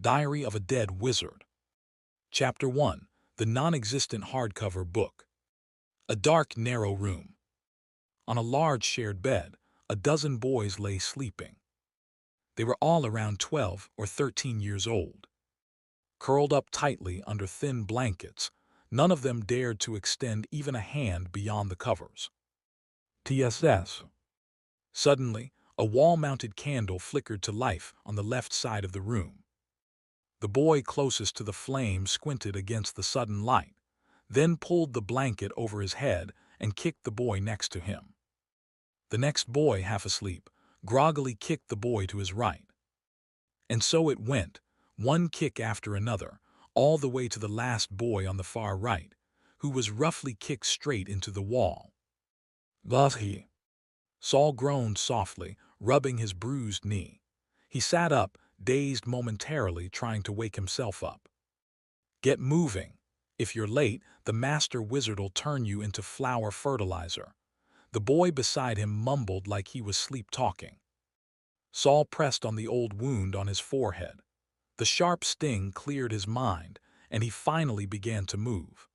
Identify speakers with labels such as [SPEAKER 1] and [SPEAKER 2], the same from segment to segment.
[SPEAKER 1] Diary of a Dead Wizard. Chapter 1. The Non-Existent Hardcover Book. A dark, narrow room. On a large shared bed, a dozen boys lay sleeping. They were all around 12 or 13 years old. Curled up tightly under thin blankets, none of them dared to extend even a hand beyond the covers. TSS. Suddenly, a wall-mounted candle flickered to life on the left side of the room. The boy closest to the flame squinted against the sudden light, then pulled the blanket over his head and kicked the boy next to him. The next boy, half asleep, groggily kicked the boy to his right. And so it went, one kick after another, all the way to the last boy on the far right, who was roughly kicked straight into the wall. Thus he. Saul groaned softly, rubbing his bruised knee. He sat up, dazed momentarily, trying to wake himself up. Get moving. If you're late, the master wizard'll turn you into flower fertilizer. The boy beside him mumbled like he was sleep-talking. Saul pressed on the old wound on his forehead. The sharp sting cleared his mind, and he finally began to move.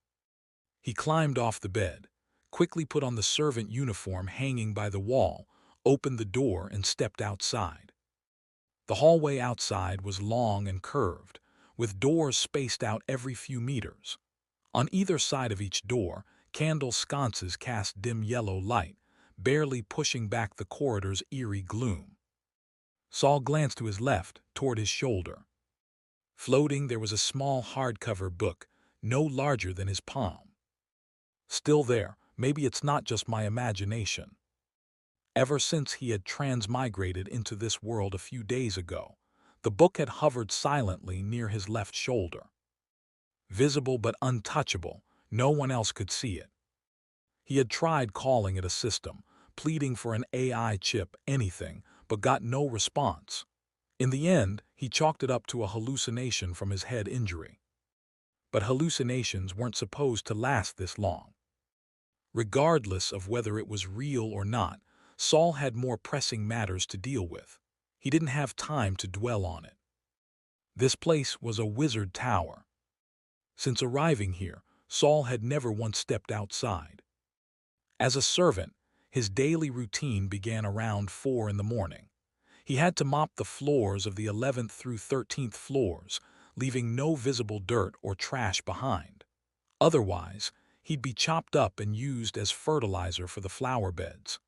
[SPEAKER 1] He climbed off the bed, quickly put on the servant uniform hanging by the wall, opened the door, and stepped outside. The hallway outside was long and curved, with doors spaced out every few meters. On either side of each door, candle sconces cast dim yellow light, barely pushing back the corridor's eerie gloom. Saul glanced to his left, toward his shoulder. Floating there was a small hardcover book, no larger than his palm. Still there, maybe it's not just my imagination. Ever since he had transmigrated into this world a few days ago, the book had hovered silently near his left shoulder. Visible but untouchable, no one else could see it. He had tried calling it a system, pleading for an AI chip, anything, but got no response. In the end, he chalked it up to a hallucination from his head injury. But hallucinations weren't supposed to last this long. Regardless of whether it was real or not, Saul had more pressing matters to deal with. He didn't have time to dwell on it. This place was a wizard tower. Since arriving here, Saul had never once stepped outside. As a servant, his daily routine began around 4 in the morning. He had to mop the floors of the 11th through 13th floors, leaving no visible dirt or trash behind. Otherwise, he'd be chopped up and used as fertilizer for the flower beds.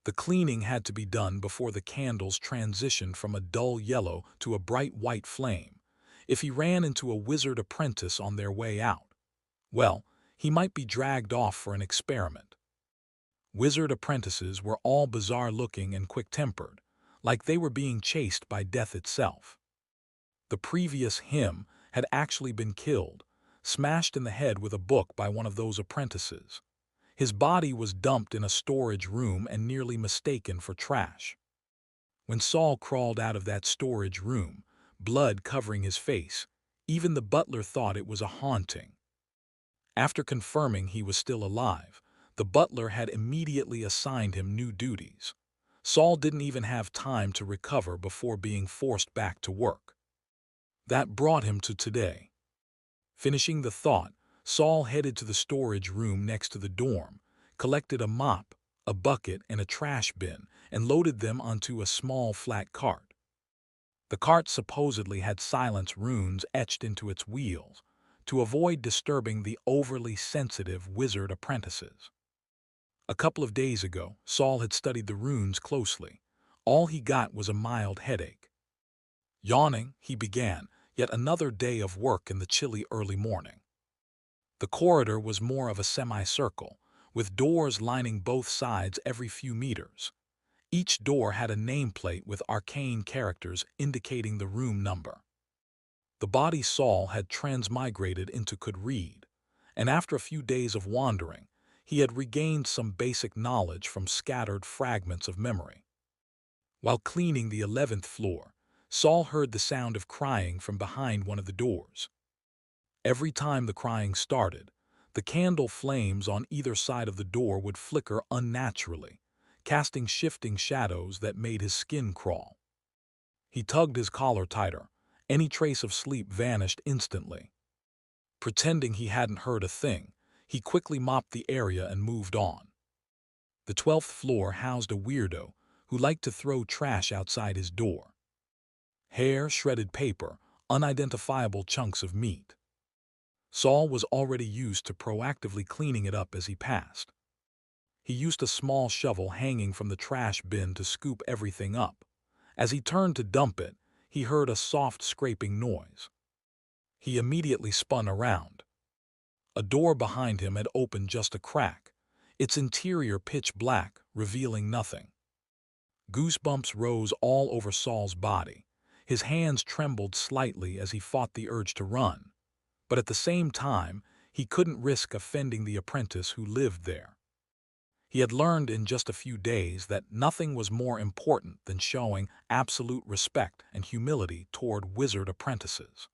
[SPEAKER 1] The cleaning had to be done before the candles transitioned from a dull yellow to a bright white flame. If he ran into a wizard apprentice on their way out, well, he might be dragged off for an experiment. Wizard apprentices were all bizarre-looking and quick-tempered, like they were being chased by death itself. The previous him had actually been killed, smashed in the head with a book by one of those apprentices. His body was dumped in a storage room and nearly mistaken for trash. When Saul crawled out of that storage room, blood covering his face, even the butler thought it was a haunting. After confirming he was still alive, the butler had immediately assigned him new duties. Saul didn't even have time to recover before being forced back to work. That brought him to today. Finishing the thought, Saul headed to the storage room next to the dorm, collected a mop, a bucket, and a trash bin, and loaded them onto a small flat cart. The cart supposedly had silence runes etched into its wheels, to avoid disturbing the overly sensitive wizard apprentices. A couple of days ago, Saul had studied the runes closely. All he got was a mild headache. Yawning, he began yet another day of work in the chilly early morning. The corridor was more of a semicircle, with doors lining both sides every few meters. Each door had a nameplate with arcane characters indicating the room number. The body Saul had transmigrated into could read, and after a few days of wandering, he had regained some basic knowledge from scattered fragments of memory. While cleaning the 11th floor, Saul heard the sound of crying from behind one of the doors. Every time the crying started, the candle flames on either side of the door would flicker unnaturally, casting shifting shadows that made his skin crawl. He tugged his collar tighter, Any trace of sleep vanished instantly. Pretending he hadn't heard a thing, he quickly mopped the area and moved on. The 12th floor housed a weirdo who liked to throw trash outside his door. Hair, shredded paper, unidentifiable chunks of meat. Saul was already used to proactively cleaning it up as he passed. He used a small shovel hanging from the trash bin to scoop everything up. As he turned to dump it, he heard a soft scraping noise. He immediately spun around. A door behind him had opened just a crack, its interior pitch black, revealing nothing. Goosebumps rose all over Saul's body. His hands trembled slightly as he fought the urge to run, but at the same time, he couldn't risk offending the apprentice who lived there. He had learned in just a few days that nothing was more important than showing absolute respect and humility toward wizard apprentices.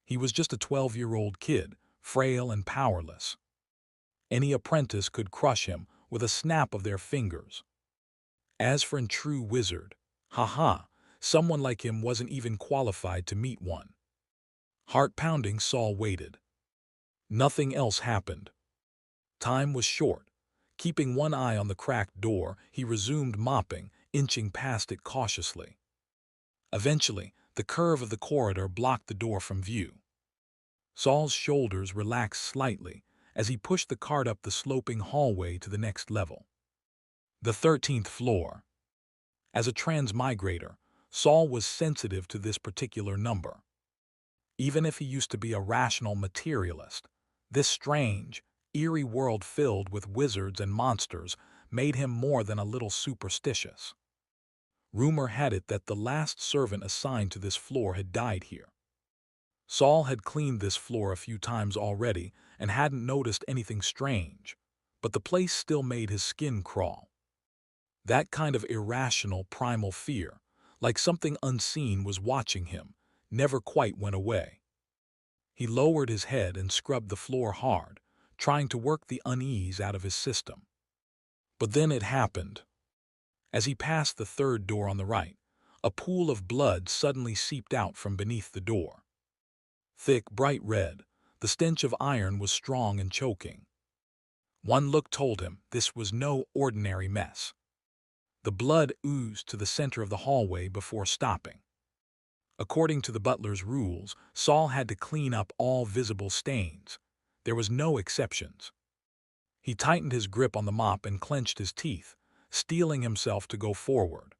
[SPEAKER 1] He was just a 12-year-old kid, frail and powerless. Any apprentice could crush him with a snap of their fingers. As for a true wizard, someone like him wasn't even qualified to meet one. Heart-pounding, Saul waited. Nothing else happened. Time was short. Keeping one eye on the cracked door, he resumed mopping, inching past it cautiously. Eventually, the curve of the corridor blocked the door from view. Saul's shoulders relaxed slightly as he pushed the cart up the sloping hallway to the next level. The 13th floor. As a transmigrator, Saul was sensitive to this particular number. Even if he used to be a rational materialist, this strange, eerie world filled with wizards and monsters made him more than a little superstitious. Rumor had it that the last servant assigned to this floor had died here. Saul had cleaned this floor a few times already and hadn't noticed anything strange, but the place still made his skin crawl. That kind of irrational, primal fear, like something unseen was watching him, never quite went away. He lowered his head and scrubbed the floor hard, trying to work the unease out of his system. But then it happened. As he passed the third door on the right, a pool of blood suddenly seeped out from beneath the door. Thick, bright red, the stench of iron was strong and choking. One look told him this was no ordinary mess. The blood oozed to the center of the hallway before stopping. According to the butler's rules, Saul had to clean up all visible stains. There was no exceptions. He tightened his grip on the mop and clenched his teeth, steeling himself to go forward.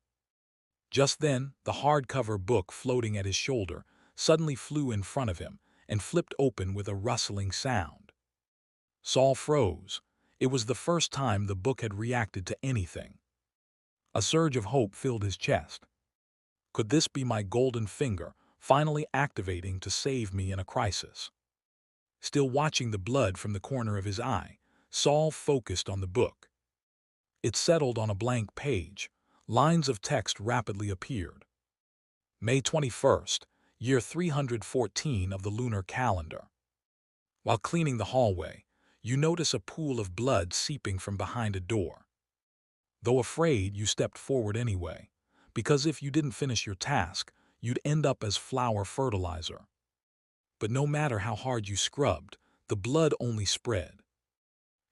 [SPEAKER 1] Just then, the hardcover book floating at his shoulder suddenly flew in front of him and flipped open with a rustling sound. Saul froze. It was the first time the book had reacted to anything. A surge of hope filled his chest. Could this be my golden finger, finally activating to save me in a crisis? Still watching the blood from the corner of his eye, Saul focused on the book. It settled on a blank page. Lines of text rapidly appeared. May 21st, year 314 of the lunar calendar. While cleaning the hallway, you notice a pool of blood seeping from behind a door. Though afraid, you stepped forward anyway, because if you didn't finish your task, you'd end up as flower fertilizer. But no matter how hard you scrubbed, the blood only spread.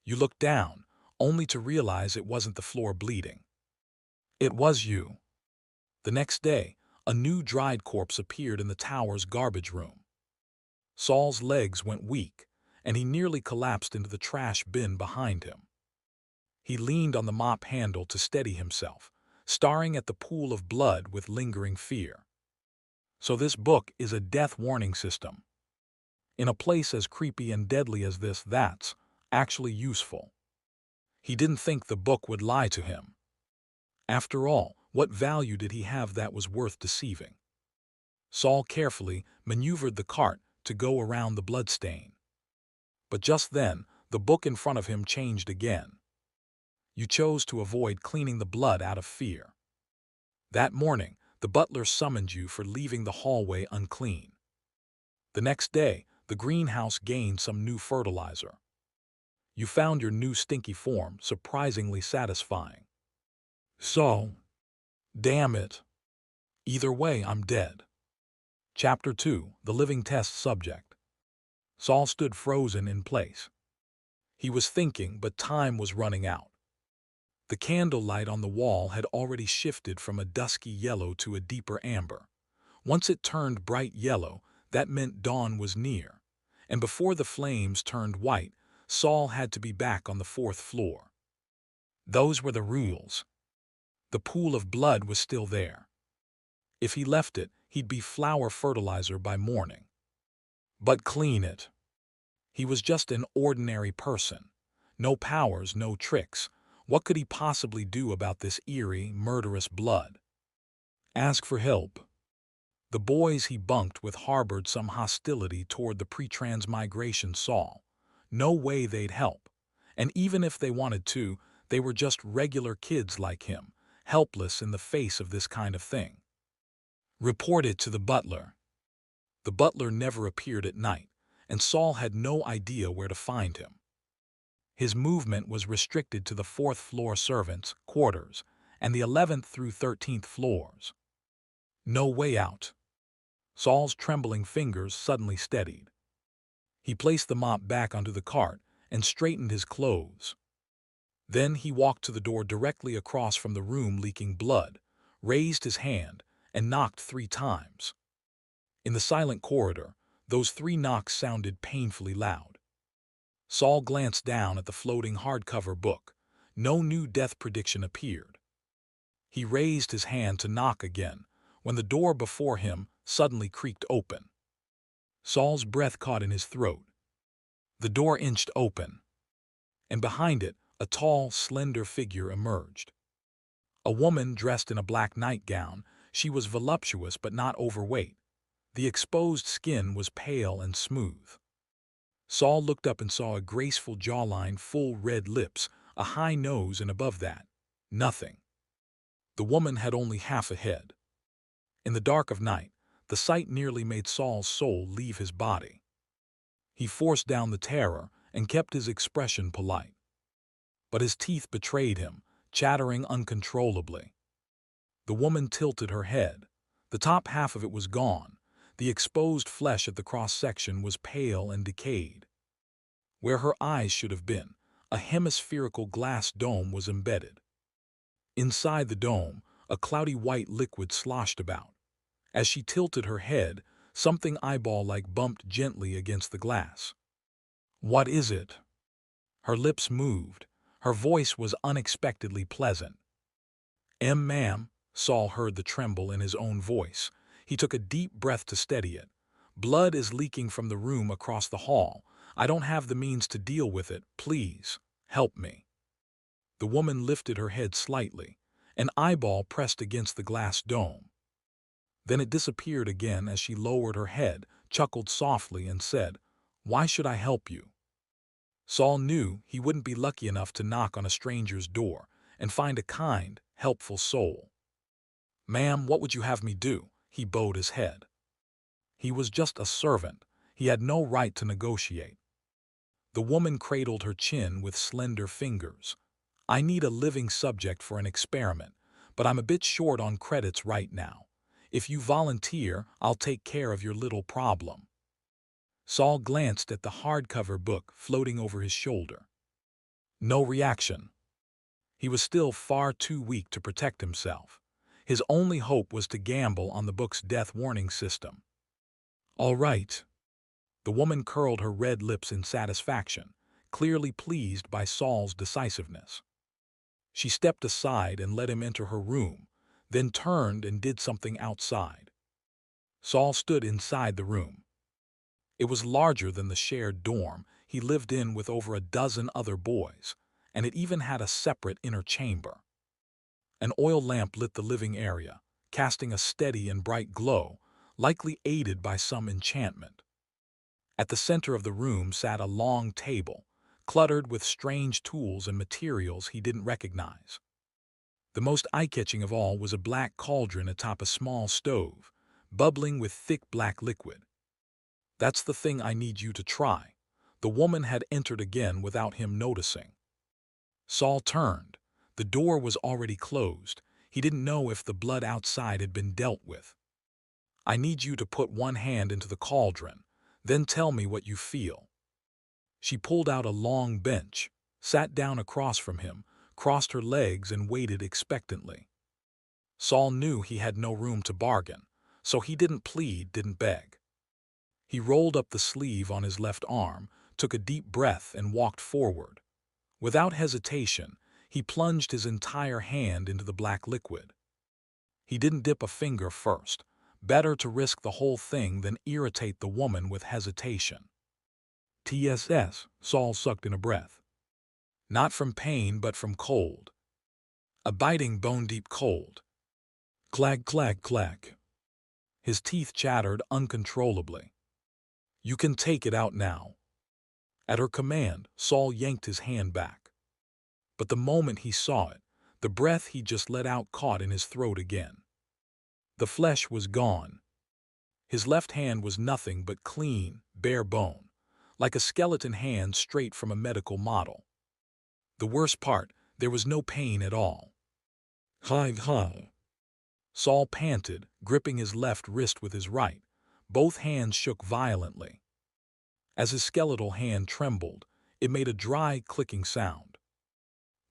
[SPEAKER 1] You looked down, only to realize it wasn't the floor bleeding. It was you. The next day, a new dried corpse appeared in the tower's garbage room. Saul's legs went weak, and he nearly collapsed into the trash bin behind him. He leaned on the mop handle to steady himself, staring at the pool of blood with lingering fear. So this book is a death warning system. In a place as creepy and deadly as this, that's actually useful. He didn't think the book would lie to him. After all, what value did he have that was worth deceiving? Saul carefully maneuvered the cart to go around the bloodstain. But just then, the book in front of him changed again. You chose to avoid cleaning the blood out of fear. That morning, the butler summoned you for leaving the hallway unclean. The next day, the greenhouse gained some new fertilizer. You found your new stinky form surprisingly satisfying. So, damn it. Either way, I'm dead. Chapter 2. The Living Test Subject. Saul stood frozen in place. He was thinking, but time was running out. The candlelight on the wall had already shifted from a dusky yellow to a deeper amber. Once it turned bright yellow, that meant dawn was near. And before the flames turned white, Saul had to be back on the 4th floor. Those were the rules. The pool of blood was still there. If he left it, he'd be flower fertilizer by morning. But clean it. He was just an ordinary person. No powers, no tricks. What could he possibly do about this eerie, murderous blood? Ask for help. The boys he bunked with harbored some hostility toward the pre-transmigration Saul. No way they'd help. And even if they wanted to, they were just regular kids like him, helpless in the face of this kind of thing. Report it to the butler. The butler never appeared at night, and Saul had no idea where to find him. His movement was restricted to the 4th floor servants' quarters and the 11th through 13th floors. No way out. Saul's trembling fingers suddenly steadied. He placed the mop back onto the cart and straightened his clothes. Then he walked to the door directly across from the room leaking blood, raised his hand, and knocked 3 times. In the silent corridor, those 3 knocks sounded painfully loud. Saul glanced down at the floating hardcover book. No new death prediction appeared. He raised his hand to knock again, when the door before him suddenly creaked open. Saul's breath caught in his throat. The door inched open, and behind it, a tall, slender figure emerged. A woman dressed in a black nightgown. She was voluptuous but not overweight. The exposed skin was pale and smooth. Saul looked up and saw a graceful jawline, full red lips, a high nose, and above that, nothing. The woman had only half a head. In the dark of night, the sight nearly made Saul's soul leave his body. He forced down the terror and kept his expression polite. But his teeth betrayed him, chattering uncontrollably. The woman tilted her head. The top half of it was gone. The exposed flesh at the cross-section was pale and decayed. Where her eyes should have been, a hemispherical glass dome was embedded. Inside the dome, a cloudy white liquid sloshed about. As she tilted her head, something eyeball-like bumped gently against the glass. "What is it?" Her lips moved. Her voice was unexpectedly pleasant. Ma'am," Saul heard the tremble in his own voice. He took a deep breath to steady it. "Blood is leaking from the room across the hall. I don't have the means to deal with it. Please, help me." The woman lifted her head slightly. An eyeball pressed against the glass dome. Then it disappeared again as she lowered her head, chuckled softly, and said, "Why should I help you?" Saul knew he wouldn't be lucky enough to knock on a stranger's door and find a kind, helpful soul. "Ma'am, what would you have me do?" He bowed his head. He was just a servant. He had no right to negotiate. The woman cradled her chin with slender fingers. "I need a living subject for an experiment, but I'm a bit short on credits right now. If you volunteer, I'll take care of your little problem." Saul glanced at the hardcover book floating over his shoulder. No reaction. He was still far too weak to protect himself. His only hope was to gamble on the book's death warning system. "All right." The woman curled her red lips in satisfaction, clearly pleased by Saul's decisiveness. She stepped aside and let him enter her room, then turned and did something outside. Saul stood inside the room. It was larger than the shared dorm he lived in with over a dozen other boys, and it even had a separate inner chamber. An oil lamp lit the living area, casting a steady and bright glow, likely aided by some enchantment. At the center of the room sat a long table, cluttered with strange tools and materials he didn't recognize. The most eye-catching of all was a black cauldron atop a small stove, bubbling with thick black liquid. "That's the thing I need you to try." The woman had entered again without him noticing. Saul turned. The door was already closed. He didn't know if the blood outside had been dealt with. I need you to put one hand into the cauldron, then tell me what you feel." She pulled out a long bench, sat down across from him, crossed her legs and waited expectantly. Saul knew he had no room to bargain, so he didn't plead, didn't beg. He rolled up the sleeve on his left arm, took a deep breath and walked forward. Without hesitation, he plunged his entire hand into the black liquid. He didn't dip a finger first. Better to risk the whole thing than irritate the woman with hesitation. "TSS," Saul sucked in a breath. Not from pain, but from cold. A biting, bone-deep cold. Clag, clag, clag. His teeth chattered uncontrollably. "You can take it out now." At her command, Saul yanked his hand back. But the moment he saw it, the breath he just let out caught in his throat again. The flesh was gone. His left hand was nothing but clean, bare bone, like a skeleton hand straight from a medical model. The worst part, there was no pain at all. "Hi, hi." Saul panted, gripping his left wrist with his right. Both hands shook violently. As his skeletal hand trembled, it made a dry, clicking sound.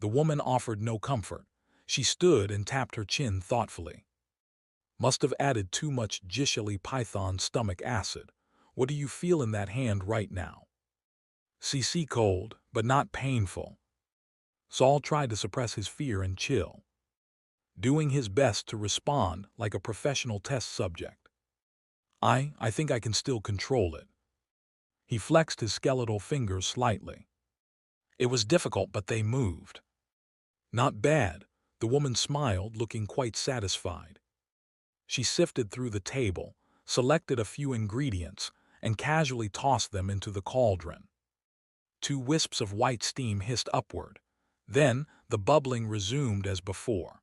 [SPEAKER 1] The woman offered no comfort. She stood and tapped her chin thoughtfully. "Must have added too much Gishali python stomach acid. What do you feel in that hand right now?" "CC cold, but not painful." Saul tried to suppress his fear and chill, doing his best to respond like a professional test subject. I think I can still control it." He flexed his skeletal fingers slightly. It was difficult, but they moved. "Not bad," the woman smiled, looking quite satisfied. She sifted through the table, selected a few ingredients, and casually tossed them into the cauldron. 2 wisps of white steam hissed upward. Then the bubbling resumed as before.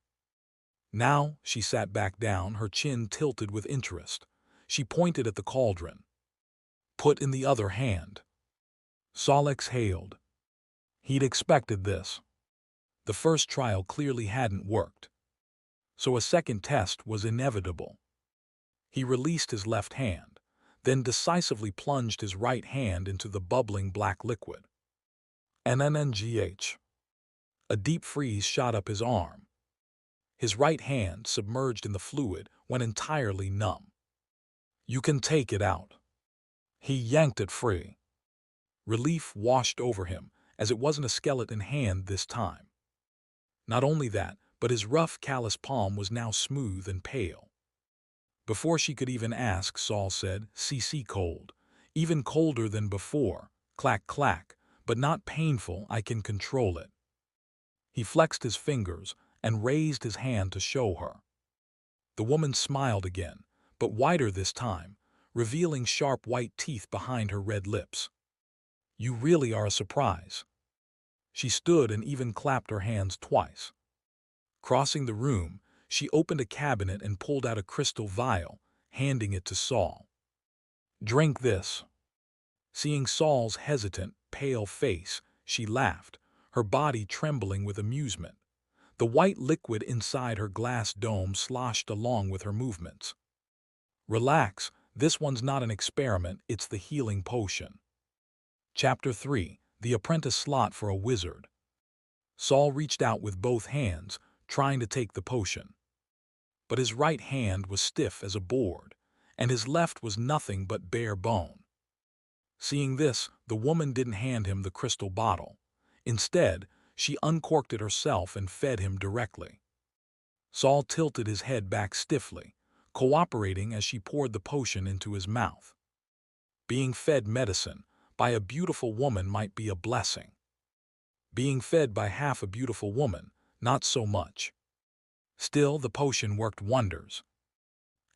[SPEAKER 1] Now she sat back down, her chin tilted with interest. She pointed at the cauldron. "Put in the other hand." Saul exhaled. He'd expected this. The first trial clearly hadn't worked. So a second test was inevitable. He released his left hand, then decisively plunged his right hand into the bubbling black liquid. NNNGH. A deep freeze shot up his arm. His right hand, submerged in the fluid, went entirely numb. "You can take it out." He yanked it free. Relief washed over him, as it wasn't a skeleton hand this time. Not only that, but his rough, callous palm was now smooth and pale. Before she could even ask, Saul said, "CC cold. Even colder than before. Clack, clack. But not painful, I can control it." He flexed his fingers and raised his hand to show her. The woman smiled again, but wider this time, revealing sharp white teeth behind her red lips. "You really are a surprise." She stood and even clapped her hands twice. Crossing the room, she opened a cabinet and pulled out a crystal vial, handing it to Saul. "Drink this." Seeing Saul's hesitant, pale face, she laughed, her body trembling with amusement. The white liquid inside her glass dome sloshed along with her movements. "Relax, this one's not an experiment, it's the healing potion." Chapter 3: The Apprentice Slot for a Wizard. Saul reached out with both hands, trying to take the potion. But his right hand was stiff as a board, and his left was nothing but bare bone. Seeing this, the woman didn't hand him the crystal bottle. Instead, she uncorked it herself and fed him directly. Saul tilted his head back stiffly, cooperating as she poured the potion into his mouth. Being fed medicine by a beautiful woman might be a blessing. Being fed by half a beautiful woman, not so much. Still, the potion worked wonders.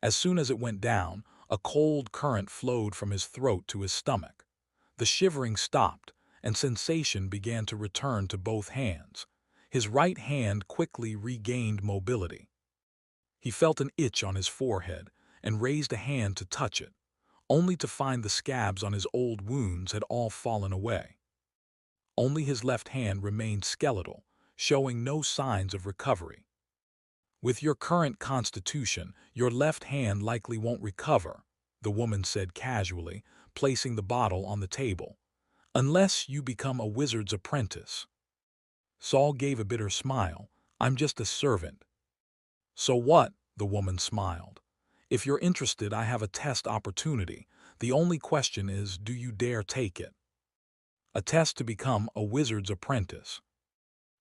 [SPEAKER 1] As soon as it went down, a cold current flowed from his throat to his stomach. The shivering stopped, and sensation began to return to both hands. His right hand quickly regained mobility. He felt an itch on his forehead and raised a hand to touch it, only to find the scabs on his old wounds had all fallen away. Only his left hand remained skeletal, showing no signs of recovery. With your current constitution, your left hand likely won't recover, the woman said casually, placing the bottle on the table. Unless you become a wizard's apprentice. Saul gave a bitter smile. I'm just a servant. So what? The woman smiled. If you're interested, I have a test opportunity. The only question is, do you dare take it? A test to become a wizard's apprentice.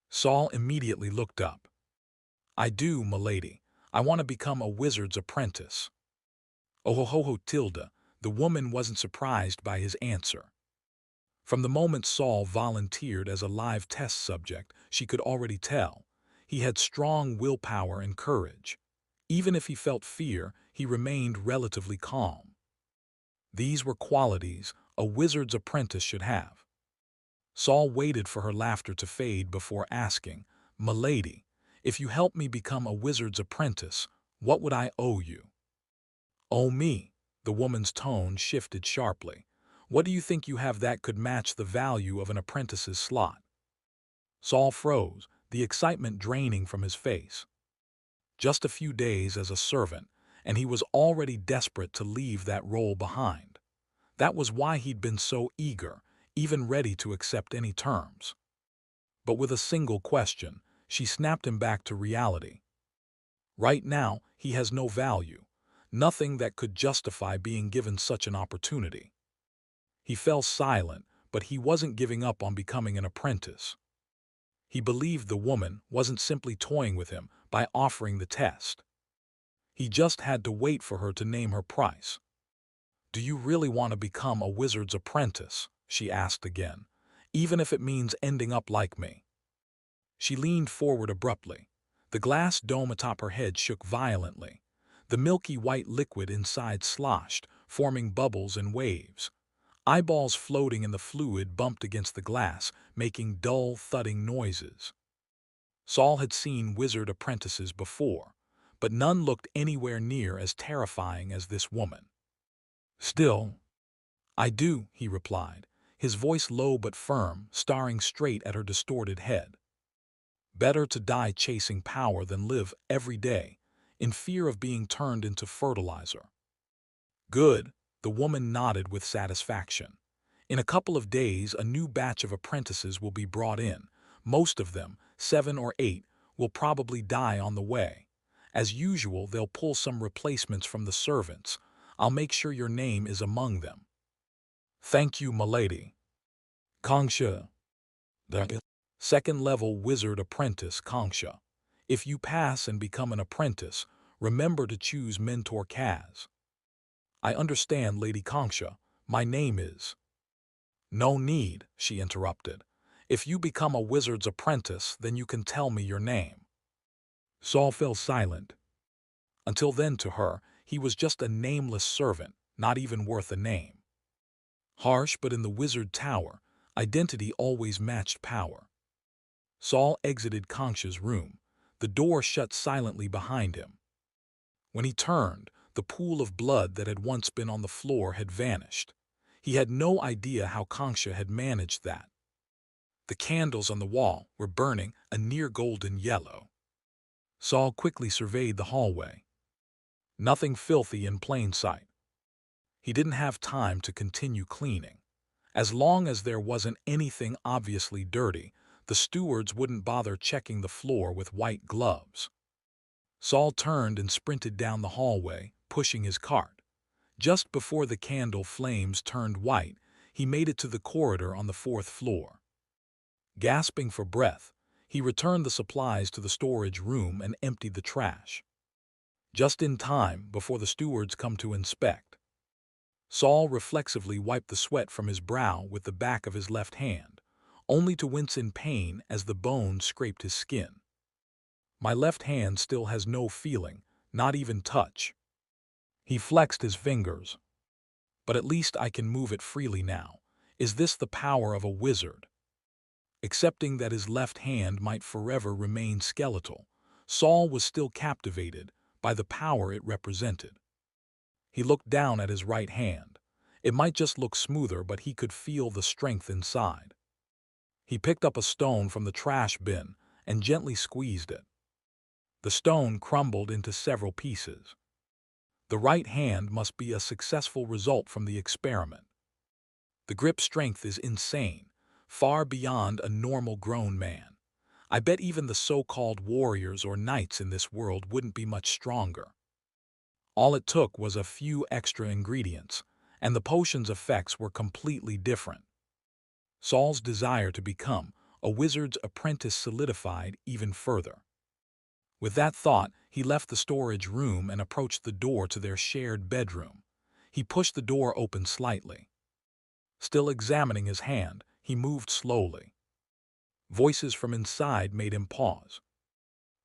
[SPEAKER 1] Saul immediately looked up. I do, milady. I want to become a wizard's apprentice. Oh ho ho ho tilde. The woman wasn't surprised by his answer. From the moment Saul volunteered as a live test subject, she could already tell. He had strong willpower and courage. Even if he felt fear, he remained relatively calm. These were qualities a wizard's apprentice should have. Saul waited for her laughter to fade before asking, "Milady, if you help me become a wizard's apprentice, what would I owe you?" "Owe me?" The woman's tone shifted sharply. "What do you think you have that could match the value of an apprentice's slot?" Saul froze, the excitement draining from his face. Just a few days as a servant, and he was already desperate to leave that role behind. That was why he'd been so eager, even ready to accept any terms. But with a single question, she snapped him back to reality. Right now, he has no value, nothing that could justify being given such an opportunity. He fell silent, but he wasn't giving up on becoming an apprentice. He believed the woman wasn't simply toying with him by offering the test. He just had to wait for her to name her price. "Do you really want to become a wizard's apprentice?" she asked again, "even if it means ending up like me?" She leaned forward abruptly. The glass dome atop her head shook violently. The milky white liquid inside sloshed, forming bubbles and waves. Eyeballs floating in the fluid bumped against the glass, making dull, thudding noises. Saul had seen wizard apprentices before, but none looked anywhere near as terrifying as this woman. "Still, I do," he replied, his voice low but firm, staring straight at her distorted head. Better to die chasing power than live every day in fear of being turned into fertilizer. "Good," the woman nodded with satisfaction. "In a couple of days, a new batch of apprentices will be brought in. Most of them, 7 or 8, will probably die on the way. As usual, they'll pull some replacements from the servants. I'll make sure your name is among them." "Thank you, milady." Kongsha. Second-level wizard apprentice Kongsha. If you pass and become an apprentice, remember to choose Mentor Kaz. "I understand, Lady Kongsha. My name is—" "No need," she interrupted. "If you become a wizard's apprentice, then you can tell me your name." Saul fell silent. Until then, to her, he was just a nameless servant, not even worth a name. Harsh, but in the wizard tower, identity always matched power. Saul exited Kongsha's room. The door shut silently behind him. When he turned, the pool of blood that had once been on the floor had vanished. He had no idea how Kongsha had managed that. The candles on the wall were burning a near golden yellow. Saul quickly surveyed the hallway. Nothing filthy in plain sight. He didn't have time to continue cleaning. As long as there wasn't anything obviously dirty, the stewards wouldn't bother checking the floor with white gloves. Saul turned and sprinted down the hallway, pushing his cart. Just before the candle flames turned white, he made it to the corridor on the 4th floor. Gasping for breath, he returned the supplies to the storage room and emptied the trash. Just in time before the stewards come to inspect. Saul reflexively wiped the sweat from his brow with the back of his left hand, only to wince in pain as the bone scraped his skin. "My left hand still has no feeling, not even touch." He flexed his fingers. "But at least I can move it freely now. Is this the power of a wizard?" Accepting that his left hand might forever remain skeletal, Saul was still captivated by the power it represented. He looked down at his right hand. It might just look smoother, but he could feel the strength inside. He picked up a stone from the trash bin and gently squeezed it. The stone crumbled into several pieces. The right hand must be a successful result from the experiment. The grip strength is insane, far beyond a normal grown man. I bet even the so-called warriors or knights in this world wouldn't be much stronger. All it took was a few extra ingredients, and the potion's effects were completely different. Saul's desire to become a wizard's apprentice solidified even further. With that thought, he left the storage room and approached the door to their shared bedroom. He pushed the door open slightly. Still examining his hand, he moved slowly. Voices from inside made him pause.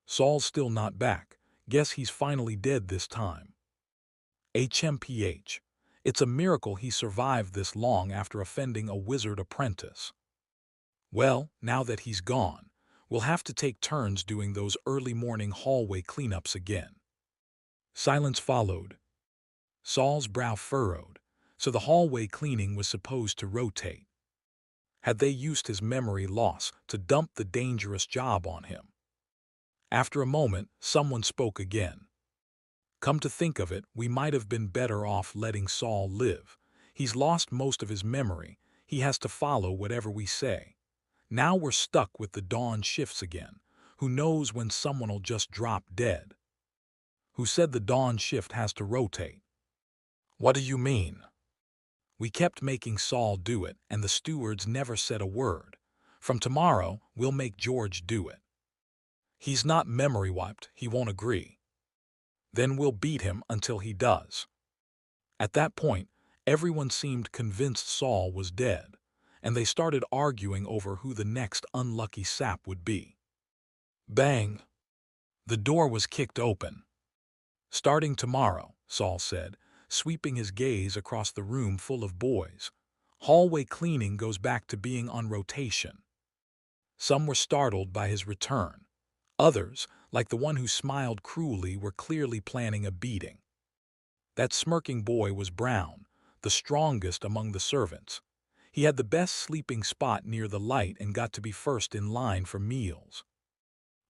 [SPEAKER 1] Saul's still not back. Guess he's finally dead this time. HMPH. It's a miracle he survived this long after offending a wizard apprentice. Well, now that he's gone, we'll have to take turns doing those early morning hallway cleanups again. Silence followed. Saul's brow furrowed, so the hallway cleaning was supposed to rotate. Had they used his memory loss to dump the dangerous job on him? After a moment, someone spoke again. Come to think of it, we might have been better off letting Saul live. He's lost most of his memory. He has to follow whatever we say. Now we're stuck with the dawn shifts again. Who knows when someone'll just drop dead? Who said the dawn shift has to rotate? What do you mean? We kept making Saul do it, and the stewards never said a word. From tomorrow, we'll make George do it. He's not memory wiped, he won't agree. Then we'll beat him until he does. At that point, everyone seemed convinced Saul was dead, and they started arguing over who the next unlucky sap would be. Bang! The door was kicked open. Starting tomorrow, Saul said, sweeping his gaze across the room full of boys. Hallway cleaning goes back to being on rotation. Some were startled by his return. Others, like the one who smiled cruelly, were clearly planning a beating. That smirking boy was Brown, the strongest among the servants. He had the best sleeping spot near the light and got to be first in line for meals.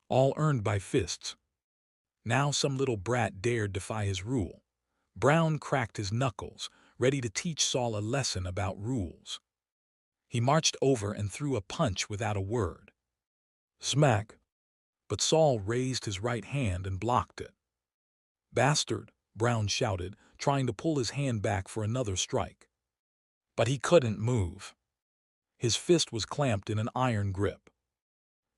[SPEAKER 1] All earned by fists. Now some little brat dared defy his rule. Brown cracked his knuckles, ready to teach Saul a lesson about rules. He marched over and threw a punch without a word. Smack! But Saul raised his right hand and blocked it. Bastard! Brown shouted, trying to pull his hand back for another strike. But he couldn't move. His fist was clamped in an iron grip.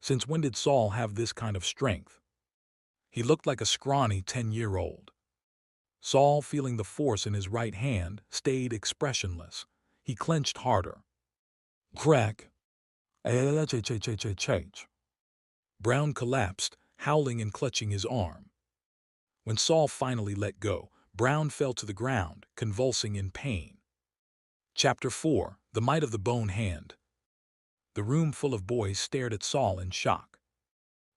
[SPEAKER 1] Since when did Saul have this kind of strength? He looked like a scrawny 10-year-old. Saul, feeling the force in his right hand, stayed expressionless. He clenched harder. Crack! Brown collapsed, howling and clutching his arm. When Saul finally let go, Brown fell to the ground, convulsing in pain. Chapter 4: The Might of the Bone Hand. The room full of boys stared at Saul in shock.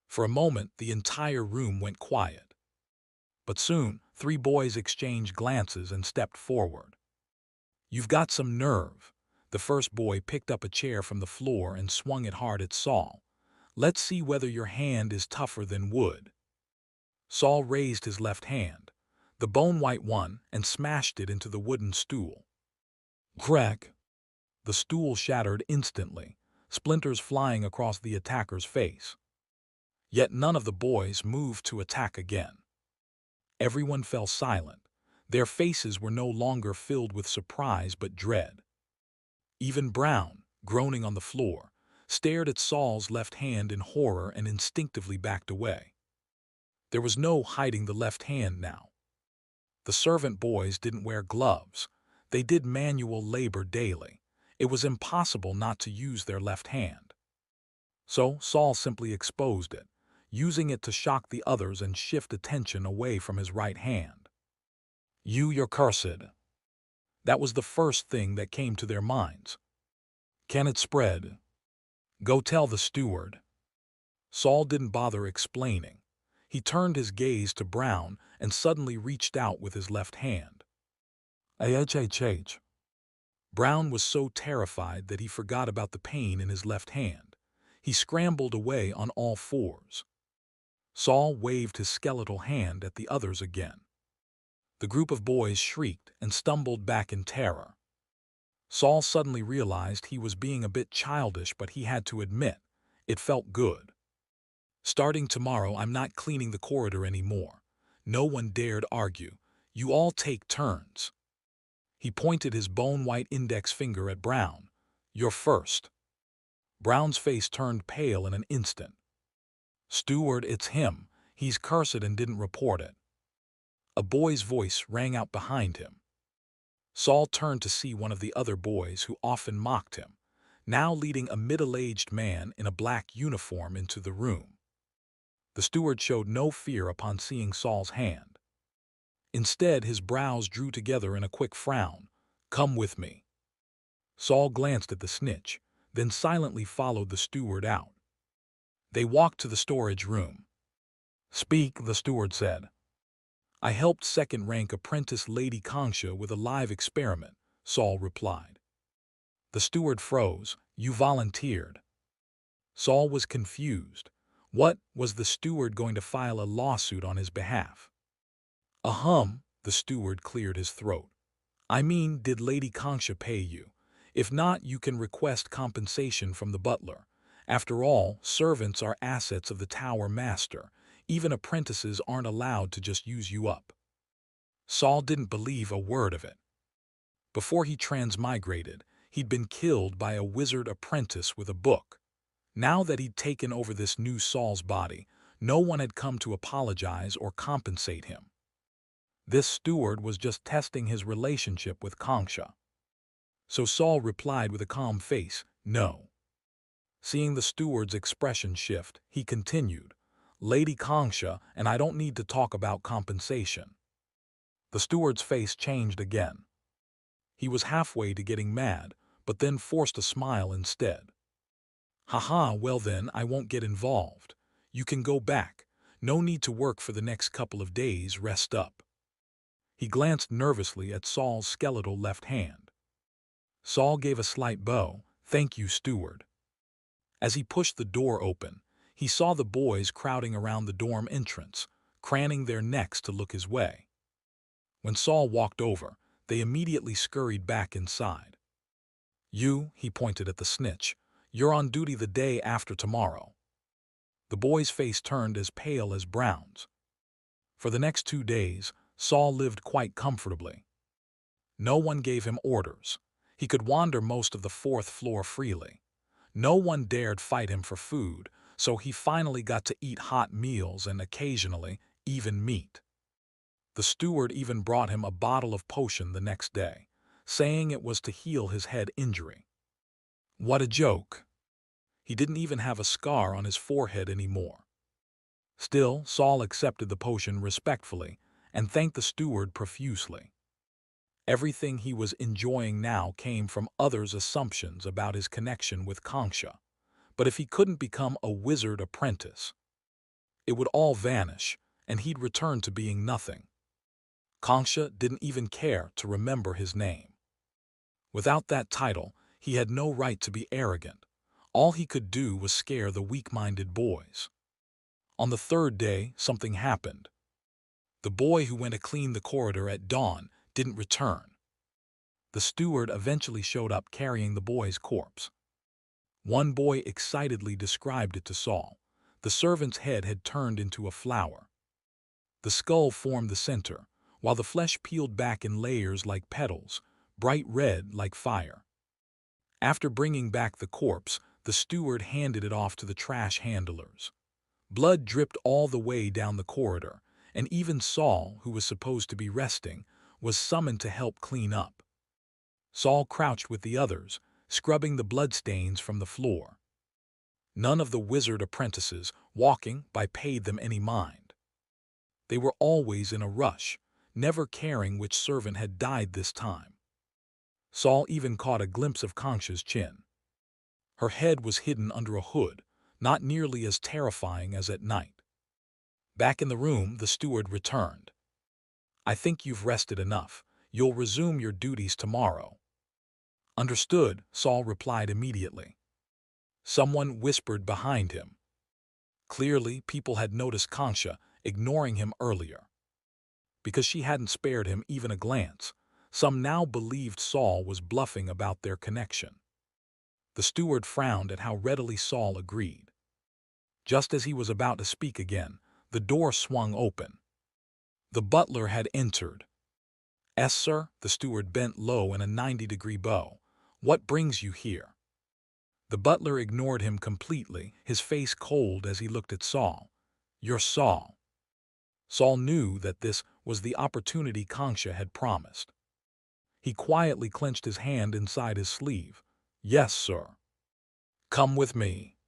[SPEAKER 1] For a moment, the entire room went quiet. But soon, 3 boys exchanged glances and stepped forward. You've got some nerve. The first boy picked up a chair from the floor and swung it hard at Saul. Let's see whether your hand is tougher than wood. Saul raised his left hand, the bone-white one, and smashed it into the wooden stool. Crack! The stool shattered instantly, splinters flying across the attacker's face. Yet none of the boys moved to attack again. Everyone fell silent. Their faces were no longer filled with surprise but dread. Even Brown, groaning on the floor, stared at Saul's left hand in horror and instinctively backed away. There was no hiding the left hand now. The servant boys didn't wear gloves. They did manual labor daily. It was impossible not to use their left hand. So Saul simply exposed it, using it to shock the others and shift attention away from his right hand. You're cursed. That was the first thing that came to their minds. Can it spread? Go tell the steward. Saul didn't bother explaining. He turned his gaze to Brown and suddenly reached out with his left hand. Brown was so terrified that he forgot about the pain in his left hand. He scrambled away on all fours. Saul waved his skeletal hand at the others again. The group of boys shrieked and stumbled back in terror. Saul suddenly realized he was being a bit childish, but he had to admit, it felt good. Starting tomorrow, I'm not cleaning the corridor anymore. No one dared argue. You all take turns. He pointed his bone-white index finger at Brown. You're first. Brown's face turned pale in an instant. Steward, it's him. He's cursed and didn't report it. A boy's voice rang out behind him. Saul turned to see one of the other boys who often mocked him, now leading a middle-aged man in a black uniform into the room. The steward showed no fear upon seeing Saul's hand. Instead, his brows drew together in a quick frown. Come with me. Saul glanced at the snitch, then silently followed the steward out. They walked to the storage room. Speak, the steward said. I helped second-rank apprentice Lady Kongsha with a live experiment, Saul replied. The steward froze. You volunteered. Saul was confused. What, was the steward going to file a lawsuit on his behalf? The steward cleared his throat. I mean, did Lady Kongsha pay you? If not, you can request compensation from the butler. After all, servants are assets of the tower master. Even apprentices aren't allowed to just use you up. Saul didn't believe a word of it. Before he transmigrated, he'd been killed by a wizard apprentice with a book. Now that he'd taken over this new Saul's body, no one had come to apologize or compensate him. This steward was just testing his relationship with Kongsha. So Saul replied with a calm face, no. Seeing the steward's expression shift, he continued, Lady Kongsha, and I don't need to talk about compensation. The steward's face changed again. He was halfway to getting mad, but then forced a smile instead. Haha, well then, I won't get involved. You can go back. No need to work for the next couple of days, rest up. He glanced nervously at Saul's skeletal left hand. Saul gave a slight bow. Thank you, steward. As he pushed the door open, he saw the boys crowding around the dorm entrance, craning their necks to look his way. When Saul walked over, they immediately scurried back inside. You, he pointed at the snitch, you're on duty the day after tomorrow. The boy's face turned as pale as Brown's. For the next 2 days, Saul lived quite comfortably. No one gave him orders. He could wander most of the 4th floor freely. No one dared fight him for food, so he finally got to eat hot meals and occasionally even meat. The steward even brought him a bottle of potion the next day, saying it was to heal his head injury. What a joke! He didn't even have a scar on his forehead anymore. Still, Saul accepted the potion respectfully and thanked the steward profusely. Everything he was enjoying now came from others' assumptions about his connection with Kongsha. But if he couldn't become a wizard apprentice, it would all vanish, and he'd return to being nothing. Kongsha didn't even care to remember his name. Without that title, he had no right to be arrogant. All he could do was scare the weak-minded boys. On the 3rd day, something happened. The boy who went to clean the corridor at dawn didn't return. The steward eventually showed up carrying the boy's corpse. One boy excitedly described it to Saul. The servant's head had turned into a flower. The skull formed the center, while the flesh peeled back in layers like petals, bright red like fire. After bringing back the corpse, the steward handed it off to the trash handlers. Blood dripped all the way down the corridor, and even Saul, who was supposed to be resting, was summoned to help clean up. Saul crouched with the others, scrubbing the bloodstains from the floor. None of the wizard apprentices walking by paid them any mind. They were always in a rush, never caring which servant had died this time. Saul even caught a glimpse of Kongsha's chin. Her head was hidden under a hood, not nearly as terrifying as at night. Back in the room, the steward returned. I think you've rested enough. You'll resume your duties tomorrow. Understood, Saul replied immediately. Someone whispered behind him. Clearly, people had noticed Kansha ignoring him earlier. Because she hadn't spared him even a glance, some now believed Saul was bluffing about their connection. The steward frowned at how readily Saul agreed. Just as he was about to speak again, the door swung open. The butler had entered. "Yes, sir," the steward bent low in a 90-degree bow. "What brings you here?" The butler ignored him completely, his face cold as he looked at Saul. "You're Saul." Saul knew that this was the opportunity Kansha had promised. He quietly clenched his hand inside his sleeve. "Yes, sir." "Come with me."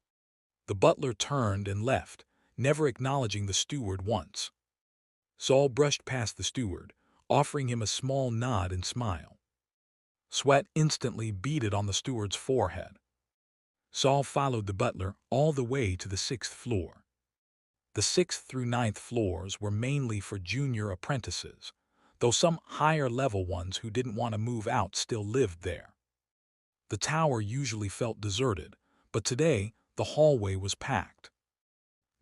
[SPEAKER 1] The butler turned and left, never acknowledging the steward once. Saul brushed past the steward, offering him a small nod and smile. Sweat instantly beaded on the steward's forehead. Saul followed the butler all the way to the 6th floor. The 6th through 9th floors were mainly for junior apprentices, though some higher-level ones who didn't want to move out still lived there. The tower usually felt deserted, but today the hallway was packed.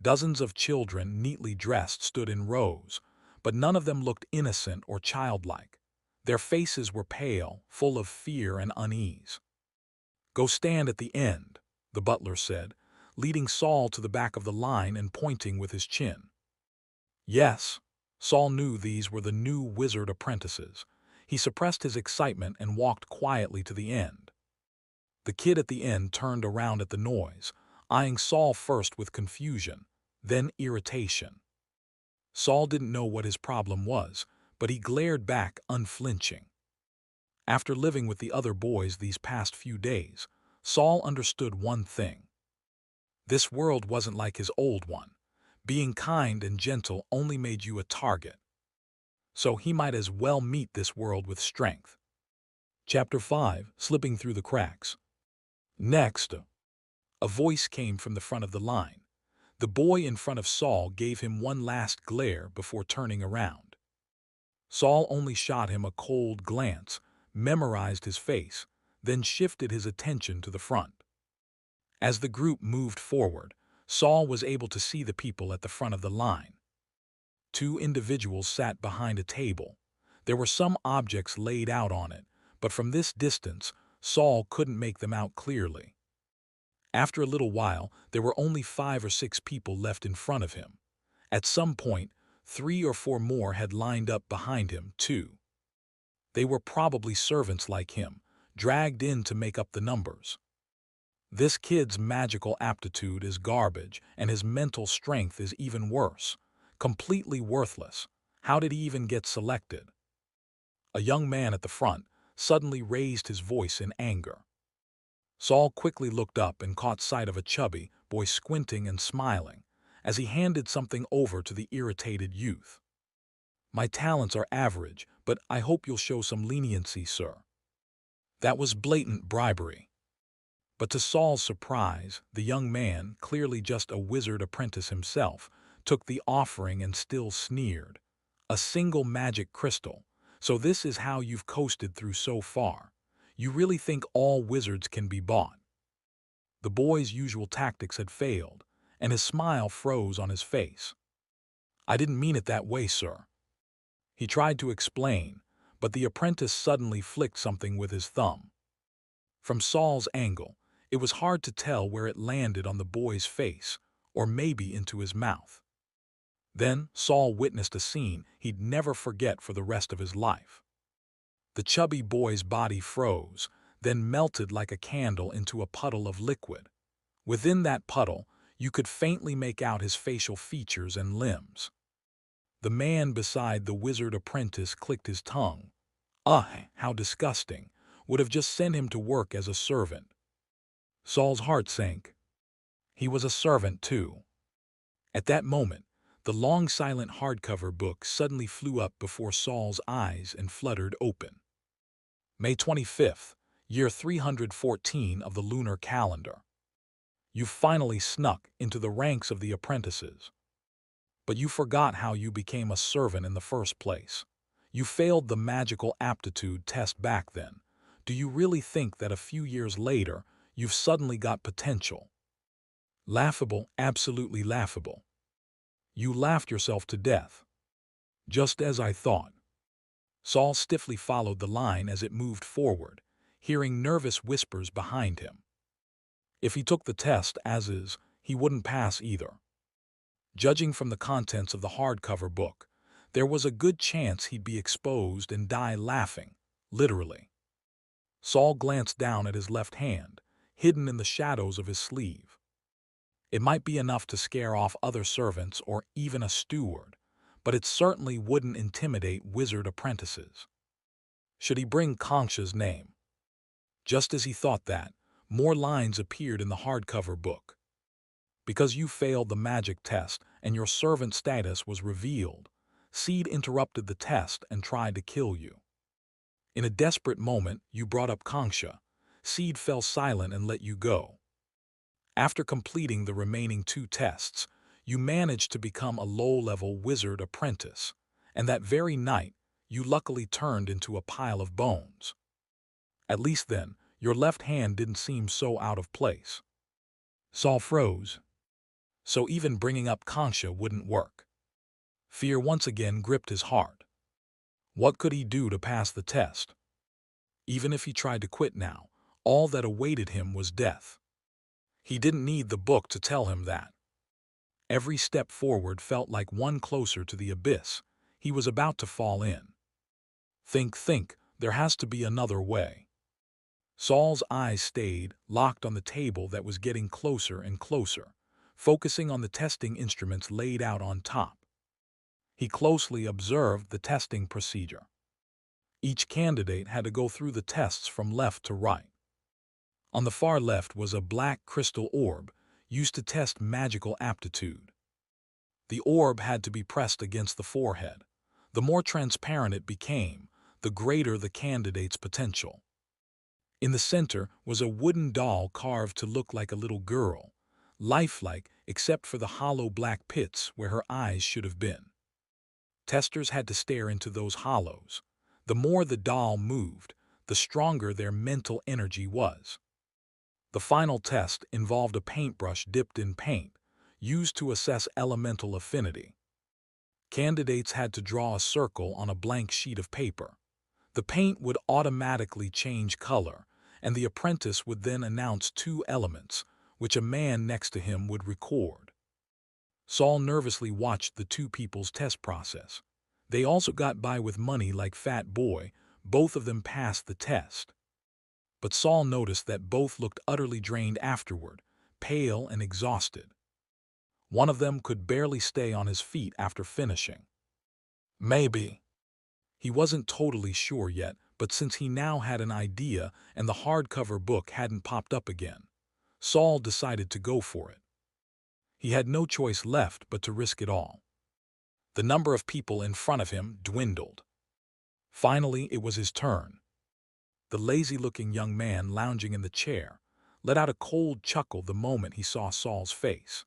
[SPEAKER 1] Dozens of children, neatly dressed, stood in rows, but none of them looked innocent or childlike. Their faces were pale, full of fear and unease. "Go stand at the end," the butler said, leading Saul to the back of the line and pointing with his chin. Yes, Saul knew these were the new wizard apprentices. He suppressed his excitement and walked quietly to the end. The kid at the end turned around at the noise, eyeing Saul first with confusion, then irritation. Saul didn't know what his problem was, but he glared back unflinching. After living with the other boys these past few days, Saul understood one thing. This world wasn't like his old one. Being kind and gentle only made you a target. So he might as well meet this world with strength. Chapter 5, Slipping Through the Cracks. Next, a voice came from the front of the line. The boy in front of Saul gave him one last glare before turning around. Saul only shot him a cold glance, memorized his face, then shifted his attention to the front. As the group moved forward, Saul was able to see the people at the front of the line. Two individuals sat behind a table. There were some objects laid out on it, but from this distance, Saul couldn't make them out clearly. After a little while, there were only 5 or 6 people left in front of him. At some point, 3 or 4 more had lined up behind him, too. They were probably servants like him, dragged in to make up the numbers. This kid's magical aptitude is garbage, and his mental strength is even worse. Completely worthless. How did he even get selected? A young man at the front suddenly raised his voice in anger. Saul quickly looked up and caught sight of a chubby boy squinting and smiling as he handed something over to the irritated youth. "My talents are average, but I hope you'll show some leniency, sir." That was blatant bribery. But to Saul's surprise, the young man, clearly just a wizard apprentice himself, took the offering and still sneered. "A single magic crystal. So this is how you've coasted through so far. You really think all wizards can be bought?" The boy's usual tactics had failed, and his smile froze on his face. "I didn't mean it that way, sir." He tried to explain, but the apprentice suddenly flicked something with his thumb. From Saul's angle, it was hard to tell where it landed on the boy's face, or maybe into his mouth. Then Saul witnessed a scene he'd never forget for the rest of his life. The chubby boy's body froze, then melted like a candle into a puddle of liquid. Within that puddle, you could faintly make out his facial features and limbs. The man beside the wizard apprentice clicked his tongue. Ugh, how disgusting. Would have just sent him to work as a servant. Saul's heart sank. He was a servant, too. At that moment, the long silent hardcover book suddenly flew up before Saul's eyes and fluttered open. May 25th, year 314 of the lunar calendar. You finally snuck into the ranks of the apprentices. But you forgot how you became a servant in the first place. You failed the magical aptitude test back then. Do you really think that a few years later, you've suddenly got potential? Laughable, absolutely laughable. You laughed yourself to death. Just as I thought. Saul stiffly followed the line as it moved forward, hearing nervous whispers behind him. If he took the test as is, he wouldn't pass either. Judging from the contents of the hardcover book, there was a good chance he'd be exposed and die laughing, literally. Saul glanced down at his left hand, hidden in the shadows of his sleeve. It might be enough to scare off other servants or even a steward, but it certainly wouldn't intimidate wizard apprentices. Should he bring Concha's name? Just as he thought that, more lines appeared in the hardcover book. Because you failed the magic test and your servant status was revealed, Seed interrupted the test and tried to kill you. In a desperate moment, you brought up Concha. Seed fell silent and let you go. After completing the remaining 2 tests, you managed to become a low-level wizard apprentice, and that very night, you luckily turned into a pile of bones. At least then, your left hand didn't seem so out of place. Saul froze. So even bringing up Concha wouldn't work. Fear once again gripped his heart. What could he do to pass the test? Even if he tried to quit now, all that awaited him was death. He didn't need the book to tell him that. Every step forward felt like one closer to the abyss he was about to fall in. Think, there has to be another way. Saul's eyes stayed locked on the table that was getting closer and closer, focusing on the testing instruments laid out on top. He closely observed the testing procedure. Each candidate had to go through the tests from left to right. On the far left was a black crystal orb used to test magical aptitude. The orb had to be pressed against the forehead. The more transparent it became, the greater the candidate's potential. In the center was a wooden doll carved to look like a little girl, lifelike except for the hollow black pits where her eyes should have been. Testers had to stare into those hollows. The more the doll moved, the stronger their mental energy was. The final test involved a paintbrush dipped in paint, used to assess elemental affinity. Candidates had to draw a circle on a blank sheet of paper. The paint would automatically change color, and the apprentice would then announce 2 elements, which a man next to him would record. Saul nervously watched the 2 people's test process. They also got by with money like Fat Boy. Both of them passed the test. But Saul noticed that both looked utterly drained afterward, pale and exhausted. One of them could barely stay on his feet after finishing. Maybe. He wasn't totally sure yet, but since he now had an idea and the hardcover book hadn't popped up again, Saul decided to go for it. He had no choice left but to risk it all. The number of people in front of him dwindled. Finally, it was his turn. The lazy-looking young man lounging in the chair let out a cold chuckle the moment he saw Saul's face.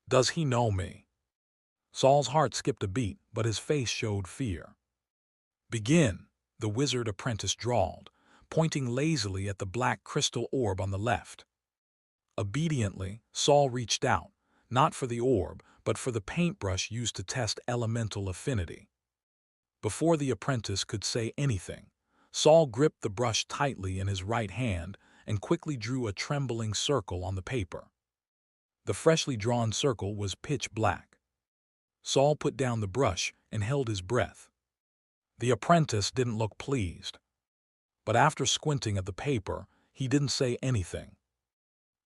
[SPEAKER 1] Does he know me? Saul's heart skipped a beat, but his face showed fear. Begin, the wizard apprentice drawled, pointing lazily at the black crystal orb on the left. Obediently, Saul reached out, not for the orb, but for the paintbrush used to test elemental affinity. Before the apprentice could say anything, Saul gripped the brush tightly in his right hand and quickly drew a trembling circle on the paper. The freshly drawn circle was pitch black. Saul put down the brush and held his breath. The apprentice didn't look pleased. But after squinting at the paper, he didn't say anything.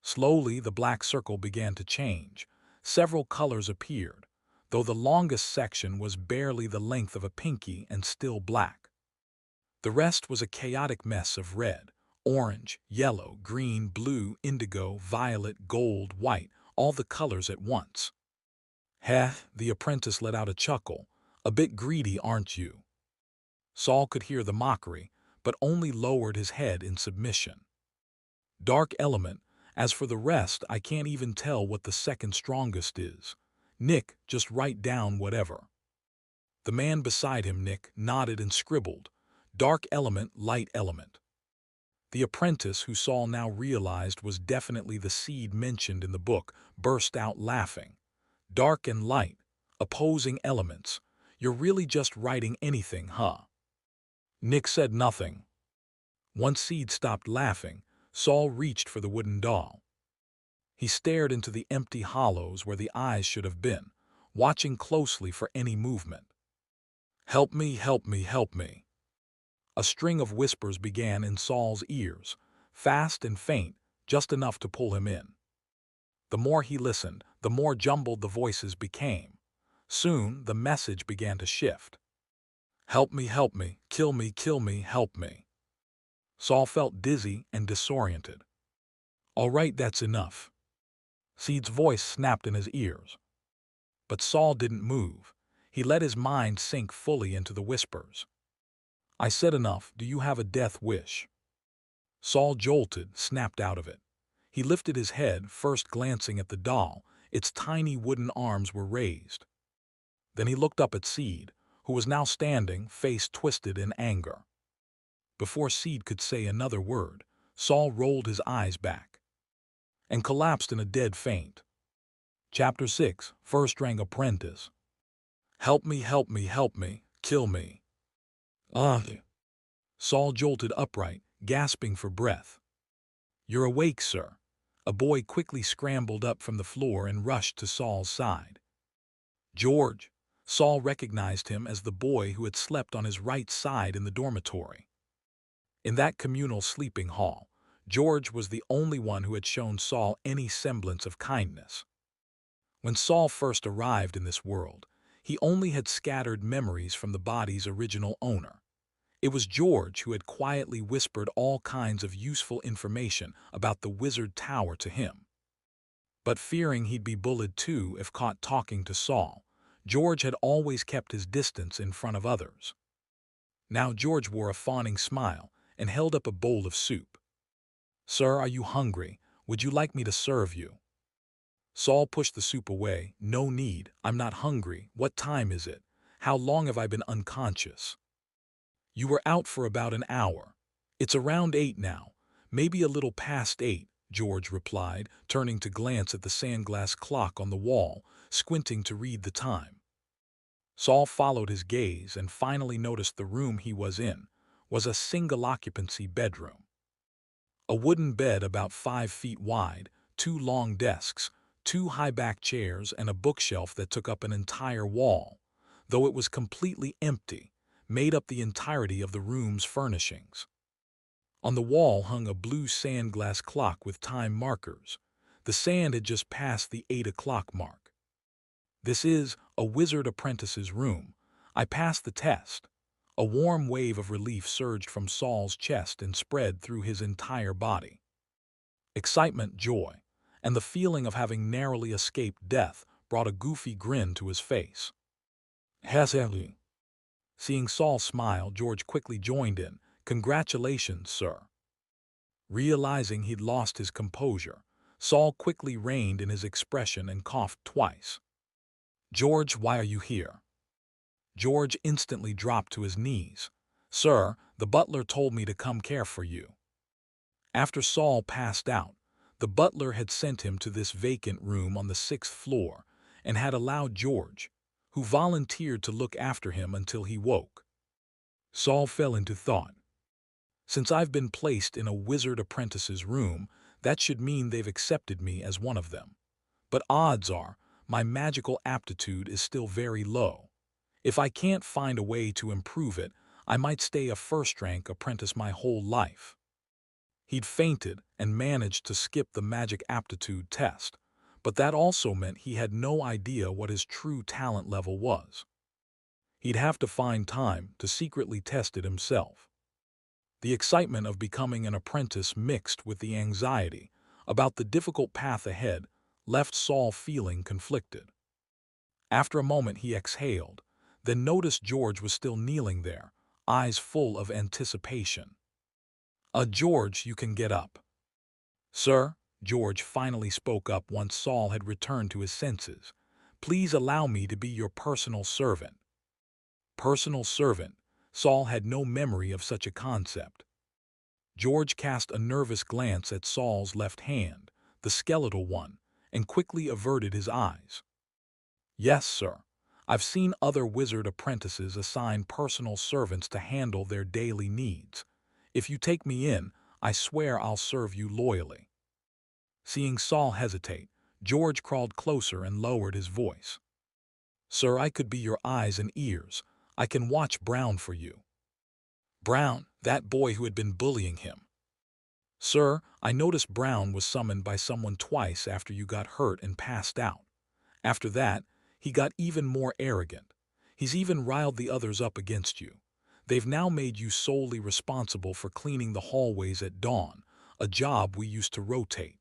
[SPEAKER 1] Slowly, the black circle began to change. Several colors appeared, though the longest section was barely the length of a pinky and still black. The rest was a chaotic mess of red, orange, yellow, green, blue, indigo, violet, gold, white, all the colors at once. Heh, the apprentice let out a chuckle. A bit greedy, aren't you? Saul could hear the mockery, but only lowered his head in submission. Dark element. As for the rest, I can't even tell what the second strongest is. Nick, just write down whatever. The man beside him, Nick, nodded and scribbled. Dark element, light element. The apprentice, who Saul now realized was definitely the seed mentioned in the book, burst out laughing. Dark and light, opposing elements. You're really just writing anything, huh? Nick said nothing. Once Seed stopped laughing, Saul reached for the wooden doll. He stared into the empty hollows where the eyes should have been, watching closely for any movement. "Help me, help me, help me." A string of whispers began in Saul's ears, fast and faint, just enough to pull him in. The more he listened, the more jumbled the voices became. Soon, the message began to shift. "Help me, kill me, help me." Saul felt dizzy and disoriented. "All right, that's enough." Seed's voice snapped in his ears. But Saul didn't move. He let his mind sink fully into the whispers. "I said enough. Do you have a death wish?" Saul jolted, snapped out of it. He lifted his head, first glancing at the doll. Its tiny wooden arms were raised. Then he looked up at Seed, who was now standing, face twisted in anger. Before Seed could say another word, Saul rolled his eyes back and collapsed in a dead faint. Chapter 6, First-Rank Apprentice. "Help me, kill me." "Ugh." Saul jolted upright, gasping for breath. "You're awake, sir." A boy quickly scrambled up from the floor and rushed to Saul's side. "George." Saul recognized him as the boy who had slept on his right side in the dormitory. In that communal sleeping hall, George was the only one who had shown Saul any semblance of kindness. When Saul first arrived in this world, he only had scattered memories from the body's original owner. It was George who had quietly whispered all kinds of useful information about the Wizard Tower to him. But fearing he'd be bullied too if caught talking to Saul, George had always kept his distance in front of others. Now George wore a fawning smile and held up a bowl of soup. "Sir, are you hungry? Would you like me to serve you?" Saul pushed the soup away. "No need, I'm not hungry. What time is it? How long have I been unconscious?" "You were out for about an hour. It's around 8 now, maybe a little past 8, George replied, turning to glance at the sandglass clock on the wall, squinting to read the time. Saul followed his gaze and finally noticed the room he was in was a single-occupancy bedroom. A wooden bed about 5 feet wide, 2 long desks, 2 high-back chairs, and a bookshelf that took up an entire wall, though it was completely empty, made up the entirety of the room's furnishings. On the wall hung a blue sandglass clock with time markers. The sand had just passed the 8 o'clock mark. "This is a wizard apprentice's room. I passed the test." A warm wave of relief surged from Saul's chest and spread through his entire body. Excitement, joy, and the feeling of having narrowly escaped death brought a goofy grin to his face. "Hesitantly." Seeing Saul smile, George quickly joined in. "Congratulations, sir." Realizing he'd lost his composure, Saul quickly reined in his expression and coughed twice. "George, why are you here?" George instantly dropped to his knees. "Sir, the butler told me to come care for you." After Saul passed out, the butler had sent him to this vacant room on the 6th floor and had allowed George, who volunteered to look after him until he woke. Saul fell into thought. Since I've been placed in a wizard apprentice's room, that should mean they've accepted me as one of them. But odds are, my magical aptitude is still very low. If I can't find a way to improve it, I might stay a first-rank apprentice my whole life. He'd fainted and managed to skip the magic aptitude test, but that also meant he had no idea what his true talent level was. He'd have to find time to secretly test it himself. The excitement of becoming an apprentice mixed with the anxiety about the difficult path ahead left Saul feeling conflicted. After a moment he exhaled, then noticed George was still kneeling there, eyes full of anticipation. George, you can get up." "Sir," George finally spoke up once Saul had returned to his senses, "please allow me to be your personal servant." Personal servant? Saul had no memory of such a concept. George cast a nervous glance at Saul's left hand, the skeletal one, and quickly averted his eyes. Yes, sir. I've seen other wizard apprentices assign personal servants to handle their daily needs. If you take me in, I swear I'll serve you loyally. Seeing Saul hesitate, George crawled closer and lowered his voice. Sir, I could be your eyes and ears. I can watch Brown for you. Brown, that boy who had been bullying him. Sir, I noticed Brown was summoned by someone twice after you got hurt and passed out. After that, he got even more arrogant. He's even riled the others up against you. They've now made you solely responsible for cleaning the hallways at dawn, a job we used to rotate.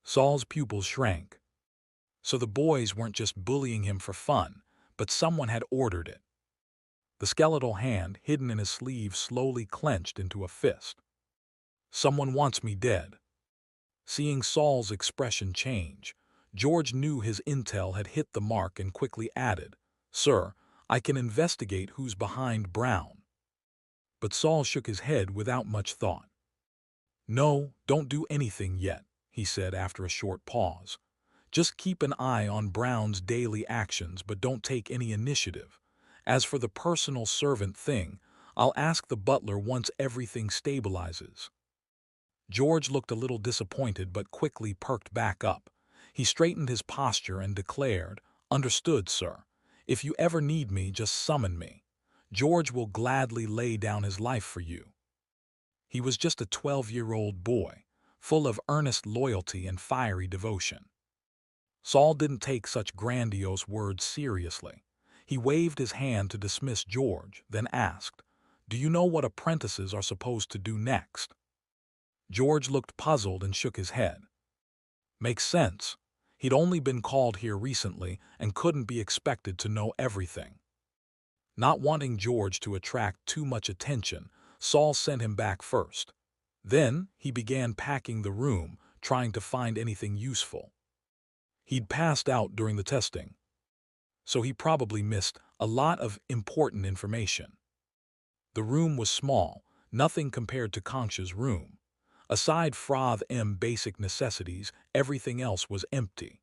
[SPEAKER 1] Saul's pupils shrank. So the boys weren't just bullying him for fun, but someone had ordered it. The skeletal hand hidden in his sleeve slowly clenched into a fist. Someone wants me dead. Seeing Saul's expression change, George knew his intel had hit the mark and quickly added, Sir, I can investigate who's behind Brown. But Saul shook his head without much thought. No, don't do anything yet, he said after a short pause. Just keep an eye on Brown's daily actions, but don't take any initiative. As for the personal servant thing, I'll ask the butler once everything stabilizes. George looked a little disappointed but quickly perked back up. He straightened his posture and declared, Understood, sir. If you ever need me, just summon me. George will gladly lay down his life for you. He was just a 12-year-old boy, full of earnest loyalty and fiery devotion. Saul didn't take such grandiose words seriously. He waved his hand to dismiss George, then asked, Do you know what apprentices are supposed to do next? George looked puzzled and shook his head. Makes sense. He'd only been called here recently and couldn't be expected to know everything. Not wanting George to attract too much attention, Saul sent him back first. Then he began packing the room, trying to find anything useful. He'd passed out during the testing, so he probably missed a lot of important information. The room was small, nothing compared to Concha's room. Aside from basic necessities, everything else was empty.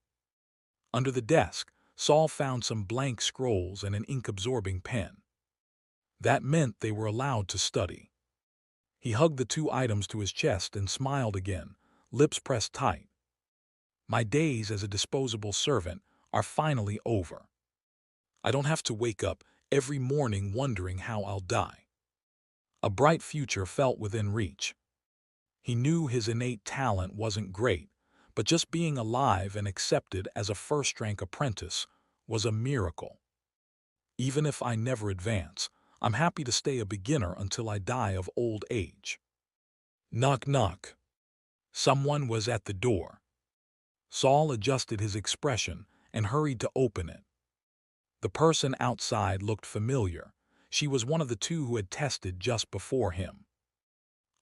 [SPEAKER 1] Under the desk, Saul found some blank scrolls and an ink-absorbing pen. That meant they were allowed to study. He hugged the two items to his chest and smiled again, lips pressed tight. My days as a disposable servant are finally over. I don't have to wake up every morning wondering how I'll die. A bright future felt within reach. He knew his innate talent wasn't great, but just being alive and accepted as a first-rank apprentice was a miracle. Even if I never advance, I'm happy to stay a beginner until I die of old age. Knock, knock. Someone was at the door. Saul adjusted his expression and hurried to open it. The person outside looked familiar. She was one of the two who had tested just before him.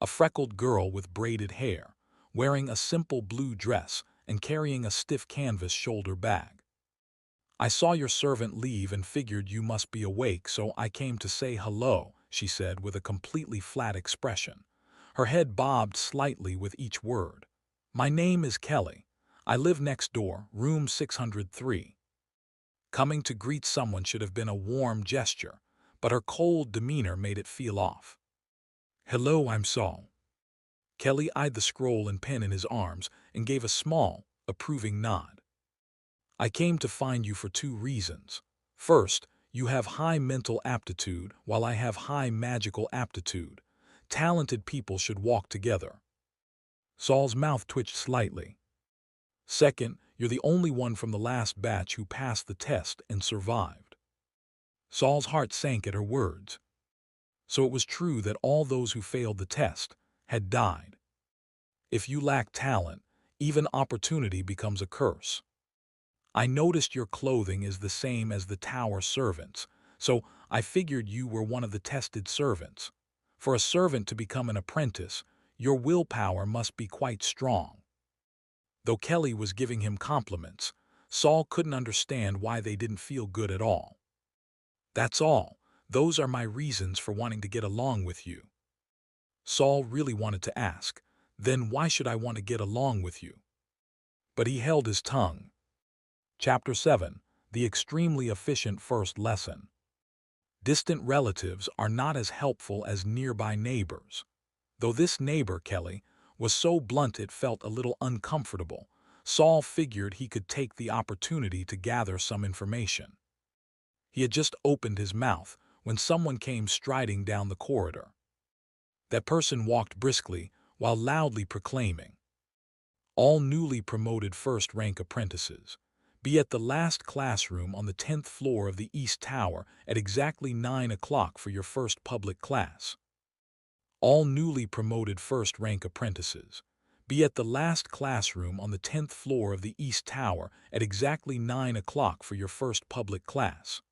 [SPEAKER 1] A freckled girl with braided hair, wearing a simple blue dress and carrying a stiff canvas shoulder bag. I saw your servant leave and figured you must be awake, so I came to say hello, she said with a completely flat expression. Her head bobbed slightly with each word. My name is Kelly. I live next door, room 603. Coming to greet someone should have been a warm gesture, but her cold demeanor made it feel off. Hello, I'm Saul. Kelly eyed the scroll and pen in his arms and gave a small, approving nod. I came to find you for two reasons. First, you have high mental aptitude while I have high magical aptitude. Talented people should walk together. Saul's mouth twitched slightly. Second, you're the only one from the last batch who passed the test and survived. Saul's heart sank at her words. So it was true that all those who failed the test had died. If you lack talent, even opportunity becomes a curse. I noticed your clothing is the same as the tower servants, so I figured you were one of the tested servants. For a servant to become an apprentice, your willpower must be quite strong. Though Kelly was giving him compliments, Saul couldn't understand why they didn't feel good at all. That's all. Those are my reasons for wanting to get along with you. Saul really wanted to ask, "Then why should I want to get along with you?" But he held his tongue. Chapter 7. The Extremely Efficient First Lesson. Distant relatives are not as helpful as nearby neighbors. Though this neighbor, Kelly, was so blunt it felt a little uncomfortable, Saul figured he could take the opportunity to gather some information. He had just opened his mouth when someone came striding down the corridor. That person walked briskly while loudly proclaiming, "All newly promoted first-rank apprentices, be at the last classroom on the 10th floor of the East Tower at exactly 9 o'clock for your first public class. All newly promoted first-rank apprentices, be at the last classroom on the 10th floor of the East Tower at exactly 9 o'clock for your first public class."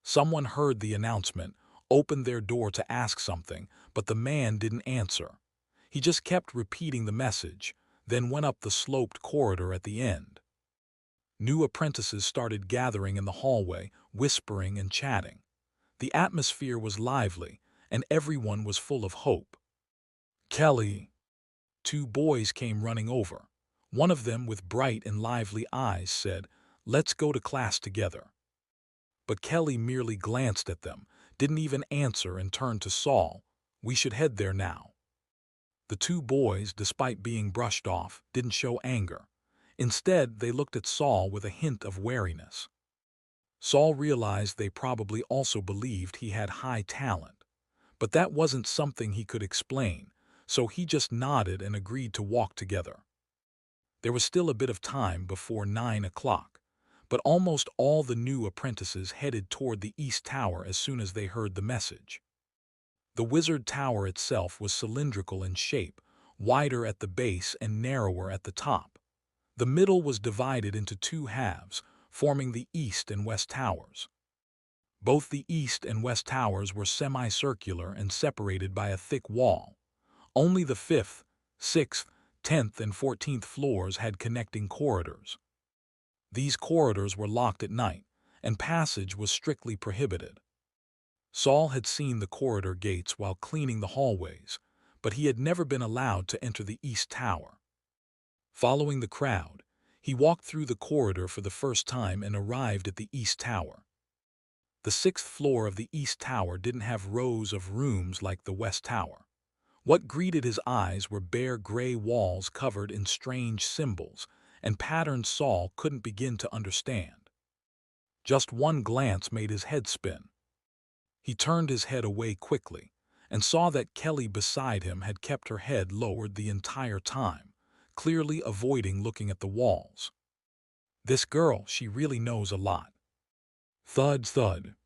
[SPEAKER 1] Someone heard the announcement, opened their door to ask something, but the man didn't answer. He just kept repeating the message, then went up the sloped corridor at the end. New apprentices started gathering in the hallway, whispering and chatting. The atmosphere was lively, and everyone was full of hope. "Kelly!" Two boys came running over. One of them, with bright and lively eyes, said, "Let's go to class together." But Kelly merely glanced at them, didn't even answer, and turned to Saul. "We should head there now." The two boys, despite being brushed off, didn't show anger. Instead, they looked at Saul with a hint of wariness. Saul realized they probably also believed he had high talent. But that wasn't something he could explain, so he just nodded and agreed to walk together. There was still a bit of time before 9 o'clock, but almost all the new apprentices headed toward the East Tower as soon as they heard the message. The Wizard Tower itself was cylindrical in shape, wider at the base and narrower at the top. The middle was divided into two halves, forming the East and West Towers. Both the East and West Towers were semicircular and separated by a thick wall. Only the 5th, 6th, 10th, and 14th floors had connecting corridors. These corridors were locked at night, and passage was strictly prohibited. Saul had seen the corridor gates while cleaning the hallways, but he had never been allowed to enter the East Tower. Following the crowd, he walked through the corridor for the first time and arrived at the East Tower. The 6th floor of the East Tower didn't have rows of rooms like the West Tower. What greeted his eyes were bare gray walls covered in strange symbols and patterns Saul couldn't begin to understand. Just one glance made his head spin. He turned his head away quickly and saw that Kelly beside him had kept her head lowered the entire time, clearly avoiding looking at the walls. This girl, she really knows a lot. Thud, thud.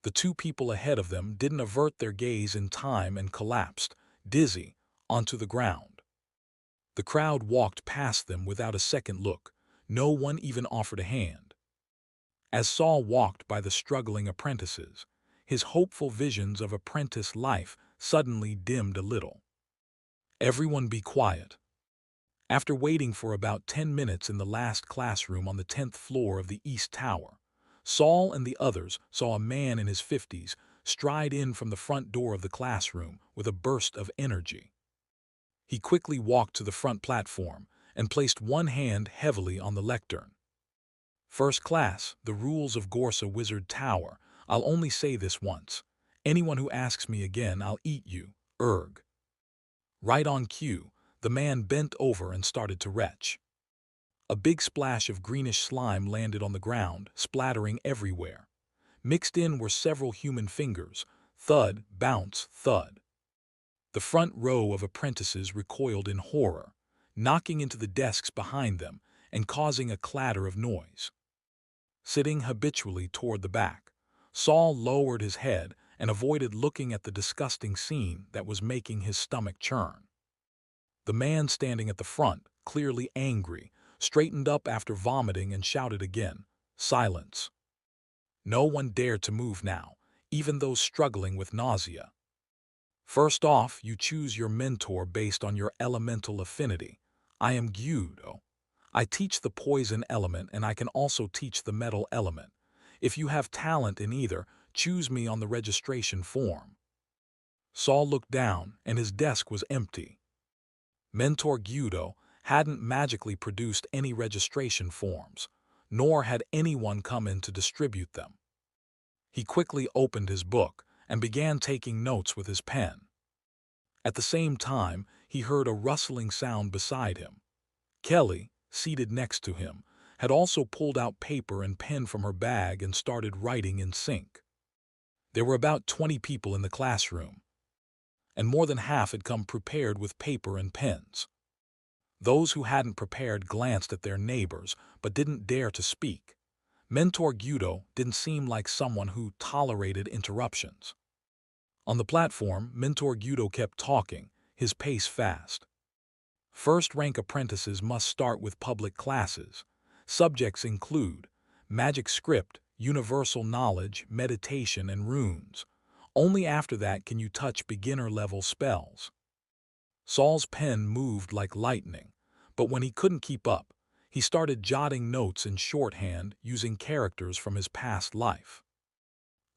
[SPEAKER 1] The two people ahead of them didn't avert their gaze in time and collapsed, dizzy, onto the ground. The crowd walked past them without a second look. No one even offered a hand. As Saul walked by the struggling apprentices, his hopeful visions of apprentice life suddenly dimmed a little. "Everyone be quiet." After waiting for about 10 minutes in the last classroom on the 10th floor of the East Tower, Saul and the others saw a man in his 50s stride in from the front door of the classroom with a burst of energy. He quickly walked to the front platform and placed one hand heavily on the lectern. "First class, the rules of Gorsa Wizard Tower. I'll only say this once. Anyone who asks me again, I'll eat you. Erg." Right on cue, the man bent over and started to retch. A big splash of greenish slime landed on the ground, splattering everywhere. Mixed in were several human fingers. Thud, bounce, thud. The front row of apprentices recoiled in horror, knocking into the desks behind them and causing a clatter of noise. Sitting habitually toward the back, Saul lowered his head and avoided looking at the disgusting scene that was making his stomach churn. The man standing at the front, clearly angry, straightened up after vomiting and shouted again, "Silence." No one dared to move now, even those struggling with nausea. "First off, you choose your mentor based on your elemental affinity. I am Gyudo. I teach the poison element and I can also teach the metal element. If you have talent in either, choose me on the registration form." Saul looked down, and his desk was empty. Mentor Guido hadn't magically produced any registration forms, nor had anyone come in to distribute them. He quickly opened his book and began taking notes with his pen. At the same time, he heard a rustling sound beside him. Kelly, seated next to him, had also pulled out paper and pen from her bag and started writing in sync. There were about 20 people in the classroom, and more than half had come prepared with paper and pens. Those who hadn't prepared glanced at their neighbors but didn't dare to speak. Mentor Guido didn't seem like someone who tolerated interruptions. On the platform, Mentor Guido kept talking, his pace fast. First-rank apprentices must start with public classes. Subjects include magic script, universal knowledge, meditation, and runes. Only after that can you touch beginner-level spells. Saul's pen moved like lightning, but when he couldn't keep up, he started jotting notes in shorthand using characters from his past life.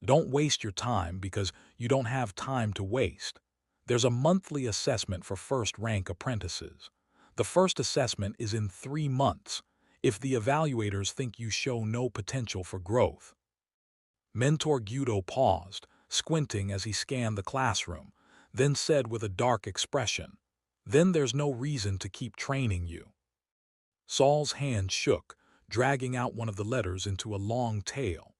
[SPEAKER 1] Don't waste your time because you don't have time to waste. There's a monthly assessment for first-rank apprentices. The first assessment is in 3 months, if the evaluators think you show no potential for growth. Mentor Guido paused, squinting as he scanned the classroom, then said with a dark expression, "Then there's no reason to keep training you." Saul's hand shook, dragging out one of the letters into a long tail.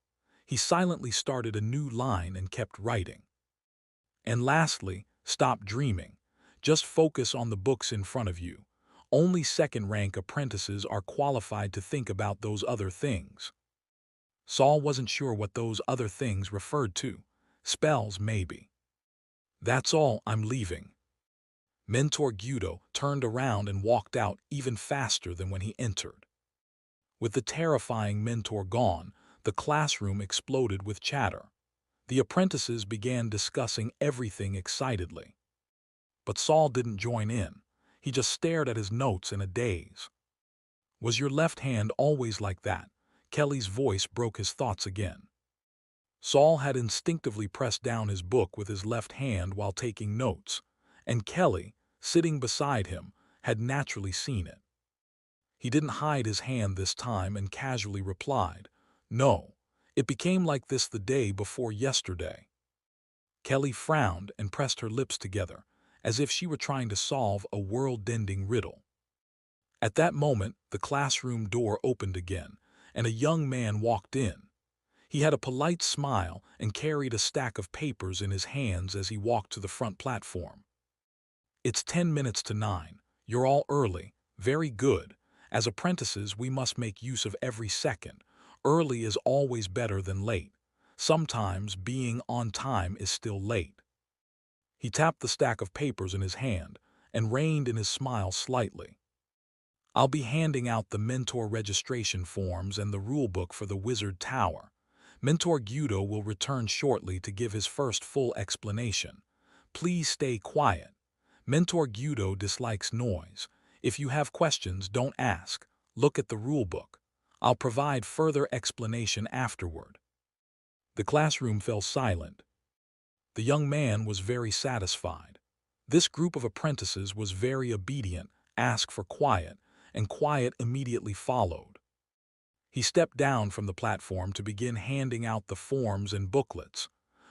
[SPEAKER 1] He silently started a new line and kept writing. And lastly, stop dreaming. Just focus on the books in front of you. Only second-rank apprentices are qualified to think about those other things. Saul wasn't sure what those other things referred to. Spells, maybe. "That's all, I'm leaving." Mentor Guido turned around and walked out even faster than when he entered. With the terrifying mentor gone, the classroom exploded with chatter. The apprentices began discussing everything excitedly. But Saul didn't join in. He just stared at his notes in a daze. "Was your left hand always like that?" Kelly's voice broke his thoughts again. Saul had instinctively pressed down his book with his left hand while taking notes, and Kelly, sitting beside him, had naturally seen it. He didn't hide his hand this time and casually replied, "No, it became like this the day before yesterday." Kelly frowned and pressed her lips together, as if she were trying to solve a world-ending riddle. At that moment, the classroom door opened again, and a young man walked in. He had a polite smile and carried a stack of papers in his hands as he walked to the front platform. "It's 10 minutes to 9. You're all early. Very good. As apprentices, we must make use of every second. Early is always better than late. Sometimes being on time is still late." He tapped the stack of papers in his hand and reined in his smile slightly. "I'll be handing out the mentor registration forms and the rulebook for the Wizard Tower. Mentor Guido will return shortly to give his first full explanation. Please stay quiet. Mentor Guido dislikes noise. If you have questions, don't ask. Look at the rulebook. I'll provide further explanation afterward." The classroom fell silent. The young man was very satisfied. This group of apprentices was very obedient, asked for quiet, and quiet immediately followed. He stepped down from the platform to begin handing out the forms and booklets,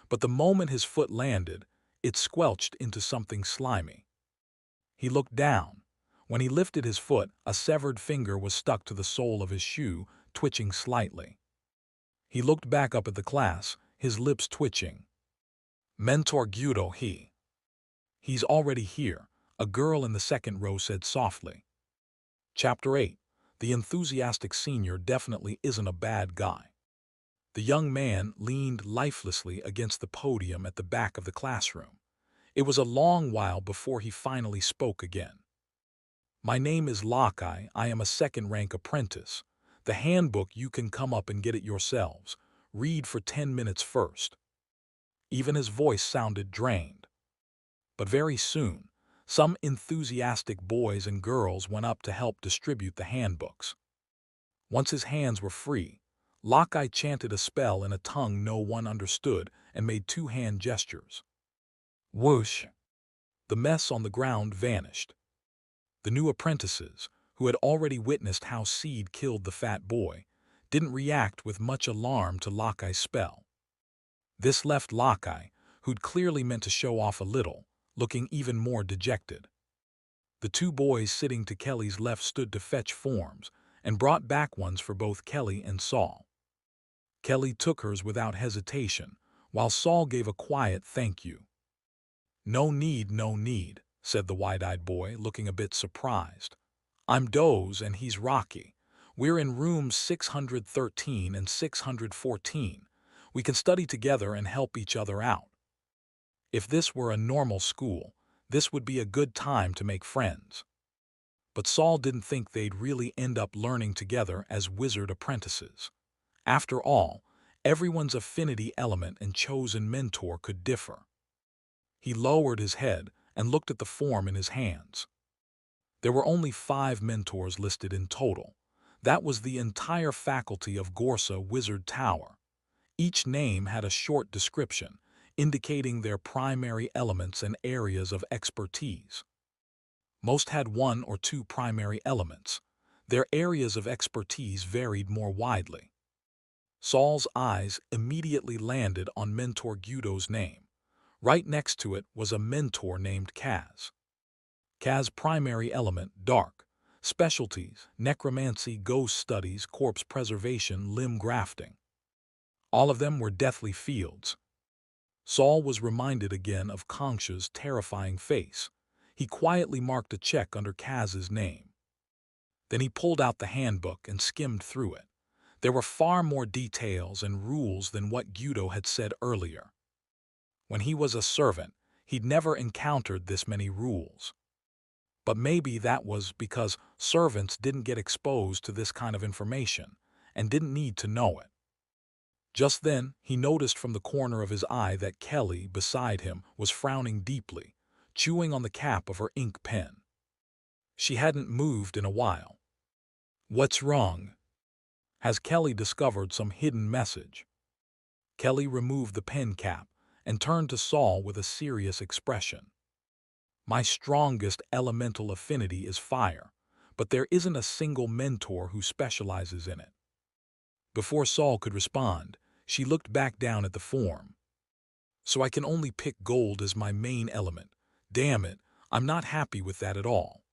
[SPEAKER 1] but the moment his foot landed, it squelched into something slimy. He looked down. When he lifted his foot, a severed finger was stuck to the sole of his shoe, twitching slightly. He looked back up at the class, his lips twitching. "Mentor Guido, he's already here," a girl in the second row said softly. Chapter 8. The enthusiastic senior definitely isn't a bad guy. The young man leaned lifelessly against the podium at the back of the classroom. It was a long while before he finally spoke again. "My name is Lockeye. I am a second-rank apprentice. The handbook, you can come up and get it yourselves. Read for 10 minutes first." Even his voice sounded drained. But very soon, some enthusiastic boys and girls went up to help distribute the handbooks. Once his hands were free, Lockeye chanted a spell in a tongue no one understood and made 2 hand gestures. Whoosh! The mess on the ground vanished. The new apprentices, who had already witnessed how Seed killed the fat boy, didn't react with much alarm to Lockie's spell. This left Lockie, who'd clearly meant to show off a little, looking even more dejected. The two boys sitting to Kelly's left stood to fetch forms and brought back ones for both Kelly and Saul. Kelly took hers without hesitation, while Saul gave a quiet thank you. "No need, no need," said the wide-eyed boy, looking a bit surprised. "I'm Doze and he's Rocky. We're in rooms 613 and 614. We can study together and help each other out." If this were a normal school, this would be a good time to make friends. But Saul didn't think they'd really end up learning together as wizard apprentices. After all, everyone's affinity element and chosen mentor could differ. He lowered his head and looked at the form in his hands. There were only 5 mentors listed in total. That was the entire faculty of Gorsa Wizard Tower. Each name had a short description, indicating their primary elements and areas of expertise. Most had 1 or 2 primary elements. Their areas of expertise varied more widely. Saul's eyes immediately landed on Mentor Guido's name. Right next to it was a mentor named Kaz. Kaz's primary element, dark. Specialties, necromancy, ghost studies, corpse preservation, limb grafting. All of them were deathly fields. Saul was reminded again of Concha's terrifying face. He quietly marked a check under Kaz's name. Then he pulled out the handbook and skimmed through it. There were far more details and rules than what Guido had said earlier. When he was a servant, he'd never encountered this many rules. But maybe that was because servants didn't get exposed to this kind of information and didn't need to know it. Just then, he noticed from the corner of his eye that Kelly, beside him, was frowning deeply, chewing on the cap of her ink pen. She hadn't moved in a while. "What's wrong? Has Kelly discovered some hidden message?" Kelly removed the pen cap and turned to Saul with a serious expression. "My strongest elemental affinity is fire, but there isn't a single mentor who specializes in it." Before Saul could respond, she looked back down at the form. "So I can only pick gold as my main element. Damn it, I'm not happy with that at all."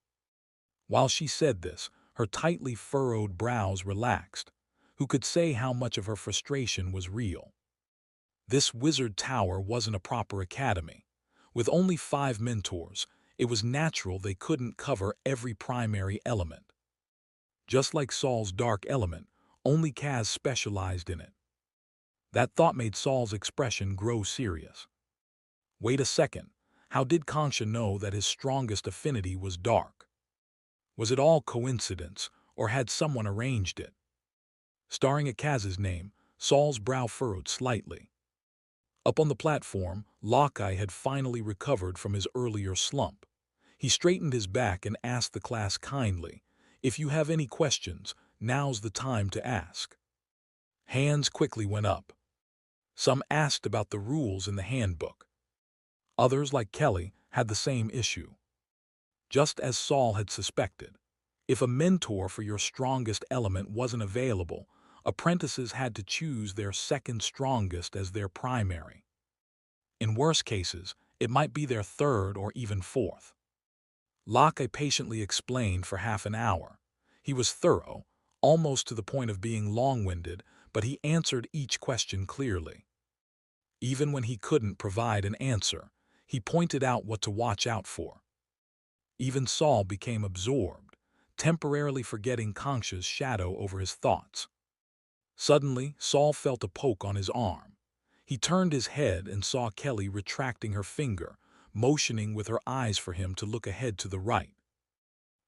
[SPEAKER 1] While she said this, her tightly furrowed brows relaxed. Who could say how much of her frustration was real? This wizard tower wasn't a proper academy. With only 5 mentors, it was natural they couldn't cover every primary element. Just like Saul's dark element, only Kaz specialized in it. That thought made Saul's expression grow serious. Wait a second, how did Concha know that his strongest affinity was dark? Was it all coincidence, or had someone arranged it? Staring at Kaz's name, Saul's brow furrowed slightly. Up on the platform, Lockeye had finally recovered from his earlier slump. He straightened his back and asked the class kindly, "If you have any questions, now's the time to ask." Hands quickly went up. Some asked about the rules in the handbook. Others, like Kelly, had the same issue. Just as Saul had suspected, if a mentor for your strongest element wasn't available, apprentices had to choose their second strongest as their primary. In worse cases, it might be their third or even fourth. Locke patiently explained for half an hour. He was thorough, almost to the point of being long-winded, but he answered each question clearly. Even when he couldn't provide an answer, he pointed out what to watch out for. Even Saul became absorbed, temporarily forgetting Concha's shadow over his thoughts. Suddenly, Saul felt a poke on his arm. He turned his head and saw Kelly retracting her finger, motioning with her eyes for him to look ahead to the right.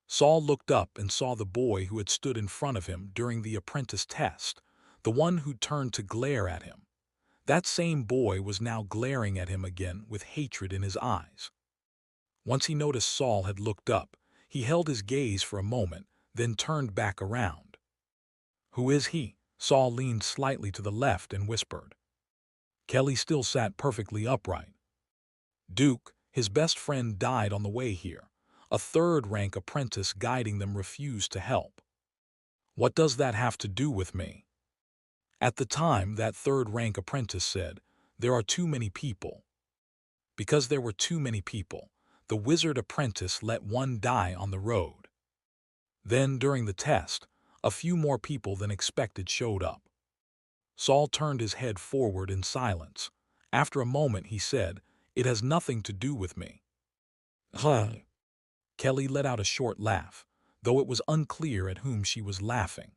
[SPEAKER 1] Saul looked up and saw the boy who had stood in front of him during the apprentice test, the one who turned to glare at him. That same boy was now glaring at him again with hatred in his eyes. Once he noticed Saul had looked up, he held his gaze for a moment, then turned back around. "Who is he?" Saul leaned slightly to the left and whispered. Kelly still sat perfectly upright. Duke, his best friend, died on the way here. A third-rank apprentice guiding them refused to help. What does that have to do with me? At the time, that third-rank apprentice said, there are too many people. Because there were too many people, the wizard apprentice let one die on the road. Then, during the test, a few more people than expected showed up. Saul turned his head forward in silence. After a moment, he said, "It has nothing to do with me." Huh. Kelly let out a short laugh, though it was unclear at whom she was laughing.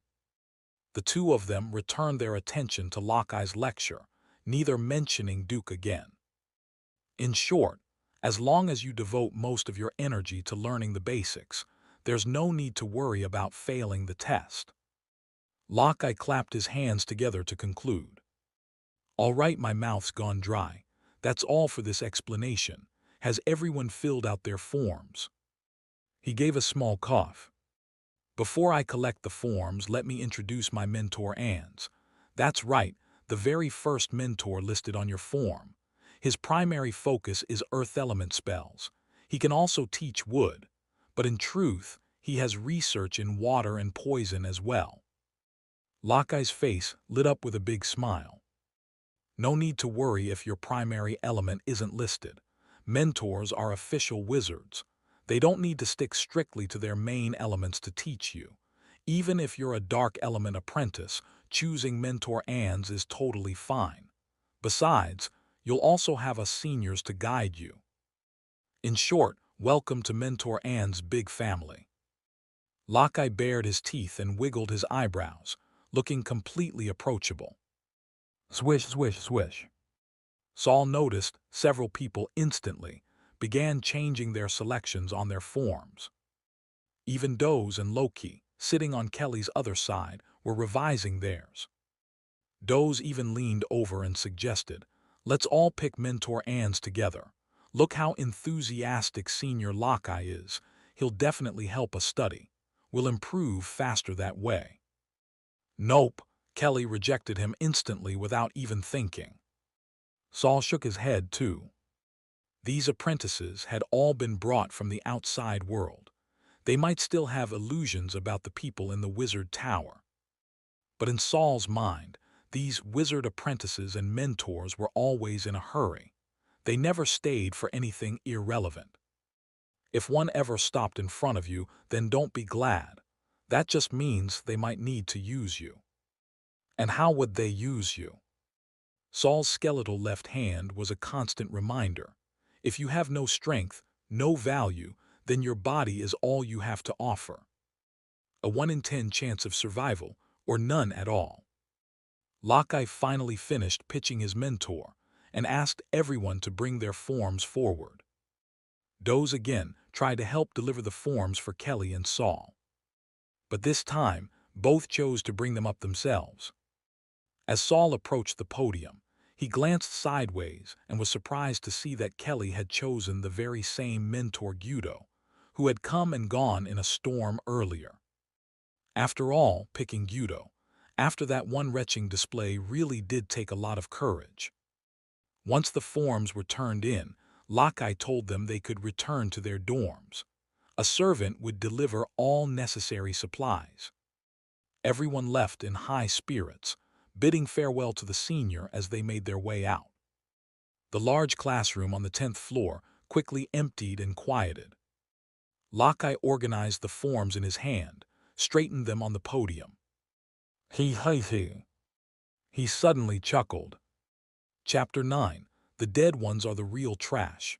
[SPEAKER 1] The two of them returned their attention to Lockye's lecture, neither mentioning Duke again. In short, as long as you devote most of your energy to learning the basics, there's no need to worry about failing the test. Lockeye clapped his hands together to conclude. All right, my mouth's gone dry. That's all for this explanation. Has everyone filled out their forms? He gave a small cough. Before I collect the forms, let me introduce my mentor, Ans. That's right, the very first mentor listed on your form. His primary focus is earth element spells. He can also teach wood, but in truth, he has research in water and poison as well. Lockye's face lit up with a big smile. No need to worry if your primary element isn't listed. Mentors are official wizards. They don't need to stick strictly to their main elements to teach you. Even if you're a dark element apprentice, choosing Mentor Ans is totally fine. Besides, you'll also have us seniors to guide you. In short, welcome to Mentor Ans' big family. Lockeye bared his teeth and wiggled his eyebrows, looking completely approachable. Swish, swish, swish. Saul noticed several people instantly began changing their selections on their forms. Even Doze and Loki, sitting on Kelly's other side, were revising theirs. Doze even leaned over and suggested, "Let's all pick Mentor Ans together. Look how enthusiastic Senior Lockeye is. He'll definitely help us study. We'll improve faster that way." Nope, Kelly rejected him instantly without even thinking. Saul shook his head too. These apprentices had all been brought from the outside world. They might still have illusions about the people in the wizard tower. But in Saul's mind, these wizard apprentices and mentors were always in a hurry. They never stayed for anything irrelevant. If one ever stopped in front of you, then don't be glad. That just means they might need to use you. And how would they use you? Saul's skeletal left hand was a constant reminder. If you have no strength, no value, then your body is all you have to offer. A 1 in 10 chance of survival, or none at all. Lockeye finally finished pitching his mentor and asked everyone to bring their forms forward. Doze again tried to help deliver the forms for Kelly and Saul. But this time, both chose to bring them up themselves. As Saul approached the podium, he glanced sideways and was surprised to see that Kelly had chosen the very same mentor Guido, who had come and gone in a storm earlier. After all, picking Guido, after that one retching display, really did take a lot of courage. Once the forms were turned in, Lockeye told them they could return to their dorms. A servant would deliver all necessary supplies. Everyone left in high spirits, bidding farewell to the senior as they made their way out. The large classroom on the 10th floor quickly emptied and quieted. Lockeye organized the forms in his hand, straightened them on the podium. He suddenly chuckled. Chapter 9. The Dead Ones Are the Real Trash.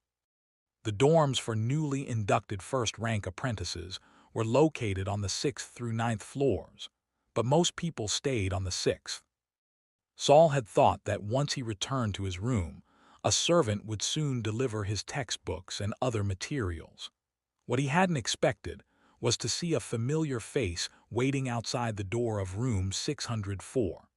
[SPEAKER 1] The dorms for newly inducted first-rank apprentices were located on the 6th through 9th floors, but most people stayed on the 6th. Saul had thought that once he returned to his room, a servant would soon deliver his textbooks and other materials. What he hadn't expected was to see a familiar face waiting outside the door of room 604.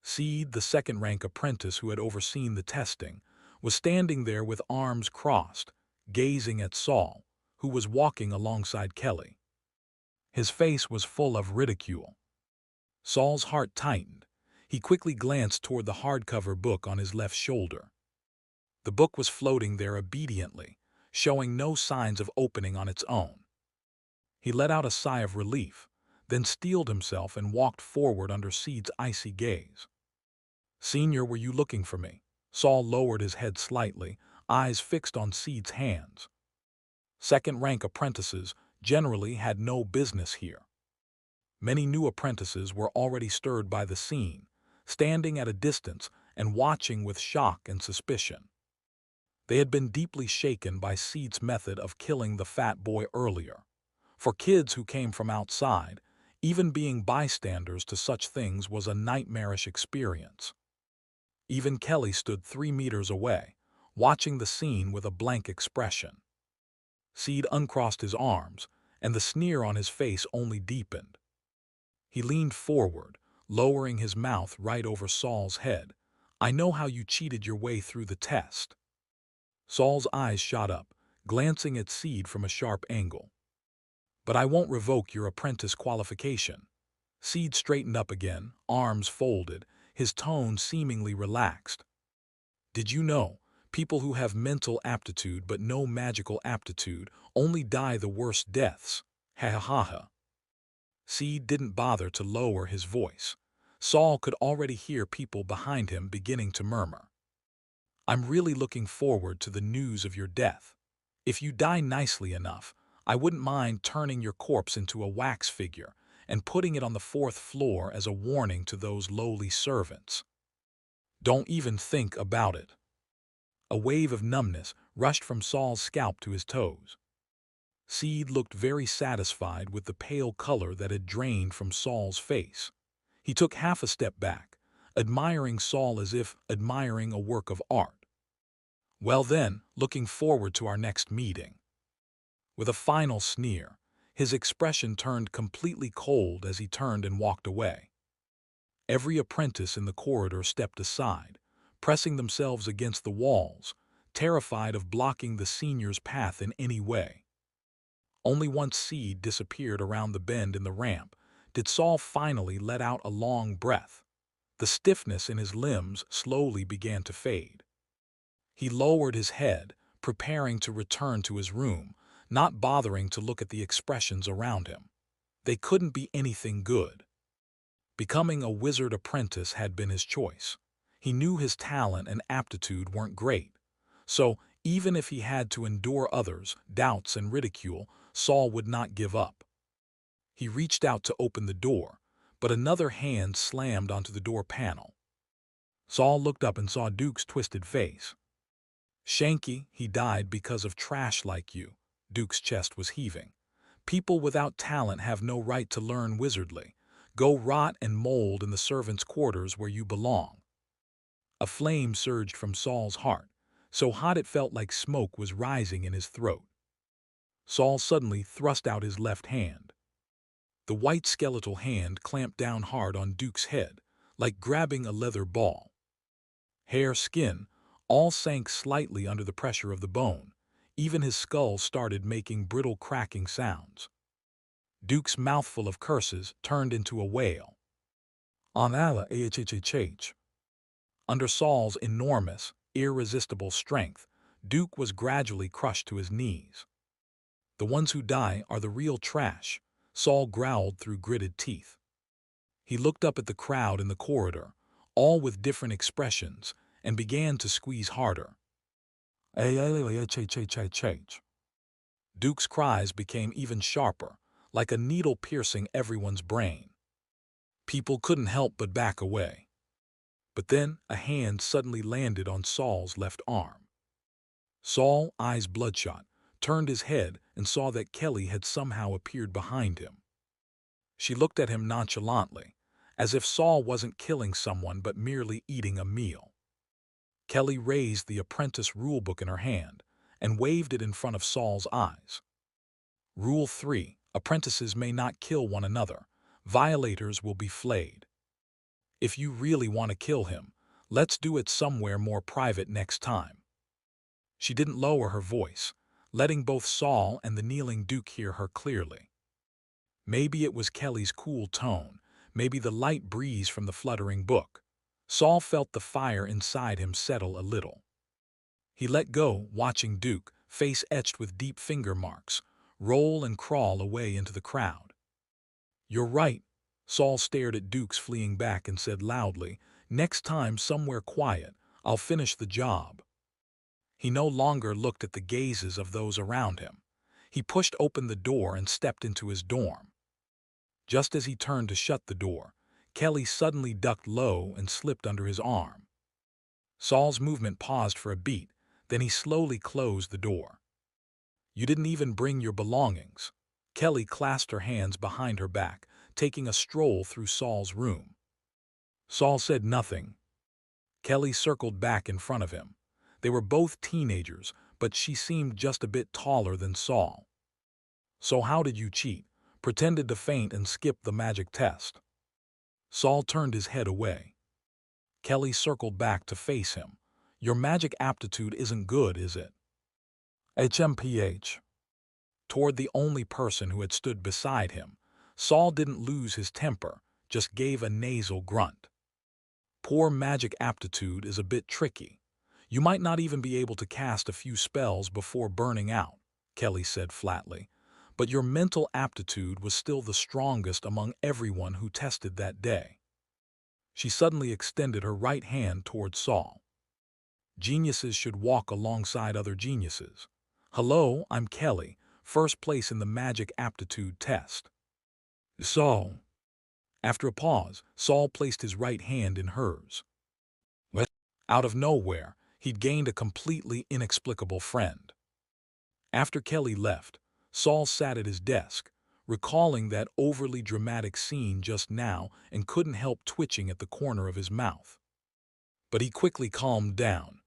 [SPEAKER 1] Seed, the second-rank apprentice who had overseen the testing, was standing there with arms crossed, gazing at Saul, who was walking alongside Kelly. His face was full of ridicule. Saul's heart tightened. He quickly glanced toward the hardcover book on his left shoulder. The book was floating there obediently, showing no signs of opening on its own. He let out a sigh of relief, then steeled himself and walked forward under Seed's icy gaze. "Senior, were you looking for me?" Saul lowered his head slightly, eyes fixed on Seed's hands. Second-rank apprentices generally had no business here. Many new apprentices were already stirred by the scene, standing at a distance and watching with shock and suspicion. They had been deeply shaken by Seed's method of killing the fat boy earlier. For kids who came from outside, even being bystanders to such things was a nightmarish experience. Even Kelly stood 3 meters away, watching the scene with a blank expression. Seed uncrossed his arms, and the sneer on his face only deepened. He leaned forward, lowering his mouth right over Saul's head. "I know how you cheated your way through the test." Saul's eyes shot up, glancing at Seed from a sharp angle. "But I won't revoke your apprentice qualification." Seed straightened up again, arms folded, his tone seemingly relaxed. "Did you know, people who have mental aptitude but no magical aptitude only die the worst deaths? Ha ha ha ha." Seed didn't bother to lower his voice. Saul could already hear people behind him beginning to murmur. "I'm really looking forward to the news of your death. If you die nicely enough, I wouldn't mind turning your corpse into a wax figure and putting it on the 4th floor as a warning to those lowly servants." "Don't even think about it." A wave of numbness rushed from Saul's scalp to his toes. Seed looked very satisfied with the pale color that had drained from Saul's face. He took half a step back, admiring Saul as if admiring a work of art. "Well then, looking forward to our next meeting." With a final sneer, his expression turned completely cold as he turned and walked away. Every apprentice in the corridor stepped aside, pressing themselves against the walls, terrified of blocking the senior's path in any way. Only once Seed disappeared around the bend in the ramp did Saul finally let out a long breath. The stiffness in his limbs slowly began to fade. He lowered his head, preparing to return to his room, not bothering to look at the expressions around him. They couldn't be anything good. Becoming a wizard apprentice had been his choice. He knew his talent and aptitude weren't great. So, even if he had to endure others' doubts and ridicule, Saul would not give up. He reached out to open the door, but another hand slammed onto the door panel. Saul looked up and saw Duke's twisted face. "Shanky, he died because of trash like you." Duke's chest was heaving. "People without talent have no right to learn wizardly. Go rot and mold in the servants' quarters where you belong." A flame surged from Saul's heart, so hot it felt like smoke was rising in his throat. Saul suddenly thrust out his left hand. The white skeletal hand clamped down hard on Duke's head, like grabbing a leather ball. Hair, skin, all sank slightly under the pressure of the bone. Even his skull started making brittle cracking sounds. Duke's mouthful of curses turned into a wail. "On Allah, ahhhh." Under Saul's enormous, irresistible strength, Duke was gradually crushed to his knees. "The ones who die are the real trash," Saul growled through gritted teeth. He looked up at the crowd in the corridor, all with different expressions, and began to squeeze harder. Duke's cries became even sharper, like a needle piercing everyone's brain. People couldn't help but back away. But then a hand suddenly landed on Saul's left arm. Saul, eyes bloodshot, turned his head and saw that Kelly had somehow appeared behind him. She looked at him nonchalantly, as if Saul wasn't killing someone but merely eating a meal. Kelly raised the apprentice rulebook in her hand and waved it in front of Saul's eyes. "Rule 3. Apprentices may not kill one another. Violators will be flayed. If you really want to kill him, let's do it somewhere more private next time." She didn't lower her voice, letting both Saul and the kneeling Duke hear her clearly. Maybe it was Kelly's cool tone, maybe the light breeze from the fluttering book. Saul felt the fire inside him settle a little. He let go, watching Duke, face etched with deep finger marks, roll and crawl away into the crowd. "You're right." Saul stared at Duke's fleeing back and said loudly, "Next time somewhere quiet, I'll finish the job." He no longer looked at the gazes of those around him. He pushed open the door and stepped into his dorm. Just as he turned to shut the door, Kelly suddenly ducked low and slipped under his arm. Saul's movement paused for a beat, then he slowly closed the door. "You didn't even bring your belongings." Kelly clasped her hands behind her back, taking a stroll through Saul's room. Saul said nothing. Kelly circled back in front of him. They were both teenagers, but she seemed just a bit taller than Saul. "So how did you cheat? Pretended to faint and skip the magic test?" Saul turned his head away. Kelly circled back to face him. "Your magic aptitude isn't good, is it?" HMPH. Toward the only person who had stood beside him, Saul didn't lose his temper, just gave a nasal grunt. "Poor magic aptitude is a bit tricky. You might not even be able to cast a few spells before burning out," Kelly said flatly. "But your mental aptitude was still the strongest among everyone who tested that day." She suddenly extended her right hand toward Saul. "Geniuses should walk alongside other geniuses. Hello, I'm Kelly, first place in the magic aptitude test." "Saul." After a pause, Saul placed his right hand in hers. What? Out of nowhere, he'd gained a completely inexplicable friend. After Kelly left, Saul sat at his desk, recalling that overly dramatic scene just now and couldn't help twitching at the corner of his mouth. But he quickly calmed down.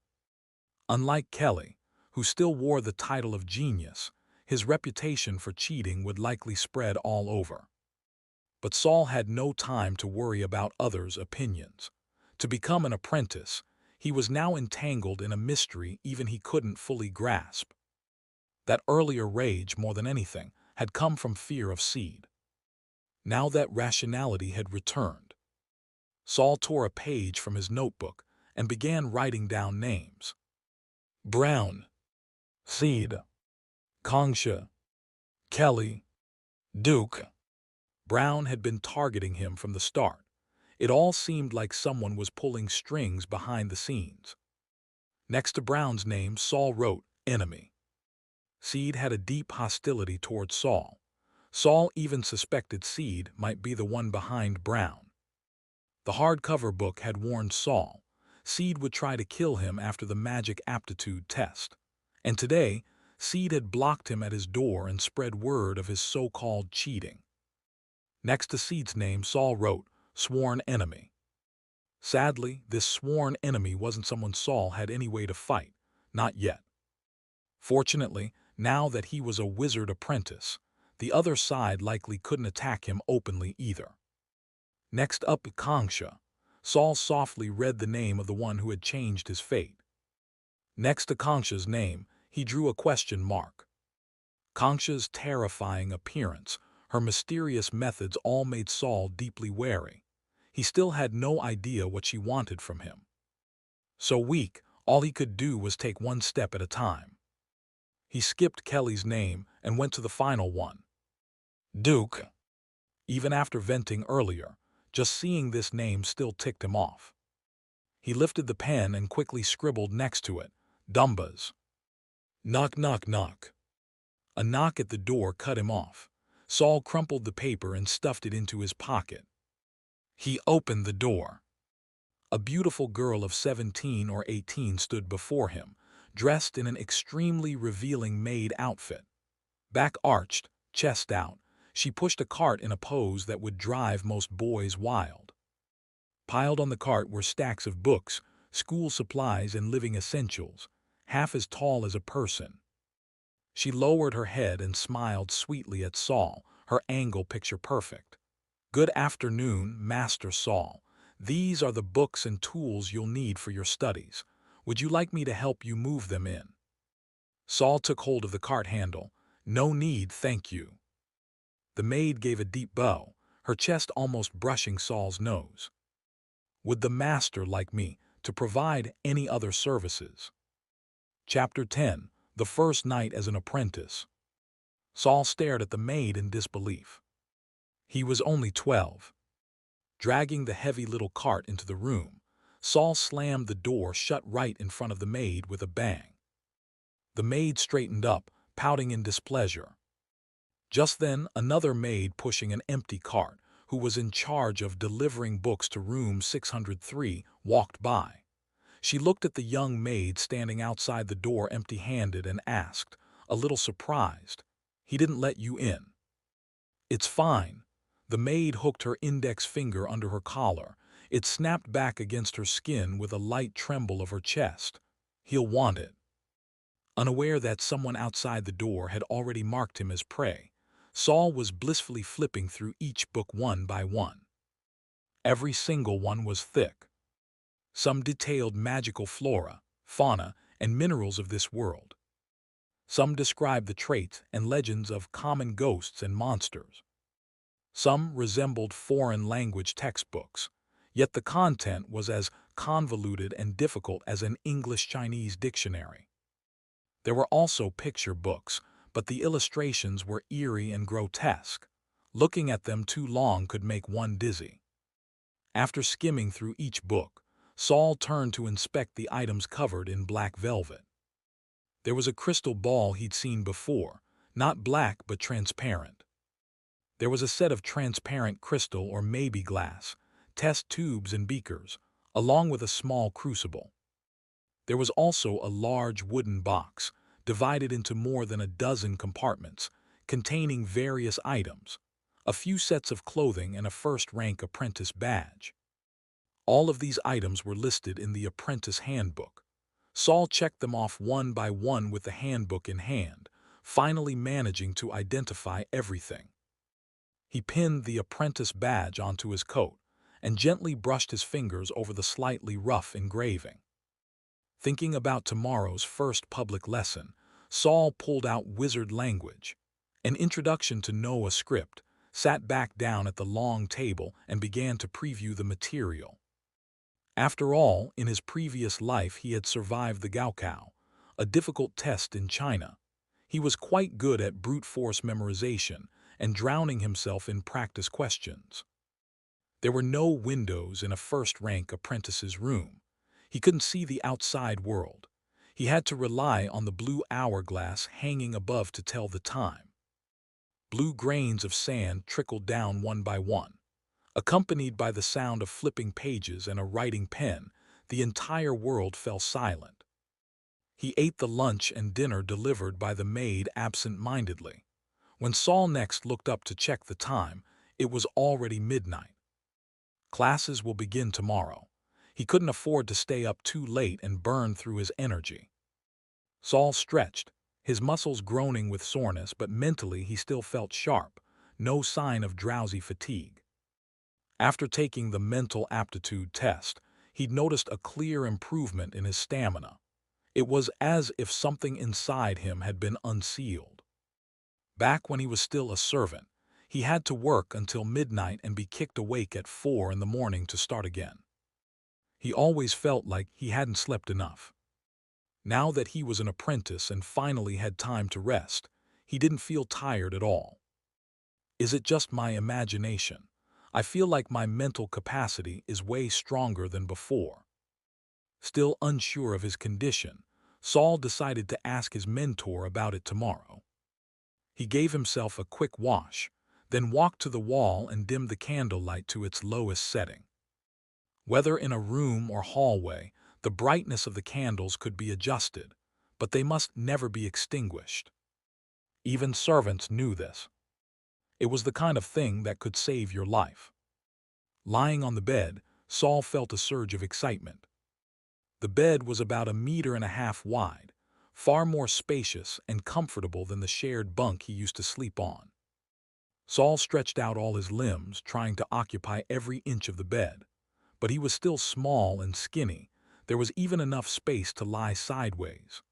[SPEAKER 1] Unlike Kelly, who still wore the title of genius, his reputation for cheating would likely spread all over. But Saul had no time to worry about others' opinions. To become an apprentice, he was now entangled in a mystery even he couldn't fully grasp. That earlier rage, more than anything, had come from fear of Seed. Now that rationality had returned, Saul tore a page from his notebook and began writing down names. Brown, Seed, Kongsha, Kelly, Duke. Brown had been targeting him from the start. It all seemed like someone was pulling strings behind the scenes. Next to Brown's name, Saul wrote, "Enemy." Seed had a deep hostility toward Saul. Saul even suspected Seed might be the one behind Brown. The hardcover book had warned Saul Seed would try to kill him after the magic aptitude test. And today, Seed had blocked him at his door and spread word of his so-called cheating. Next to Seed's name, Saul wrote, "Sworn enemy." Sadly, this sworn enemy wasn't someone Saul had any way to fight, not yet. Fortunately, now that he was a wizard apprentice, the other side likely couldn't attack him openly either. Next up, Kongsha. Saul softly read the name of the one who had changed his fate. Next to Kongsha's name, he drew a question mark. Kongsha's terrifying appearance, her mysterious methods all made Saul deeply wary. He still had no idea what she wanted from him. So weak, all he could do was take one step at a time. He skipped Kelly's name and went to the final one. Duke. Even after venting earlier, just seeing this name still ticked him off. He lifted the pen and quickly scribbled next to it, "Dumbas." Knock, knock, knock. A knock at the door cut him off. Saul crumpled the paper and stuffed it into his pocket. He opened the door. A beautiful girl of 17 or 18 stood before him, dressed in an extremely revealing maid outfit. Back arched, chest out, she pushed a cart in a pose that would drive most boys wild. Piled on the cart were stacks of books, school supplies, and living essentials, half as tall as a person. She lowered her head and smiled sweetly at Saul, her angle picture perfect. "Good afternoon, Master Saul. These are the books and tools you'll need for your studies. Would you like me to help you move them in?" Saul took hold of the cart handle. "No need, thank you." The maid gave a deep bow, her chest almost brushing Saul's nose. "Would the master like me to provide any other services?" Chapter 10. The First Night as an Apprentice. Saul stared at the maid in disbelief. He was only 12. Dragging the heavy little cart into the room, Saul slammed the door shut right in front of the maid with a bang. The maid straightened up, pouting in displeasure. Just then, another maid pushing an empty cart, who was in charge of delivering books to room 603, walked by. She looked at the young maid standing outside the door empty-handed and asked, a little surprised, "He didn't let you in?" "It's fine." The maid hooked her index finger under her collar. It snapped back against her skin with a light tremble of her chest. "He'll want it." Unaware that someone outside the door had already marked him as prey, Saul was blissfully flipping through each book one by one. Every single one was thick. Some detailed magical flora, fauna, and minerals of this world. Some described the traits and legends of common ghosts and monsters. Some resembled foreign language textbooks, yet the content was as convoluted and difficult as an English-Chinese dictionary. There were also picture books, but the illustrations were eerie and grotesque. Looking at them too long could make one dizzy. After skimming through each book, Saul turned to inspect the items covered in black velvet. There was a crystal ball he'd seen before, not black but transparent. There was a set of transparent crystal or maybe glass, test tubes and beakers, along with a small crucible. There was also a large wooden box, divided into more than a dozen compartments, containing various items, a few sets of clothing and a first-rank apprentice badge. All of these items were listed in the apprentice handbook. Saul checked them off one by one with the handbook in hand, finally managing to identify everything. He pinned the apprentice badge onto his coat and gently brushed his fingers over the slightly rough engraving. Thinking about tomorrow's first public lesson, Saul pulled out wizard language, an introduction to Noah script, sat back down at the long table and began to preview the material. After all, in his previous life he had survived the Gaokao, a difficult test in China. He was quite good at brute force memorization and drowning himself in practice questions. There were no windows in a first-rank apprentice's room. He couldn't see the outside world. He had to rely on the blue hourglass hanging above to tell the time. Blue grains of sand trickled down one by one. Accompanied by the sound of flipping pages and a writing pen, the entire world fell silent. He ate the lunch and dinner delivered by the maid absent-mindedly. When Saul next looked up to check the time, it was already midnight. Classes will begin tomorrow. He couldn't afford to stay up too late and burn through his energy. Saul stretched, his muscles groaning with soreness, but mentally he still felt sharp, no sign of drowsy fatigue. After taking the mental aptitude test, he'd noticed a clear improvement in his stamina. It was as if something inside him had been unsealed. Back when he was still a servant, he had to work until midnight and be kicked awake at 4 in the morning to start again. He always felt like he hadn't slept enough. Now that he was an apprentice and finally had time to rest, he didn't feel tired at all. Is it just my imagination? I feel like my mental capacity is way stronger than before. Still unsure of his condition, Saul decided to ask his mentor about it tomorrow. He gave himself a quick wash, then walked to the wall and dimmed the candlelight to its lowest setting. Whether in a room or hallway, the brightness of the candles could be adjusted, but they must never be extinguished. Even servants knew this. It was the kind of thing that could save your life. Lying on the bed, Saul felt a surge of excitement. The bed was about 1.5 meters wide, far more spacious and comfortable than the shared bunk he used to sleep on. Saul stretched out all his limbs, trying to occupy every inch of the bed, but he was still small and skinny. There was even enough space to lie sideways.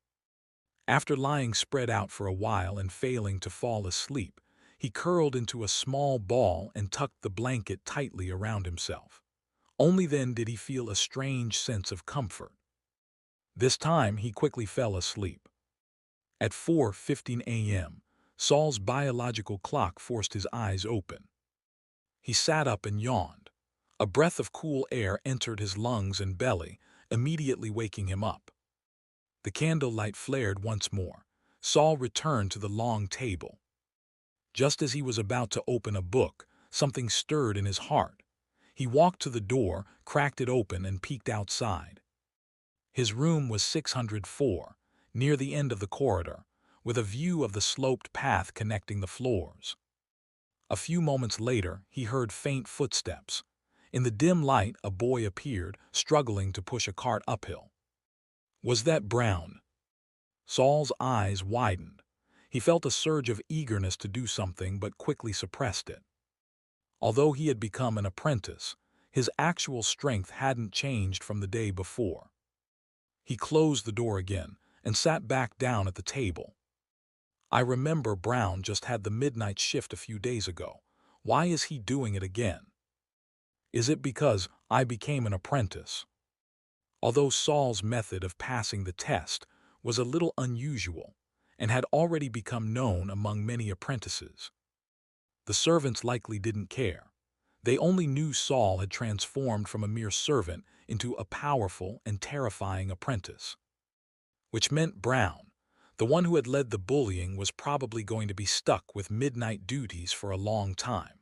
[SPEAKER 1] After lying spread out for a while and failing to fall asleep, he curled into a small ball and tucked the blanket tightly around himself. Only then did he feel a strange sense of comfort. This time he quickly fell asleep. At 4:15 a.m., Saul's biological clock forced his eyes open. He sat up and yawned. A breath of cool air entered his lungs and belly, immediately waking him up. The candlelight flared once more. Saul returned to the long table. Just as he was about to open a book, something stirred in his heart. He walked to the door, cracked it open, and peeked outside. His room was 604, near the end of the corridor, with a view of the sloped path connecting the floors. A few moments later, he heard faint footsteps. In the dim light, a boy appeared, struggling to push a cart uphill. Was that Brown? Saul's eyes widened. He felt a surge of eagerness to do something but quickly suppressed it. Although he had become an apprentice, his actual strength hadn't changed from the day before. He closed the door again and sat back down at the table. I remember Brown just had the midnight shift a few days ago. Why is he doing it again? Is it because I became an apprentice? Although Saul's method of passing the test was a little unusual and had already become known among many apprentices, the servants likely didn't care. They only knew Saul had transformed from a mere servant into a powerful and terrifying apprentice. Which meant Brown, the one who had led the bullying, was probably going to be stuck with midnight duties for a long time.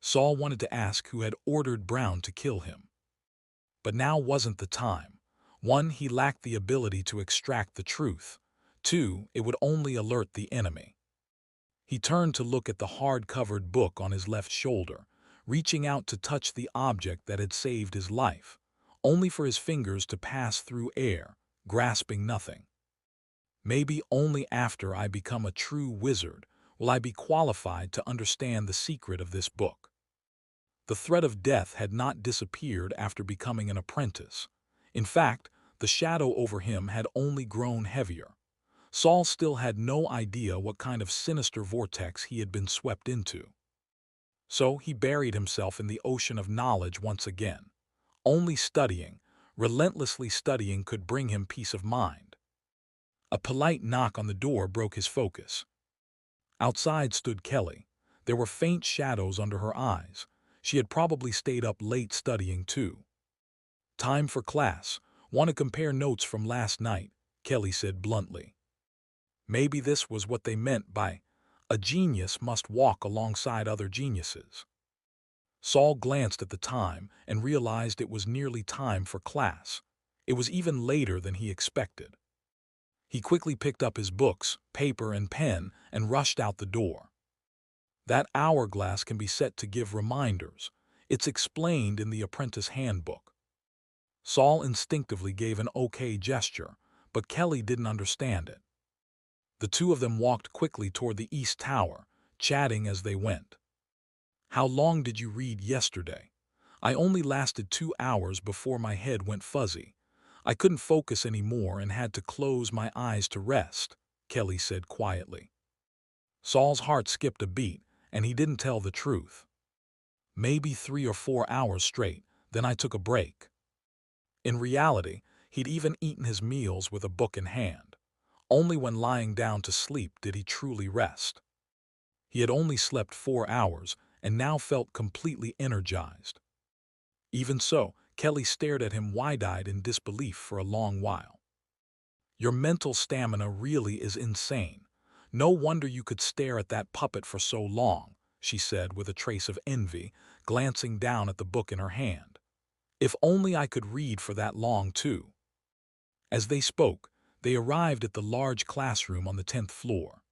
[SPEAKER 1] Saul wanted to ask who had ordered Brown to kill him. But now wasn't the time. 1, he lacked the ability to extract the truth. 2, it would only alert the enemy. He turned to look at the hard-covered book on his left shoulder, reaching out to touch the object that had saved his life, only for his fingers to pass through air, grasping nothing. Maybe only after I become a true wizard will I be qualified to understand the secret of this book. The threat of death had not disappeared after becoming an apprentice. In fact, the shadow over him had only grown heavier. Saul still had no idea what kind of sinister vortex he had been swept into. So he buried himself in the ocean of knowledge once again. Only studying, relentlessly studying, could bring him peace of mind. A polite knock on the door broke his focus. Outside stood Kelly. There were faint shadows under her eyes. She had probably stayed up late studying too. "Time for class. Want to compare notes from last night," Kelly said bluntly. Maybe this was what they meant by, "A genius must walk alongside other geniuses." Saul glanced at the time and realized it was nearly time for class. It was even later than he expected. He quickly picked up his books, paper, and pen and rushed out the door. That hourglass can be set to give reminders. It's explained in the apprentice handbook. Saul instinctively gave an okay gesture, but Kelly didn't understand it. The two of them walked quickly toward the East Tower, chatting as they went. "How long did you read yesterday?" "I only lasted 2 hours before my head went fuzzy. I couldn't focus anymore and had to close my eyes to rest," Kelly said quietly. Saul's heart skipped a beat, and he didn't tell the truth. "Maybe 3 or 4 hours straight, then I took a break." In reality, he'd even eaten his meals with a book in hand. Only when lying down to sleep did he truly rest. He had only slept 4 hours and now felt completely energized. Even so, Kelly stared at him wide-eyed in disbelief for a long while. "Your mental stamina really is insane. No wonder you could stare at that puppet for so long," she said with a trace of envy, glancing down at the book in her hand. "If only I could read for that long too." As they spoke, they arrived at the large classroom on the 10th floor.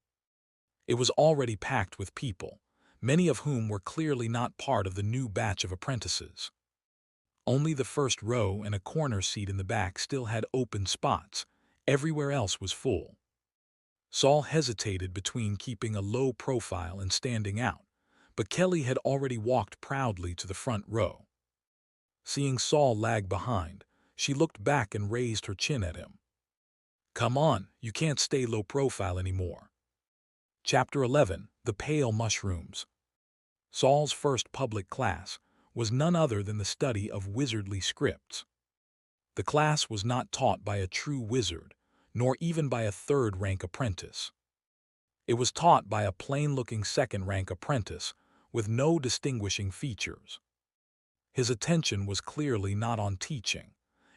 [SPEAKER 1] It was already packed with people, many of whom were clearly not part of the new batch of apprentices. Only the first row and a corner seat in the back still had open spots. Everywhere else was full. Saul hesitated between keeping a low profile and standing out, but Kelly had already walked proudly to the front row. Seeing Saul lag behind, she looked back and raised her chin at him. "Come on, you can't stay low profile anymore." Chapter 11: The Pale Mushrooms. Saul's first public class was none other than the study of wizardly scripts. The class was not taught by a true wizard, nor even by a third-rank apprentice. It was taught by a plain-looking second-rank apprentice with no distinguishing features. His attention was clearly not on teaching.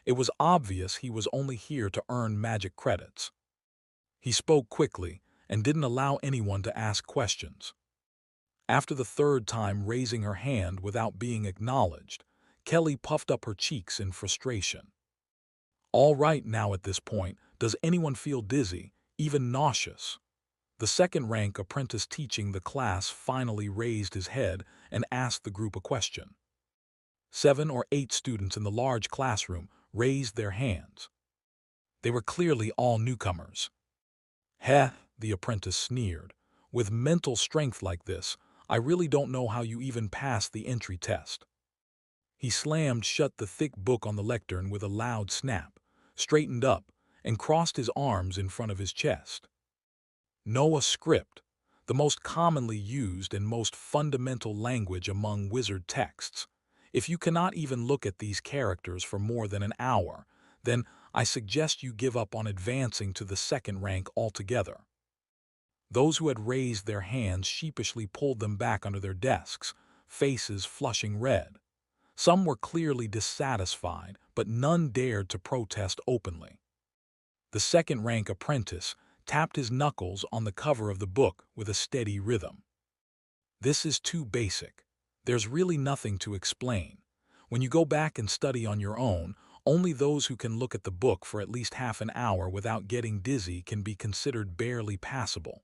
[SPEAKER 1] It was obvious he was only here to earn magic credits. He spoke quickly and didn't allow anyone to ask questions. After the third time raising her hand without being acknowledged, Kelly puffed up her cheeks in frustration. All right now at this point, does anyone feel dizzy, even nauseous? The second-rank apprentice teaching the class finally raised his head and asked the group a question. 7 or 8 students in the large classroom raised their hands. They were clearly all newcomers. Heh, the apprentice sneered. With mental strength like this, I really don't know how you even passed the entry test. He slammed shut the thick book on the lectern with a loud snap, straightened up, and crossed his arms in front of his chest. Know a script, the most commonly used and most fundamental language among wizard texts. If you cannot even look at these characters for more than an hour, then I suggest you give up on advancing to the second rank altogether. Those who had raised their hands sheepishly pulled them back under their desks, faces flushing red. Some were clearly dissatisfied, but none dared to protest openly. The second-rank apprentice tapped his knuckles on the cover of the book with a steady rhythm. This is too basic. There's really nothing to explain. When you go back and study on your own, only those who can look at the book for at least half an hour without getting dizzy can be considered barely passable.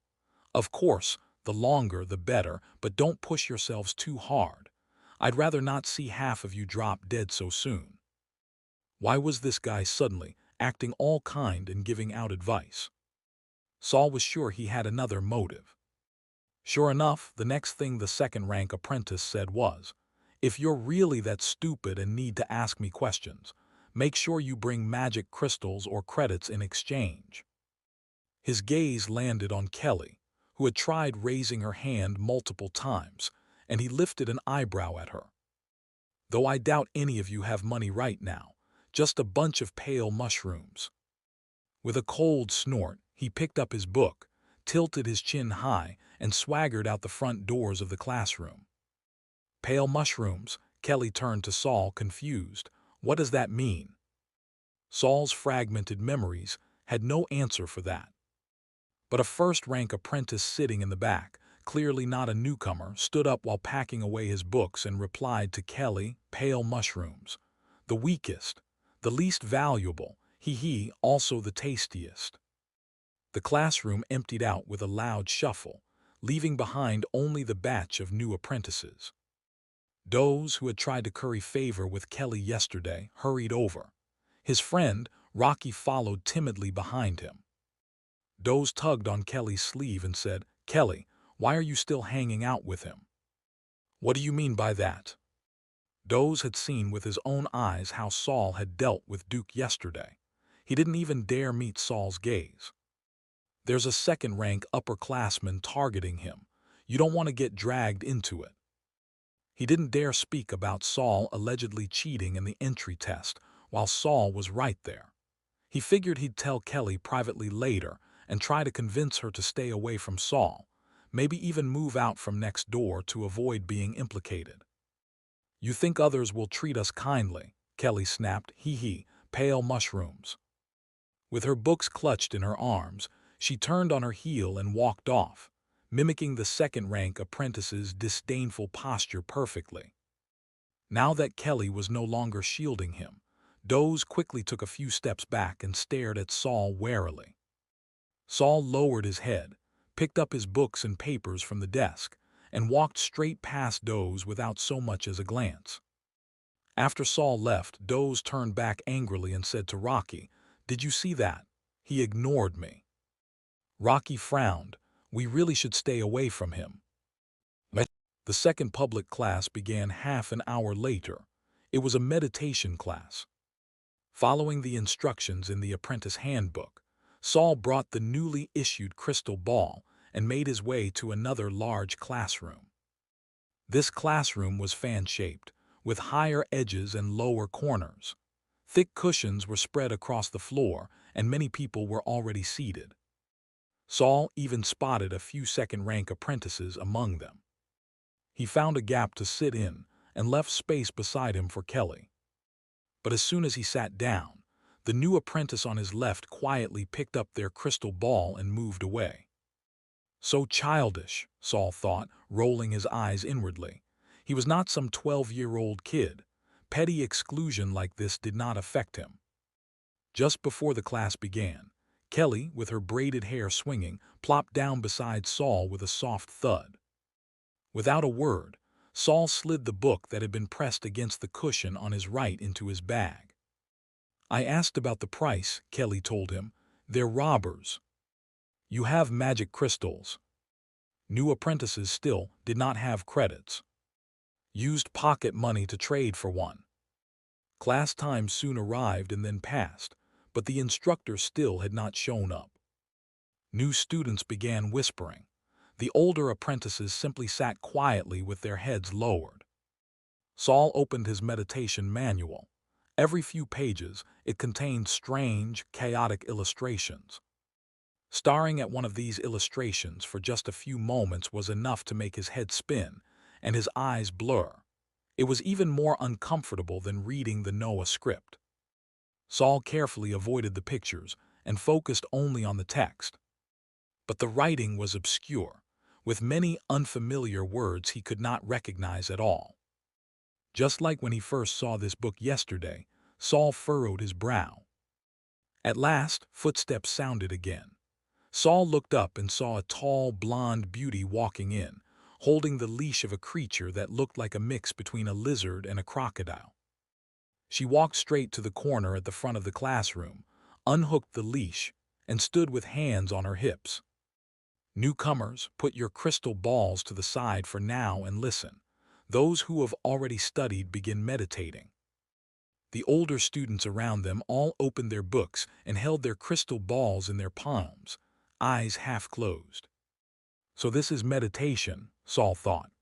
[SPEAKER 1] Of course, the longer the better, but don't push yourselves too hard. I'd rather not see half of you drop dead so soon. Why was this guy suddenly acting all kind and giving out advice? Saul was sure he had another motive. Sure enough, the next thing the second-rank apprentice said was, "If you're really that stupid and need to ask me questions, make sure you bring magic crystals or credits in exchange." His gaze landed on Kelly, who had tried raising her hand multiple times, and he lifted an eyebrow at her. "Though I doubt any of you have money right now, just a bunch of pale mushrooms." With a cold snort, he picked up his book, tilted his chin high, and swaggered out the front doors of the classroom. "Pale mushrooms," Kelly turned to Saul, confused. "What does that mean?" Saul's fragmented memories had no answer for that. But a first-rank apprentice sitting in the back, clearly not a newcomer, stood up while packing away his books and replied to Kelly, "Pale mushrooms. The weakest, the least valuable, also the tastiest." The classroom emptied out with a loud shuffle, leaving behind only the batch of new apprentices. Those who had tried to curry favor with Kelly yesterday hurried over. His friend, Rocky, followed timidly behind him. Doze tugged on Kelly's sleeve and said, "Kelly, why are you still hanging out with him?" "What do you mean by that?" Doze had seen with his own eyes how Saul had dealt with Duke yesterday. He didn't even dare meet Saul's gaze. "There's a second-rank upperclassman targeting him. You don't want to get dragged into it." He didn't dare speak about Saul allegedly cheating in the entry test while Saul was right there. He figured he'd tell Kelly privately later and try to convince her to stay away from Saul, maybe even move out from next door to avoid being implicated. "You think others will treat us kindly," Kelly snapped, "pale mushrooms." With her books clutched in her arms, she turned on her heel and walked off, mimicking the second-rank apprentice's disdainful posture perfectly. Now that Kelly was no longer shielding him, Doze quickly took a few steps back and stared at Saul warily. Saul lowered his head, picked up his books and papers from the desk, and walked straight past Doze without so much as a glance. After Saul left, Doze turned back angrily and said to Rocky, "Did you see that? He ignored me." Rocky frowned. "We really should stay away from him." The second public class began half an hour later. It was a meditation class. Following the instructions in the apprentice handbook, Saul brought the newly issued crystal ball and made his way to another large classroom. This classroom was fan-shaped, with higher edges and lower corners. Thick cushions were spread across the floor, and many people were already seated. Saul even spotted a few second-rank apprentices among them. He found a gap to sit in and left space beside him for Kelly. But as soon as he sat down, the new apprentice on his left quietly picked up their crystal ball and moved away. So childish, Saul thought, rolling his eyes inwardly. He was not some 12-year-old kid. Petty exclusion like this did not affect him. Just before the class began, Kelly, with her braided hair swinging, plopped down beside Saul with a soft thud. Without a word, Saul slid the book that had been pressed against the cushion on his right into his bag. "I asked about the price," Kelly told him. "They're robbers. You have magic crystals." New apprentices still did not have credits. Used pocket money to trade for one. Class time soon arrived and then passed, but the instructor still had not shown up. New students began whispering. The older apprentices simply sat quietly with their heads lowered. Saul opened his meditation manual. Every few pages, it contained strange, chaotic illustrations. Staring at one of these illustrations for just a few moments was enough to make his head spin and his eyes blur. It was even more uncomfortable than reading the Noah script. Saul carefully avoided the pictures and focused only on the text. But the writing was obscure, with many unfamiliar words he could not recognize at all. Just like when he first saw this book yesterday, Saul furrowed his brow. At last, footsteps sounded again. Saul looked up and saw a tall, blonde beauty walking in, holding the leash of a creature that looked like a mix between a lizard and a crocodile. She walked straight to the corner at the front of the classroom, unhooked the leash, and stood with hands on her hips. "Newcomers, put your crystal balls to the side for now and listen. Those who have already studied begin meditating." The older students around them all opened their books and held their crystal balls in their palms, eyes half closed. So this is meditation, Saul thought.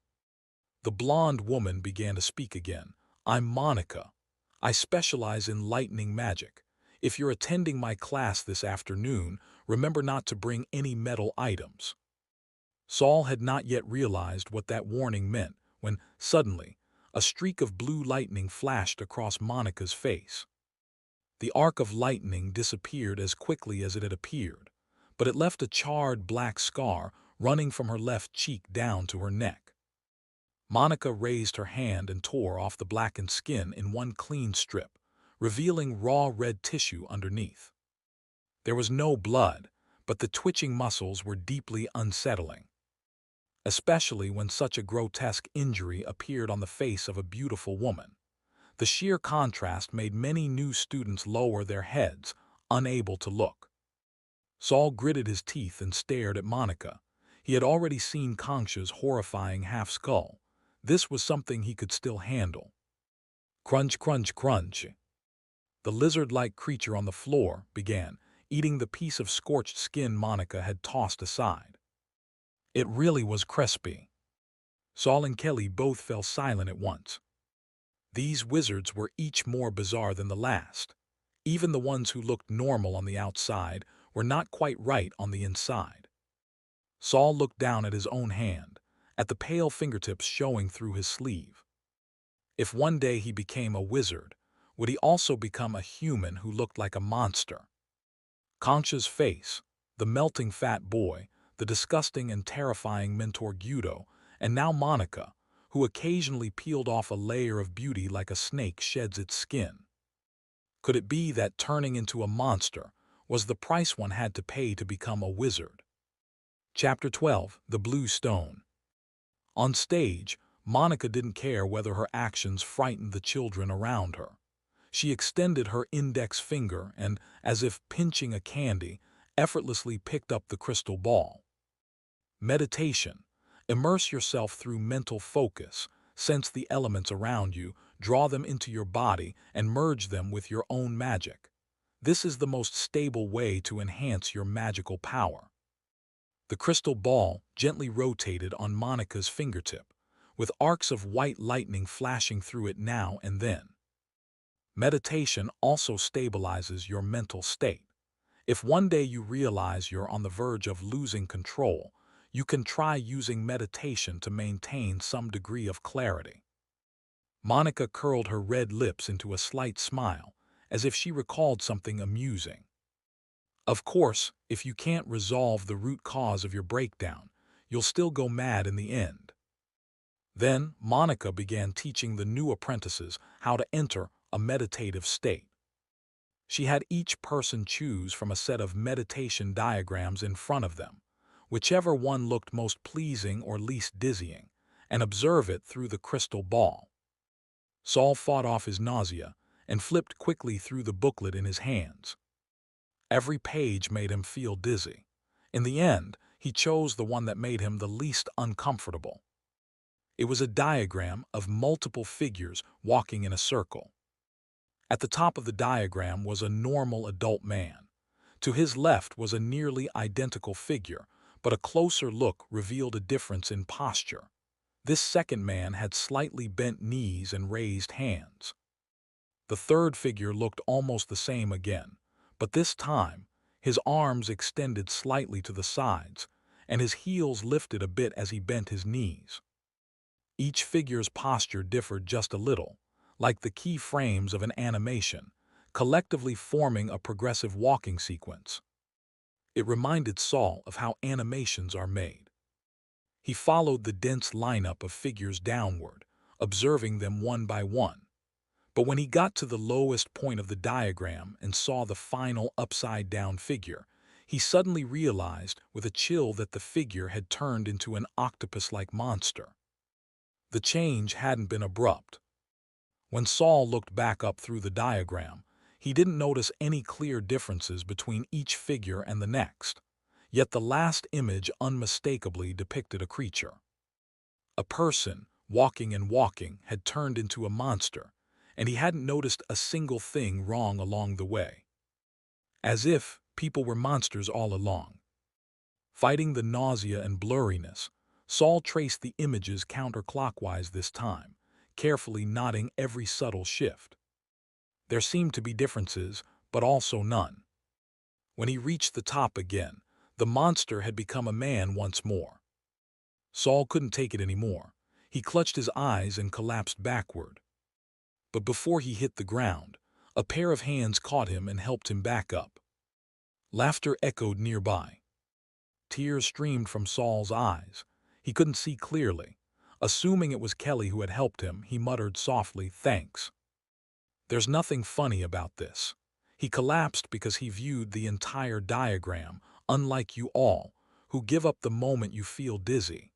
[SPEAKER 1] The blonde woman began to speak again. "I'm Monica. I specialize in lightning magic. If you're attending my class this afternoon, remember not to bring any metal items." Saul had not yet realized what that warning meant when, suddenly, a streak of blue lightning flashed across Monica's face. The arc of lightning disappeared as quickly as it had appeared, but it left a charred black scar running from her left cheek down to her neck. Monica raised her hand and tore off the blackened skin in one clean strip, revealing raw red tissue underneath. There was no blood, but the twitching muscles were deeply unsettling, especially when such a grotesque injury appeared on the face of a beautiful woman. The sheer contrast made many new students lower their heads, unable to look. Saul gritted his teeth and stared at Monica. He had already seen Concha's horrifying half-skull. This was something he could still handle. Crunch, crunch, crunch. The lizard-like creature on the floor began, eating the piece of scorched skin Monica had tossed aside. It really was crispy. Saul and Kelly both fell silent at once. These wizards were each more bizarre than the last. Even the ones who looked normal on the outside were not quite right on the inside. Saul looked down at his own hand, at the pale fingertips showing through his sleeve. If one day he became a wizard, would he also become a human who looked like a monster? Concha's face, the melting fat boy, the disgusting and terrifying mentor Guido, and now Monica, who occasionally peeled off a layer of beauty like a snake sheds its skin. Could it be that turning into a monster was the price one had to pay to become a wizard? Chapter 12, The Blue Stone. On stage, Monica didn't care whether her actions frightened the children around her. She extended her index finger and, as if pinching a candy, effortlessly picked up the crystal ball. Meditation. Immerse yourself through mental focus, sense the elements around you, draw them into your body, and merge them with your own magic. This is the most stable way to enhance your magical power. The crystal ball gently rotated on Monica's fingertip, with arcs of white lightning flashing through it now and then. Meditation also stabilizes your mental state. If one day you realize you're on the verge of losing control, you can try using meditation to maintain some degree of clarity. Monica curled her red lips into a slight smile, as if she recalled something amusing. Of course, if you can't resolve the root cause of your breakdown, you'll still go mad in the end. Then, Monica began teaching the new apprentices how to enter a meditative state. She had each person choose from a set of meditation diagrams in front of them, whichever one looked most pleasing or least dizzying, and observe it through the crystal ball. Saul fought off his nausea and flipped quickly through the booklet in his hands. Every page made him feel dizzy. In the end, he chose the one that made him the least uncomfortable. It was a diagram of multiple figures walking in a circle. At the top of the diagram was a normal adult man. To his left was a nearly identical figure, but a closer look revealed a difference in posture. This second man had slightly bent knees and raised hands. The third figure looked almost the same again, but this time, his arms extended slightly to the sides, and his heels lifted a bit as he bent his knees. Each figure's posture differed just a little, like the key frames of an animation, collectively forming a progressive walking sequence. It reminded Saul of how animations are made. He followed the dense lineup of figures downward, observing them one by one. But when he got to the lowest point of the diagram and saw the final upside-down figure, he suddenly realized with a chill that the figure had turned into an octopus-like monster. The change hadn't been abrupt. When Saul looked back up through the diagram, he didn't notice any clear differences between each figure and the next, yet the last image unmistakably depicted a creature. A person, walking and walking, had turned into a monster, and he hadn't noticed a single thing wrong along the way. As if people were monsters all along. Fighting the nausea and blurriness, Saul traced the images counterclockwise this time, carefully noting every subtle shift. There seemed to be differences, but also none. When he reached the top again, the monster had become a man once more. Saul couldn't take it anymore. He clutched his eyes and collapsed backward. But before he hit the ground, a pair of hands caught him and helped him back up. Laughter echoed nearby. Tears streamed from Saul's eyes. He couldn't see clearly. Assuming it was Kelly who had helped him, he muttered softly, "Thanks." There's nothing funny about this. He collapsed because he viewed the entire diagram, unlike you all, who give up the moment you feel dizzy.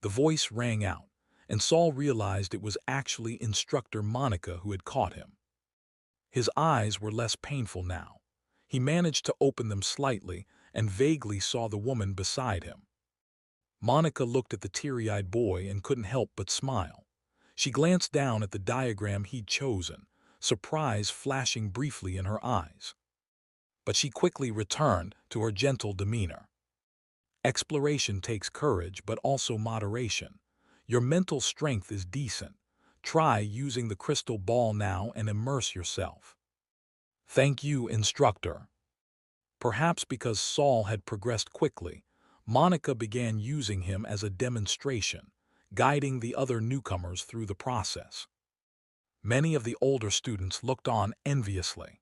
[SPEAKER 1] The voice rang out, and Saul realized it was actually Instructor Monica who had caught him. His eyes were less painful now. He managed to open them slightly and vaguely saw the woman beside him. Monica looked at the teary-eyed boy and couldn't help but smile. She glanced down at the diagram he'd chosen, surprise flashing briefly in her eyes. But she quickly returned to her gentle demeanor. Exploration takes courage, but also moderation. Your mental strength is decent. Try using the crystal ball now and immerse yourself. Thank you, instructor. Perhaps because Saul had progressed quickly, Monica began using him as a demonstration, guiding the other newcomers through the process. Many of the older students looked on enviously.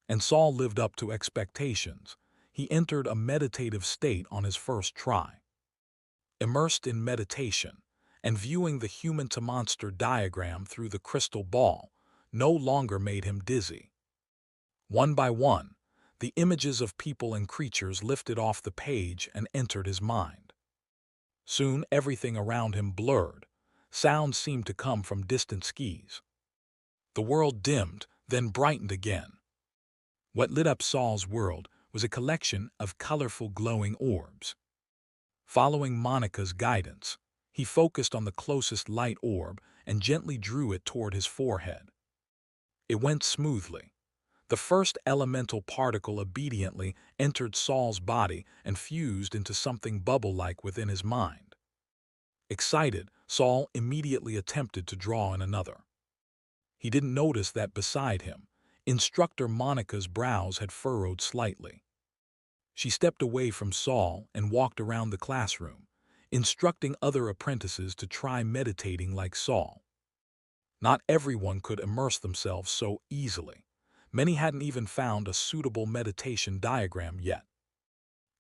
[SPEAKER 1] And Saul lived up to expectations. He entered a meditative state on his first try. Immersed in meditation and viewing the human-to-monster diagram through the crystal ball no longer made him dizzy. One by one, the images of people and creatures lifted off the page and entered his mind. Soon everything around him blurred. Sounds seemed to come from distant skies. The world dimmed, then brightened again. What lit up Saul's world was a collection of colorful glowing orbs. Following Monica's guidance, he focused on the closest light orb and gently drew it toward his forehead. It went smoothly. The first elemental particle obediently entered Saul's body and fused into something bubble-like within his mind. Excited, Saul immediately attempted to draw in another. He didn't notice that beside him, Instructor Monica's brows had furrowed slightly. She stepped away from Saul and walked around the classroom, instructing other apprentices to try meditating like Saul. Not everyone could immerse themselves so easily. Many hadn't even found a suitable meditation diagram yet.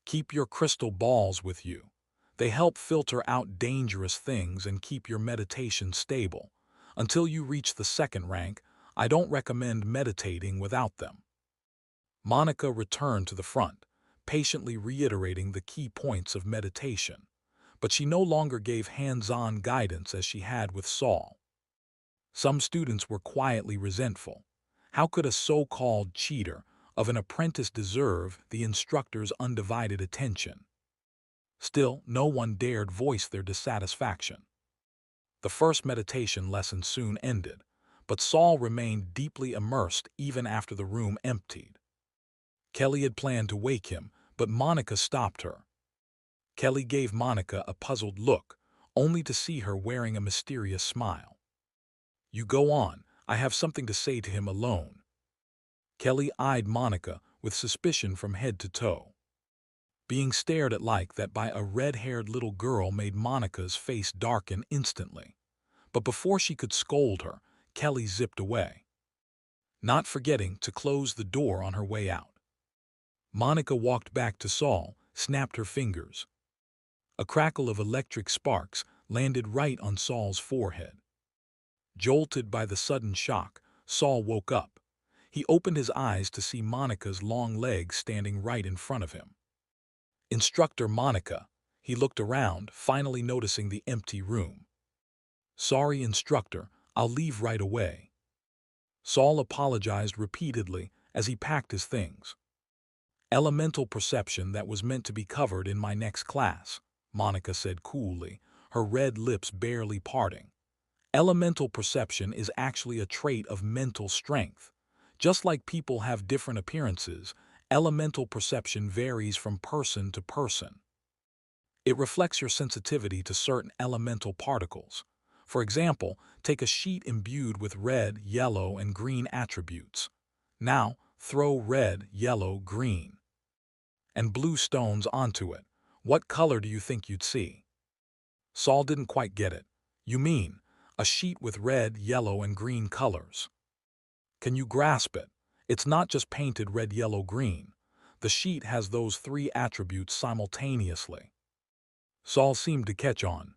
[SPEAKER 1] Keep your crystal balls with you. They help filter out dangerous things and keep your meditation stable. Until you reach the second rank, I don't recommend meditating without them. Monica returned to the front, patiently reiterating the key points of meditation. But she no longer gave hands-on guidance as she had with Saul. Some students were quietly resentful. How could a so-called cheater of an apprentice deserve the instructor's undivided attention? Still, no one dared voice their dissatisfaction. The first meditation lesson soon ended, but Saul remained deeply immersed even after the room emptied. Kelly had planned to wake him, but Monica stopped her. Kelly gave Monica a puzzled look, only to see her wearing a mysterious smile. "You go on, I have something to say to him alone." Kelly eyed Monica with suspicion from head to toe. Being stared at like that by a red-haired little girl made Monica's face darken instantly. But before she could scold her, Kelly zipped away, not forgetting to close the door on her way out. Monica walked back to Saul, snapped her fingers. A crackle of electric sparks landed right on Saul's forehead. Jolted by the sudden shock, Saul woke up. He opened his eyes to see Monica's long legs standing right in front of him. "Instructor Monica," he looked around, finally noticing the empty room. "Sorry, instructor, I'll leave right away." Saul apologized repeatedly as he packed his things. "Elemental perception that was meant to be covered in my next class," Monica said coolly, her red lips barely parting. Elemental perception is actually a trait of mental strength. Just like people have different appearances, elemental perception varies from person to person. It reflects your sensitivity to certain elemental particles. For example, take a sheet imbued with red, yellow, and green attributes. Now, throw red, yellow, green, and blue stones onto it. What color do you think you'd see? Saul didn't quite get it. "You mean a sheet with red, yellow, and green colors?" "Can you grasp it? It's not just painted red, yellow, green. The sheet has those three attributes simultaneously." Saul seemed to catch on.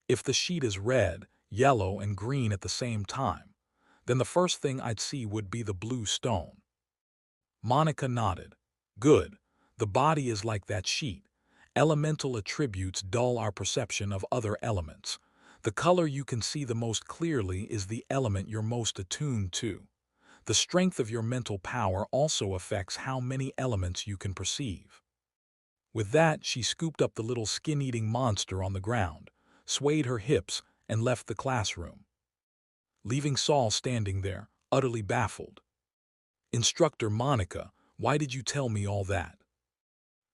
[SPEAKER 1] "If the sheet is red, yellow, and green at the same time, then the first thing I'd see would be the blue stone." Monica nodded. "Good. The body is like that sheet. Elemental attributes dull our perception of other elements. The color you can see the most clearly is the element you're most attuned to. The strength of your mental power also affects how many elements you can perceive." With that, she scooped up the little skin-eating monster on the ground, swayed her hips, and left the classroom, leaving Saul standing there, utterly baffled. "Instructor Monica, why did you tell me all that?"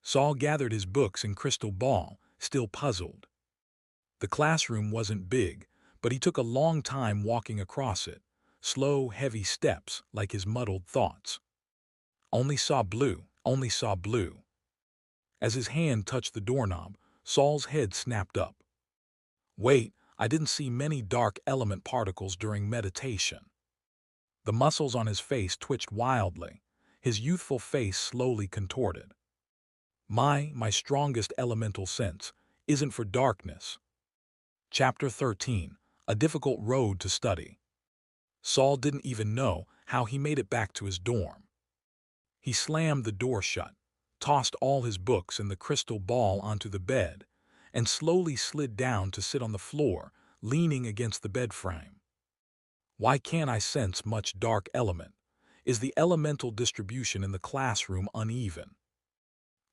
[SPEAKER 1] Saul gathered his books and crystal ball, still puzzled. The classroom wasn't big, but he took a long time walking across it, slow, heavy steps like his muddled thoughts. Only saw blue, only saw blue. As his hand touched the doorknob, Saul's head snapped up. "Wait, I didn't see many dark element particles during meditation." The muscles on his face twitched wildly, his youthful face slowly contorted. My strongest elemental sense isn't for darkness." Chapter 13. A difficult road to study. Saul didn't even know how he made it back to his dorm. He slammed the door shut, tossed all his books and the crystal ball onto the bed, and slowly slid down to sit on the floor, leaning against the bed frame. Why can't I sense much dark element? Is the elemental distribution in the classroom uneven?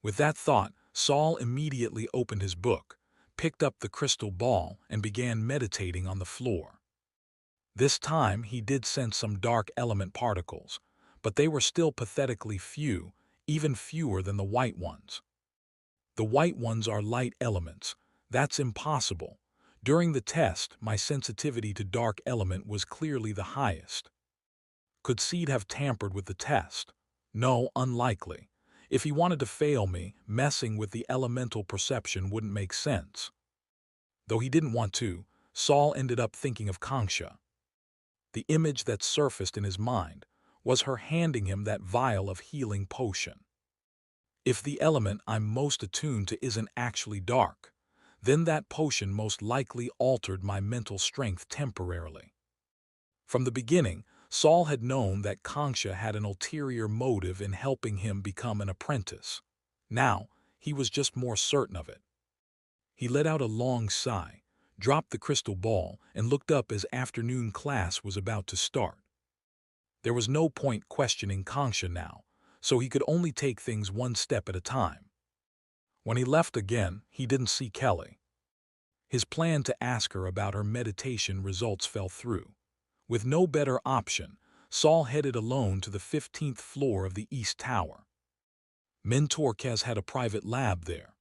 [SPEAKER 1] With that thought, Saul immediately opened his book, picked up the crystal ball, and began meditating on the floor. This time he did sense some dark element particles, but they were still pathetically few, even fewer than the white ones. "The white ones are light elements. That's impossible. During the test, my sensitivity to dark element was clearly the highest. Could Seed have tampered with the test? No, unlikely. If he wanted to fail me, messing with the elemental perception wouldn't make sense. Though he didn't want to, Saul ended up thinking of Kangsha. The image that surfaced in his mind was her handing him that vial of healing potion. If the element I'm most attuned to isn't actually dark, then that potion most likely altered my mental strength temporarily. From the beginning, Saul had known that Kangsha had an ulterior motive in helping him become an apprentice. Now, he was just more certain of it. He let out a long sigh, dropped the crystal ball, and looked up as afternoon class was about to start. There was no point questioning Kangsha now, so he could only take things one step at a time. When he left again, he didn't see Kelly. His plan to ask her about her meditation results fell through. With no better option, Saul headed alone to the 15th floor of the East Tower. Mentor Kaz had a private lab there.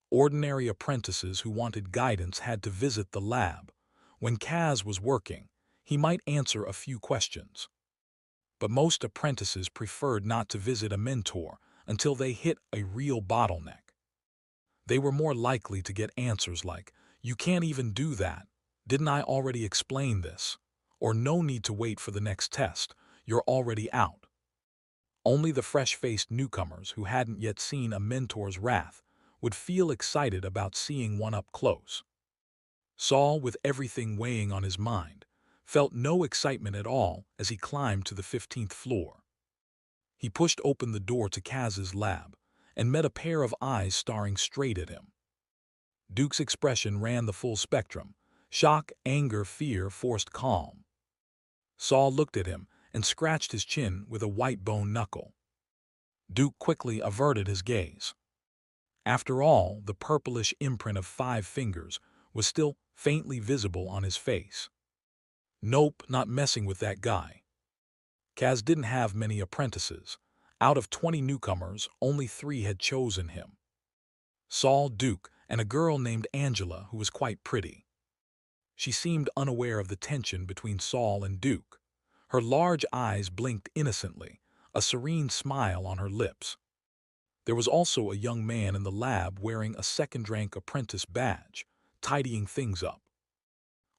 [SPEAKER 1] Ordinary apprentices who wanted guidance had to visit the lab. When Kaz was working, he might answer a few questions. But most apprentices preferred not to visit a mentor until they hit a real bottleneck. They were more likely to get answers like, "You can't even do that. Didn't I already explain this?" Or "No need to wait for the next test. You're already out." Only the fresh-faced newcomers who hadn't yet seen a mentor's wrath would feel excited about seeing one up close. Saul, with everything weighing on his mind, felt no excitement at all as he climbed to the 15th floor. He pushed open the door to Kaz's lab and met a pair of eyes staring straight at him. Duke's expression ran the full spectrum: shock, anger, fear, forced calm. Saul looked at him and scratched his chin with a white bone knuckle. Duke quickly averted his gaze. After all, the purplish imprint of 5 fingers was still faintly visible on his face. Nope, not messing with that guy. Kaz didn't have many apprentices. Out of 20 newcomers, only 3 had chosen him. Saul, Duke, and a girl named Angela who was quite pretty. She seemed unaware of the tension between Saul and Duke. Her large eyes blinked innocently, a serene smile on her lips. There was also a young man in the lab wearing a second-rank apprentice badge, tidying things up.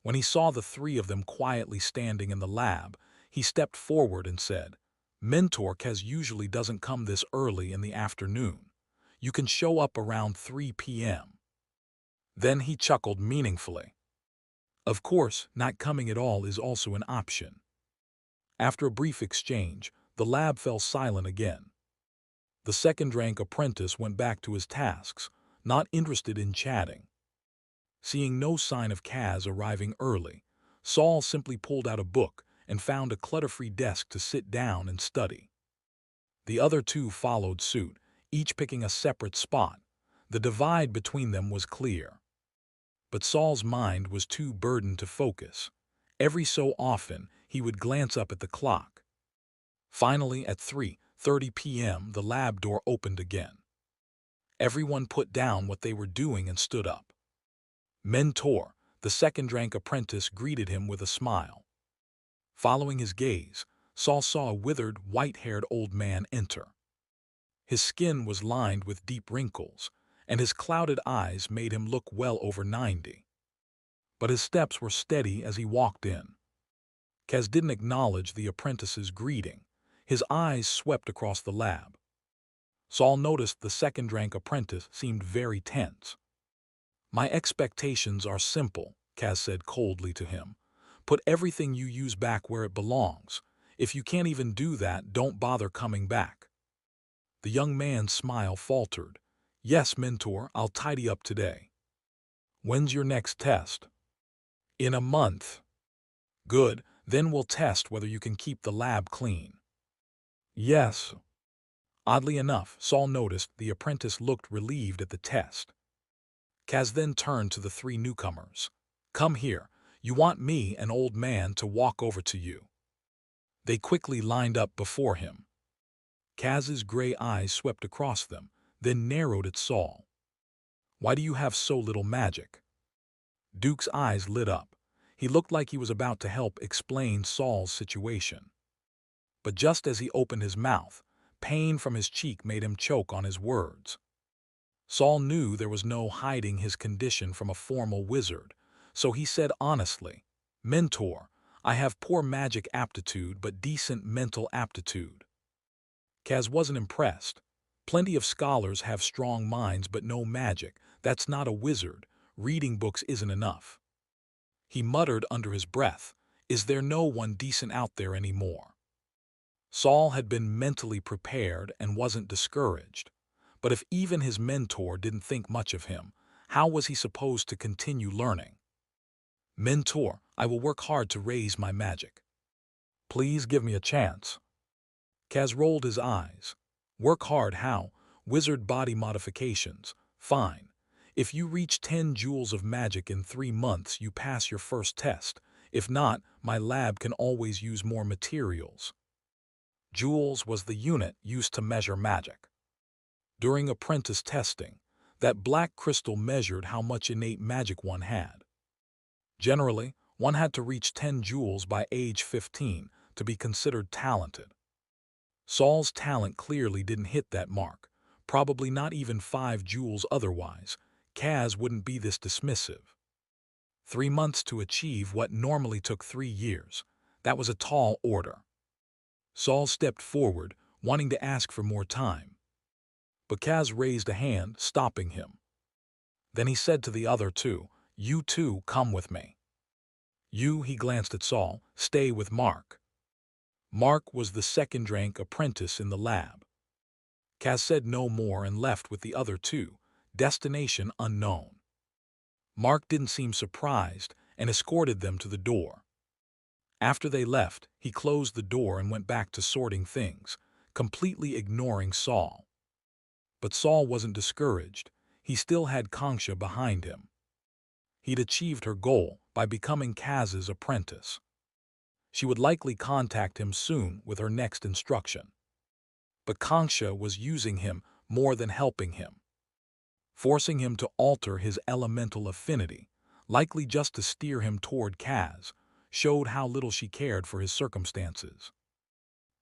[SPEAKER 1] When he saw the 3 of them quietly standing in the lab, he stepped forward and said, "Mentor Kaz usually doesn't come this early in the afternoon. You can show up around 3 p.m. Then he chuckled meaningfully. Of course, not coming at all is also an option. After a brief exchange, the lab fell silent again. The second-rank apprentice went back to his tasks, not interested in chatting. Seeing no sign of Kaz arriving early, Saul simply pulled out a book and found a clutter-free desk to sit down and study. The other 2 followed suit, each picking a separate spot. The divide between them was clear. But Saul's mind was too burdened to focus. Every so often, he would glance up at the clock. Finally, at 3:30 p.m., the lab door opened again. Everyone put down what they were doing and stood up. Mentor, the second-rank apprentice, greeted him with a smile. Following his gaze, Saul saw a withered, white-haired old man enter. His skin was lined with deep wrinkles, and his clouded eyes made him look well over 90. But his steps were steady as he walked in. Kaz didn't acknowledge the apprentice's greeting. His eyes swept across the lab. Saul noticed the second-rank apprentice seemed very tense. "My expectations are simple," Kaz said coldly to him. "Put everything you use back where it belongs. If you can't even do that, don't bother coming back." The young man's smile faltered. "Yes, mentor, I'll tidy up today." "When's your next test?" "In a month." "Good, then we'll test whether you can keep the lab clean." "Yes." Oddly enough, Saul noticed the apprentice looked relieved at the test. Kaz then turned to the 3 newcomers. "Come here. You want me, an old man, to walk over to you." They quickly lined up before him. Kaz's gray eyes swept across them, then narrowed at Saul. "Why do you have so little magic?" Duke's eyes lit up. He looked like he was about to help explain Saul's situation. But just as he opened his mouth, pain from his cheek made him choke on his words. Saul knew there was no hiding his condition from a formal wizard, so he said honestly, "Mentor, I have poor magic aptitude but decent mental aptitude." Kaz wasn't impressed. Plenty of scholars have strong minds but no magic. That's not a wizard. Reading books isn't enough. He muttered under his breath, "Is there no one decent out there anymore?" Saul had been mentally prepared and wasn't discouraged. But if even his mentor didn't think much of him, how was he supposed to continue learning? "Mentor, I will work hard to raise my magic. Please give me a chance." Kaz rolled his eyes. "Work hard how? Wizard body modifications. Fine. If you reach 10 joules of magic in 3 months, you pass your first test. If not, my lab can always use more materials." Joules was the unit used to measure magic. During apprentice testing, that black crystal measured how much innate magic one had. Generally, one had to reach 10 joules by age 15 to be considered talented. Saul's talent clearly didn't hit that mark, probably not even 5 joules otherwise. Kaz wouldn't be this dismissive. 3 months to achieve what normally took 3 years. That was a tall order. Saul stepped forward, wanting to ask for more time. But Kaz raised a hand, stopping him. Then he said to the other two, "You two come with me. You," he glanced at Saul, "stay with Mark." Mark was the second-rank apprentice in the lab. Kaz said no more and left with the other two, destination unknown. Mark didn't seem surprised and escorted them to the door. After they left, he closed the door and went back to sorting things, completely ignoring Saul. But Saul wasn't discouraged. He still had Kangsha behind him. He'd achieved her goal by becoming Kaz's apprentice. She would likely contact him soon with her next instruction. But Kangsha was using him more than helping him, forcing him to alter his elemental affinity, likely just to steer him toward Kaz, showed how little she cared for his circumstances.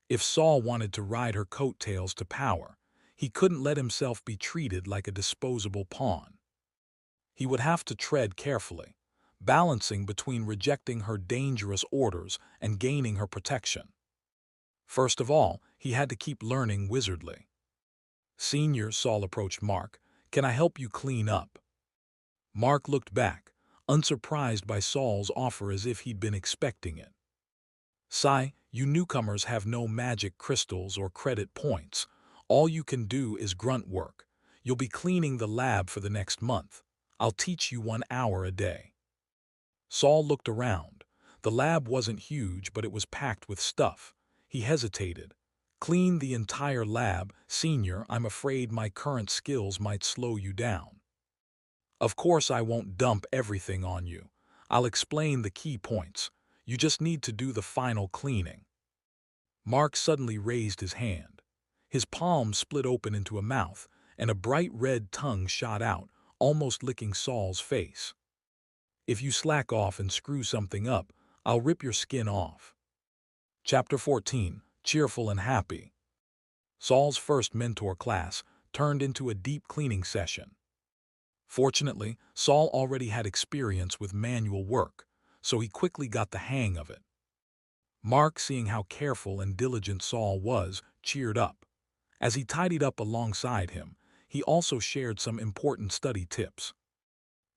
[SPEAKER 1] If Saul wanted to ride her coattails to power, he couldn't let himself be treated like a disposable pawn. He would have to tread carefully, balancing between rejecting her dangerous orders and gaining her protection. First of all, he had to keep learning wizardly. "Senior," Saul approached Mark, "can I help you clean up?" Mark looked back, unsurprised by Saul's offer as if he'd been expecting it. "Sai, you newcomers have no magic crystals or credit points. All you can do is grunt work. You'll be cleaning the lab for the next month. I'll teach you 1 hour a day." Saul looked around. The lab wasn't huge, but it was packed with stuff. He hesitated. "Clean the entire lab, Senior. I'm afraid my current skills might slow you down." "Of course I won't dump everything on you. I'll explain the key points. You just need to do the final cleaning." Mark suddenly raised his hand. His palm split open into a mouth, and a bright red tongue shot out, almost licking Saul's face. "If you slack off and screw something up, I'll rip your skin off." Chapter 14. Cheerful and Happy. Saul's first mentor class turned into a deep cleaning session. Fortunately, Saul already had experience with manual work, so he quickly got the hang of it. Mark, seeing how careful and diligent Saul was, cheered up. As he tidied up alongside him, he also shared some important study tips.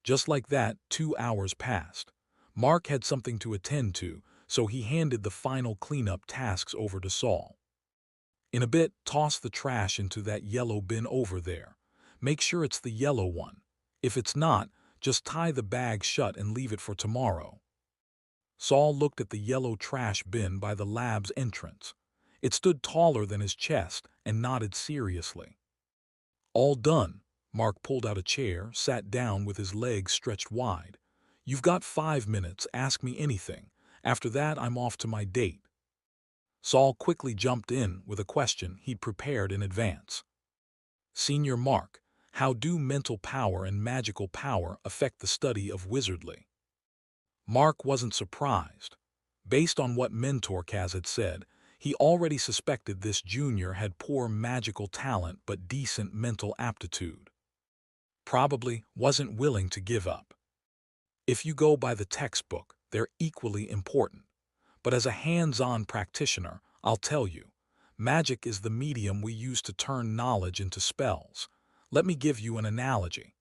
[SPEAKER 1] Just like that, 2 hours passed. Mark had something to attend to, so he handed the final cleanup tasks over to Saul. "In a bit, toss the trash into that yellow bin over there. Make sure it's the yellow one. If it's not, just tie the bag shut and leave it for tomorrow." Saul looked at the yellow trash bin by the lab's entrance. It stood taller than his chest and nodded seriously. "All done." Mark pulled out a chair, sat down with his legs stretched wide. "You've got 5 minutes, ask me anything. After that, I'm off to my date." Saul quickly jumped in with a question he'd prepared in advance. "Senior Mark, how do mental power and magical power affect the study of wizardry?" Mark wasn't surprised. Based on what Mentor Kaz had said, he already suspected this junior had poor magical talent but decent mental aptitude. Probably wasn't willing to give up. If you go by the textbook, they're equally important. But as a hands-on practitioner, I'll tell you, magic is the medium we use to turn knowledge into spells. Let me give you an analogy.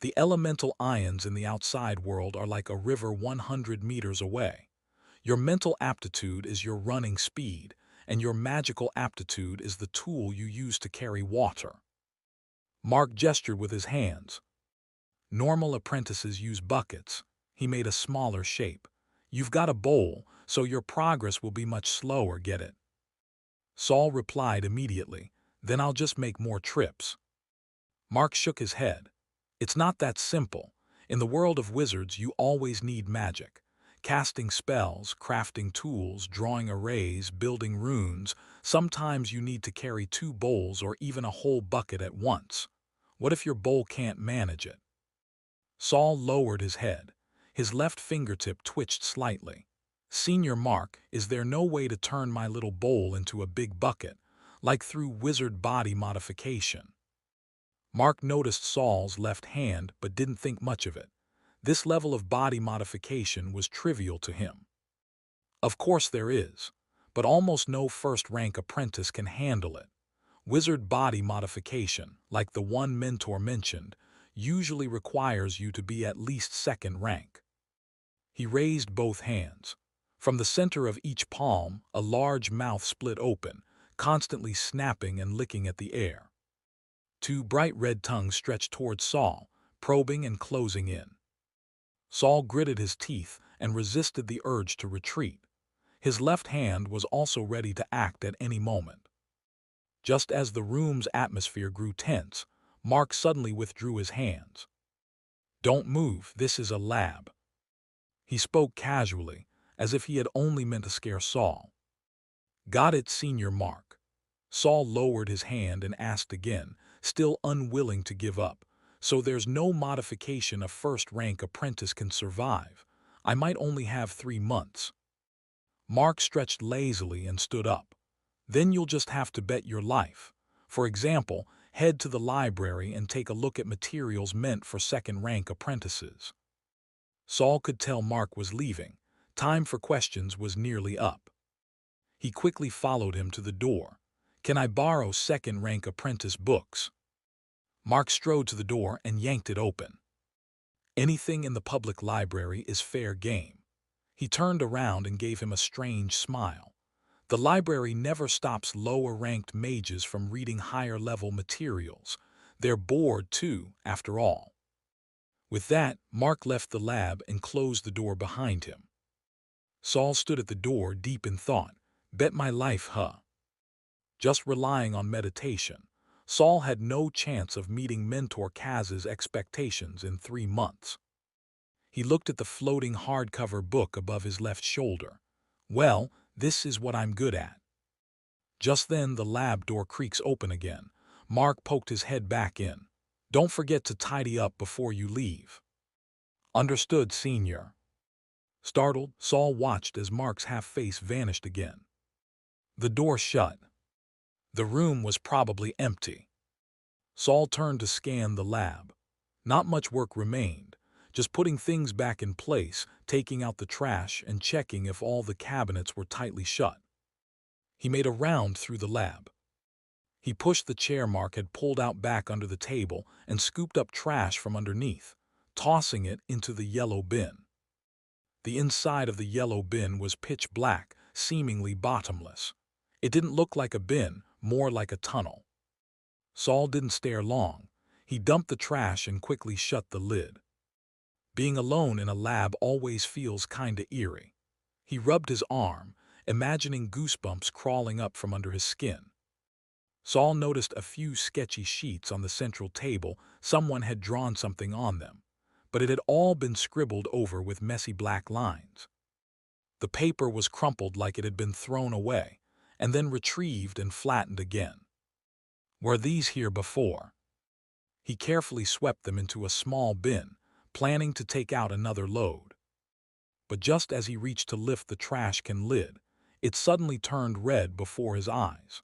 [SPEAKER 1] The elemental ions in the outside world are like a river 100 meters away. Your mental aptitude is your running speed, and your magical aptitude is the tool you use to carry water. Mark gestured with his hands. Normal apprentices use buckets. He made a smaller shape. You've got a bowl, so your progress will be much slower, get it? Saul replied immediately, then I'll just make more trips. Mark shook his head. It's not that simple. In the world of wizards, you always need magic. Casting spells, crafting tools, drawing arrays, building runes. Sometimes you need to carry 2 bowls or even a whole bucket at once. What if your bowl can't manage it? Saul lowered his head. His left fingertip twitched slightly. Senior Mark, is there no way to turn my little bowl into a big bucket, like through wizard body modification? Mark noticed Saul's left hand but didn't think much of it. This level of body modification was trivial to him. Of course there is, but almost no first-rank apprentice can handle it. Wizard body modification, like the one Mentor mentioned, usually requires you to be at least second rank. He raised both hands. From the center of each palm, a large mouth split open, constantly snapping and licking at the air. 2 bright red tongues stretched towards Saul, probing and closing in. Saul gritted his teeth and resisted the urge to retreat. His left hand was also ready to act at any moment. Just as the room's atmosphere grew tense, Mark suddenly withdrew his hands. Don't move, this is a lab. He spoke casually, as if he had only meant to scare Saul. Got it, Senior Mark. Saul lowered his hand and asked again, still unwilling to give up. So there's no modification a first-rank apprentice can survive. I might only have 3 months. Mark stretched lazily and stood up. Then you'll just have to bet your life. For example, head to the library and take a look at materials meant for second-rank apprentices. Saul could tell Mark was leaving. Time for questions was nearly up. He quickly followed him to the door. Can I borrow second-rank apprentice books? Mark strode to the door and yanked it open. Anything in the public library is fair game. He turned around and gave him a strange smile. The library never stops lower-ranked mages from reading higher-level materials. They're bored too, after all. With that, Mark left the lab and closed the door behind him. Saul stood at the door deep in thought. Bet my life, huh? Just relying on meditation, Saul had no chance of meeting Mentor Kaz's expectations in 3 months. He looked at the floating hardcover book above his left shoulder. Well, this is what I'm good at. Just then the lab door creaks open again. Mark poked his head back in. Don't forget to tidy up before you leave. Understood, Senior. Startled, Saul watched as Mark's half-face vanished again. The door shut. The room was probably empty. Saul turned to scan the lab. Not much work remained, just putting things back in place, taking out the trash and checking if all the cabinets were tightly shut. He made a round through the lab. He pushed the chair Mark had pulled out back under the table and scooped up trash from underneath, tossing it into the yellow bin. The inside of the yellow bin was pitch black, seemingly bottomless. It didn't look like a bin, more like a tunnel. Saul didn't stare long. He dumped the trash and quickly shut the lid. Being alone in a lab always feels kinda eerie. He rubbed his arm, imagining goosebumps crawling up from under his skin. Saul noticed a few sketchy sheets on the central table. Someone had drawn something on them, but it had all been scribbled over with messy black lines. The paper was crumpled like it had been thrown away, and then retrieved and flattened again. Were these here before? He carefully swept them into a small bin, planning to take out another load. but just as he reached to lift the trash can lid, it suddenly turned red before his eyes.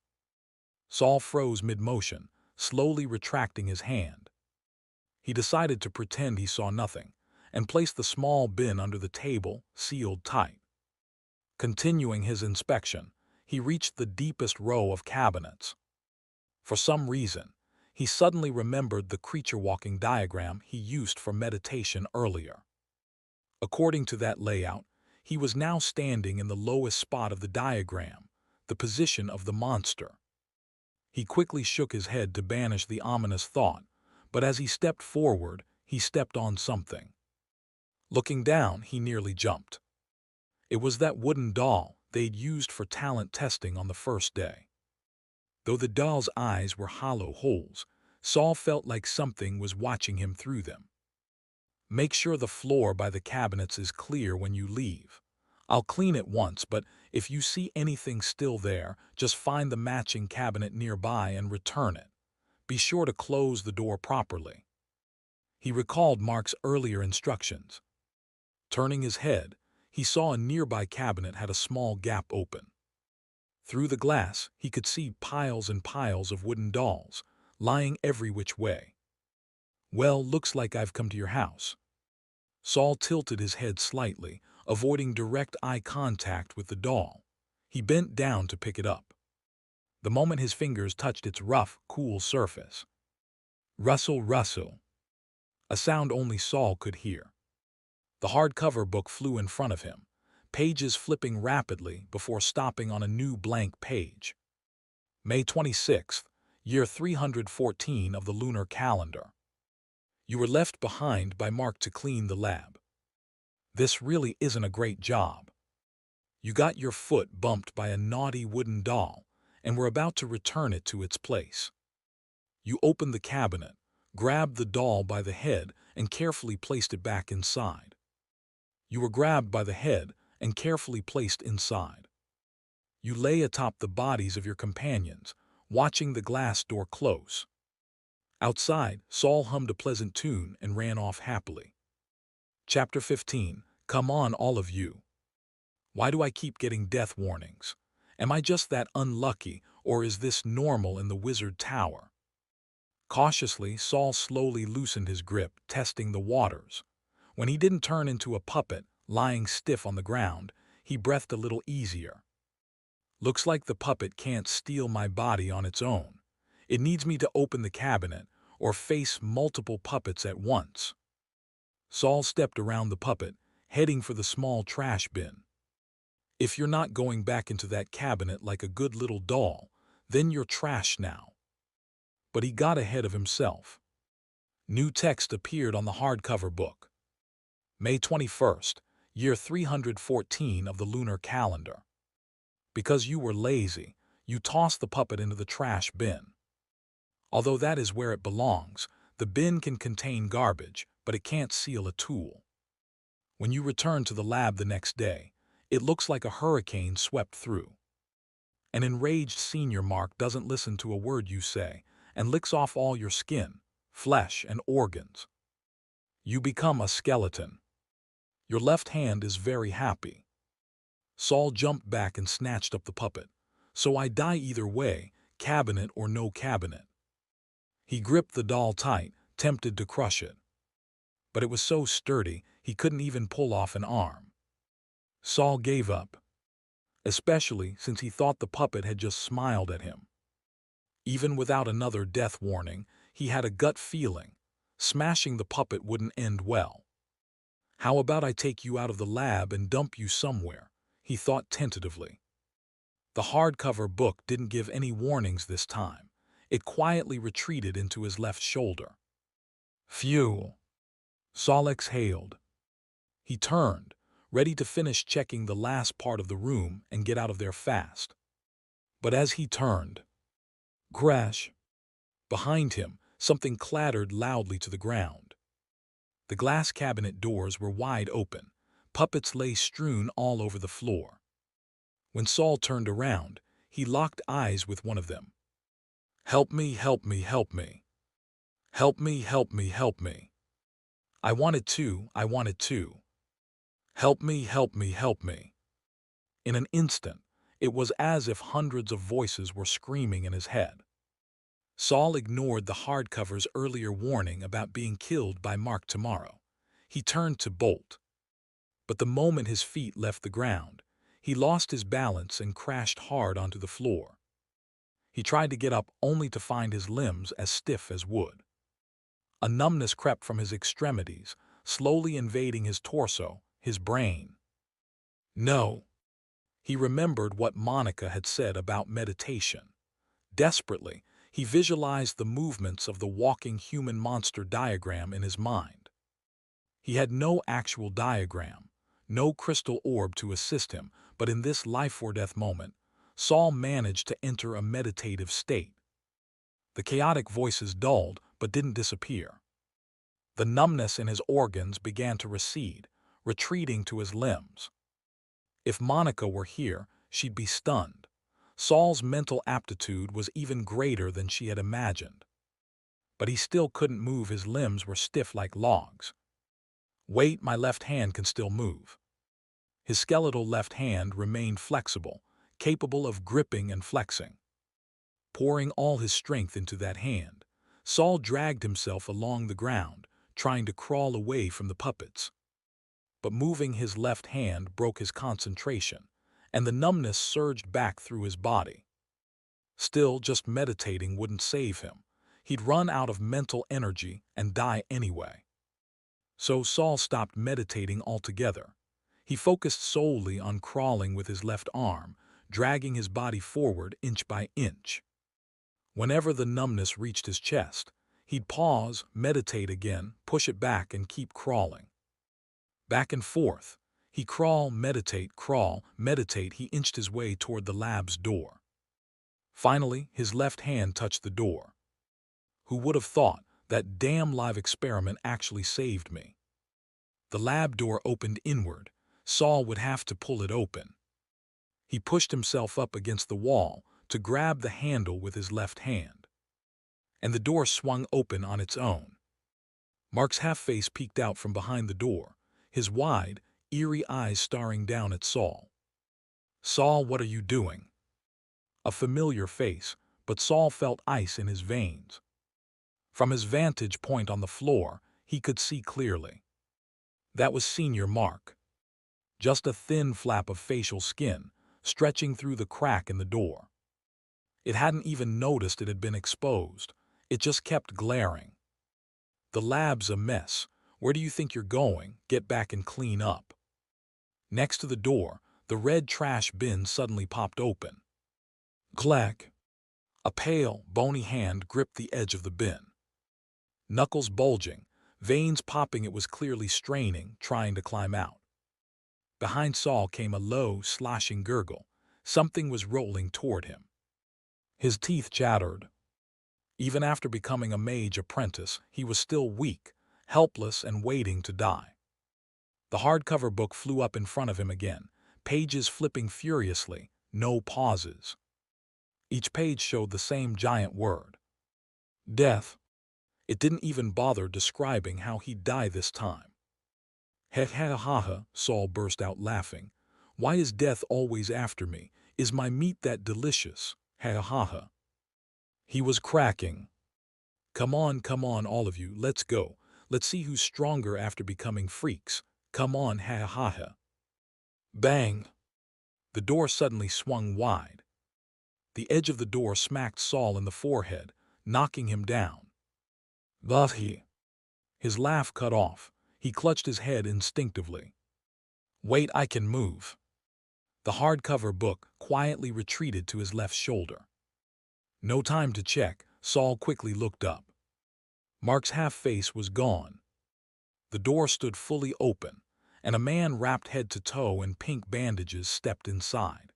[SPEAKER 1] Saul froze mid-motion, slowly retracting his hand. He decided to pretend he saw nothing, and placed the small bin under the table, sealed tight. Continuing his inspection, he reached the deepest row of cabinets. For some reason, he suddenly remembered the creature-walking diagram he used for meditation earlier. According to that layout, he was now standing in the lowest spot of the diagram, the position of the monster. He quickly shook his head to banish the ominous thought, but as he stepped forward, he stepped on something. Looking down, he nearly jumped. It was that wooden doll they'd used for talent testing on the first day. Though the doll's eyes were hollow holes, Saul felt like something was watching him through them. "Make sure the floor by the cabinets is clear when you leave. I'll clean it once, but if you see anything still there, just find the matching cabinet nearby and return it. Be sure to close the door properly." He recalled Mark's earlier instructions. Turning his head, he saw a nearby cabinet had a small gap open. Through the glass, he could see piles and piles of wooden dolls, lying every which way. "Well, looks like I've come to your house." Saul tilted his head slightly, avoiding direct eye contact with the doll. He bent down to pick it up. The moment his fingers touched its rough, cool surface, rustle, rustle, a sound only Saul could hear. The hardcover book flew in front of him, pages flipping rapidly before stopping on a new blank page. May 26th, year 314 of the lunar calendar. You were left behind by Mark to clean the lab. This really isn't a great job. You got your foot bumped by a naughty wooden doll and were about to return it to its place. You opened the cabinet, grabbed the doll by the head, and carefully placed it back inside. You were grabbed by the head and carefully placed inside. You lay atop the bodies of your companions, watching the glass door close. Outside, Saul hummed a pleasant tune and ran off happily. Chapter 15. Come on, all of you. Why do I keep getting death warnings? Am I just that unlucky, or is this normal in the wizard tower? Cautiously, Saul slowly loosened his grip, testing the waters. When he didn't turn into a puppet, lying stiff on the ground, he breathed a little easier. Looks like the puppet can't steal my body on its own. It needs me to open the cabinet or face multiple puppets at once. Saul stepped around the puppet, heading for the small trash bin. If you're not going back into that cabinet like a good little doll, then you're trash now. But he got ahead of himself. New text appeared on the hardcover book. May 21st, year 314 of the lunar calendar. Because you were lazy, you tossed the puppet into the trash bin. Although that is where it belongs, the bin can contain garbage, but it can't seal a tool. When you return to the lab the next day, it looks like a hurricane swept through. An enraged senior Mark doesn't listen to a word you say and licks off all your skin, flesh, and organs. You become a skeleton. Your left hand is very happy. Saul jumped back and snatched up the puppet. So I die either way, cabinet or no cabinet. He gripped the doll tight, tempted to crush it. But it was so sturdy, he couldn't even pull off an arm. Saul gave up, especially since he thought the puppet had just smiled at him. Even without another death warning, he had a gut feeling. Smashing the puppet wouldn't end well. How about I take you out of the lab and dump you somewhere? He thought tentatively. The hardcover book didn't give any warnings this time. It quietly retreated into his left shoulder. Phew! Saul exhaled. He turned, ready to finish checking the last part of the room and get out of there fast. But as he turned, crash! Behind him, something clattered loudly to the ground. The glass cabinet doors were wide open. Puppets lay strewn all over the floor. When Saul turned around, he locked eyes with one of them. "Help me, help me, help me. Help me, help me, help me. I wanted to. Help me, help me, help me. In an instant, it was as if hundreds of voices were screaming in his head. Saul ignored the hardcover's earlier warning about being killed by Mark tomorrow. He turned to bolt. But the moment his feet left the ground, he lost his balance and crashed hard onto the floor. He tried to get up only to find his limbs as stiff as wood. A numbness crept from his extremities, slowly invading his torso, his brain. No. He remembered what Monica had said about meditation. Desperately, he visualized the movements of the walking human monster diagram in his mind. He had no actual diagram, no crystal orb to assist him, but in this life-or-death moment, Saul managed to enter a meditative state. The chaotic voices dulled but didn't disappear. The numbness in his organs began to recede, retreating to his limbs. If Monica were here, she'd be stunned. Saul's mental aptitude was even greater than she had imagined. But he still couldn't move, his limbs were stiff like logs. Wait, my left hand can still move. His skeletal left hand remained flexible, capable of gripping and flexing. Pouring all his strength into that hand, Saul dragged himself along the ground, trying to crawl away from the puppets. But moving his left hand broke his concentration, and the numbness surged back through his body. Still, just meditating wouldn't save him. He'd run out of mental energy and die anyway. So Saul stopped meditating altogether. He focused solely on crawling with his left arm, dragging his body forward inch by inch. Whenever the numbness reached his chest, he'd pause, meditate again, push it back, and keep crawling. Back and forth. He crawl, meditate, he inched his way toward the lab's door. Finally, his left hand touched the door. Who would have thought? That damn live experiment actually saved me. The lab door opened inward. Saul would have to pull it open. He pushed himself up against the wall to grab the handle with his left hand. And the door swung open on its own. Mark's half-face peeked out from behind the door, his wide, eerie eyes staring down at Saul. Saul, what are you doing? A familiar face, but Saul felt ice in his veins. From his vantage point on the floor, he could see clearly. That was Senior Mark. Just a thin flap of facial skin, stretching through the crack in the door. It hadn't even noticed it had been exposed. It just kept glaring. The lab's a mess. Where do you think you're going? Get back and clean up. Next to the door, the red trash bin suddenly popped open. Clack. A pale, bony hand gripped the edge of the bin. Knuckles bulging, veins popping, it was clearly straining, trying to climb out. Behind Saul came a low, sloshing gurgle. Something was rolling toward him. His teeth chattered. Even after becoming a mage apprentice, he was still weak, helpless, and waiting to die. The hardcover book flew up in front of him again, pages flipping furiously, no pauses. Each page showed the same giant word. Death. It didn't even bother describing how he'd die this time. Ha ha ha ha, Saul burst out laughing. Why is death always after me? Is my meat that delicious? Ha ha ha ha. He was cracking. Come on, all of you, let's go. Let's see who's stronger after becoming freaks. Come on, ha ha ha. Bang! The door suddenly swung wide. The edge of the door smacked Saul in the forehead, knocking him down. But his laugh cut off. He clutched his head instinctively. Wait, I can move. The hardcover book quietly retreated to his left shoulder. No time to check, Saul quickly looked up. Mark's half-face was gone. The door stood fully open, and a man wrapped head to toe in pink bandages stepped inside.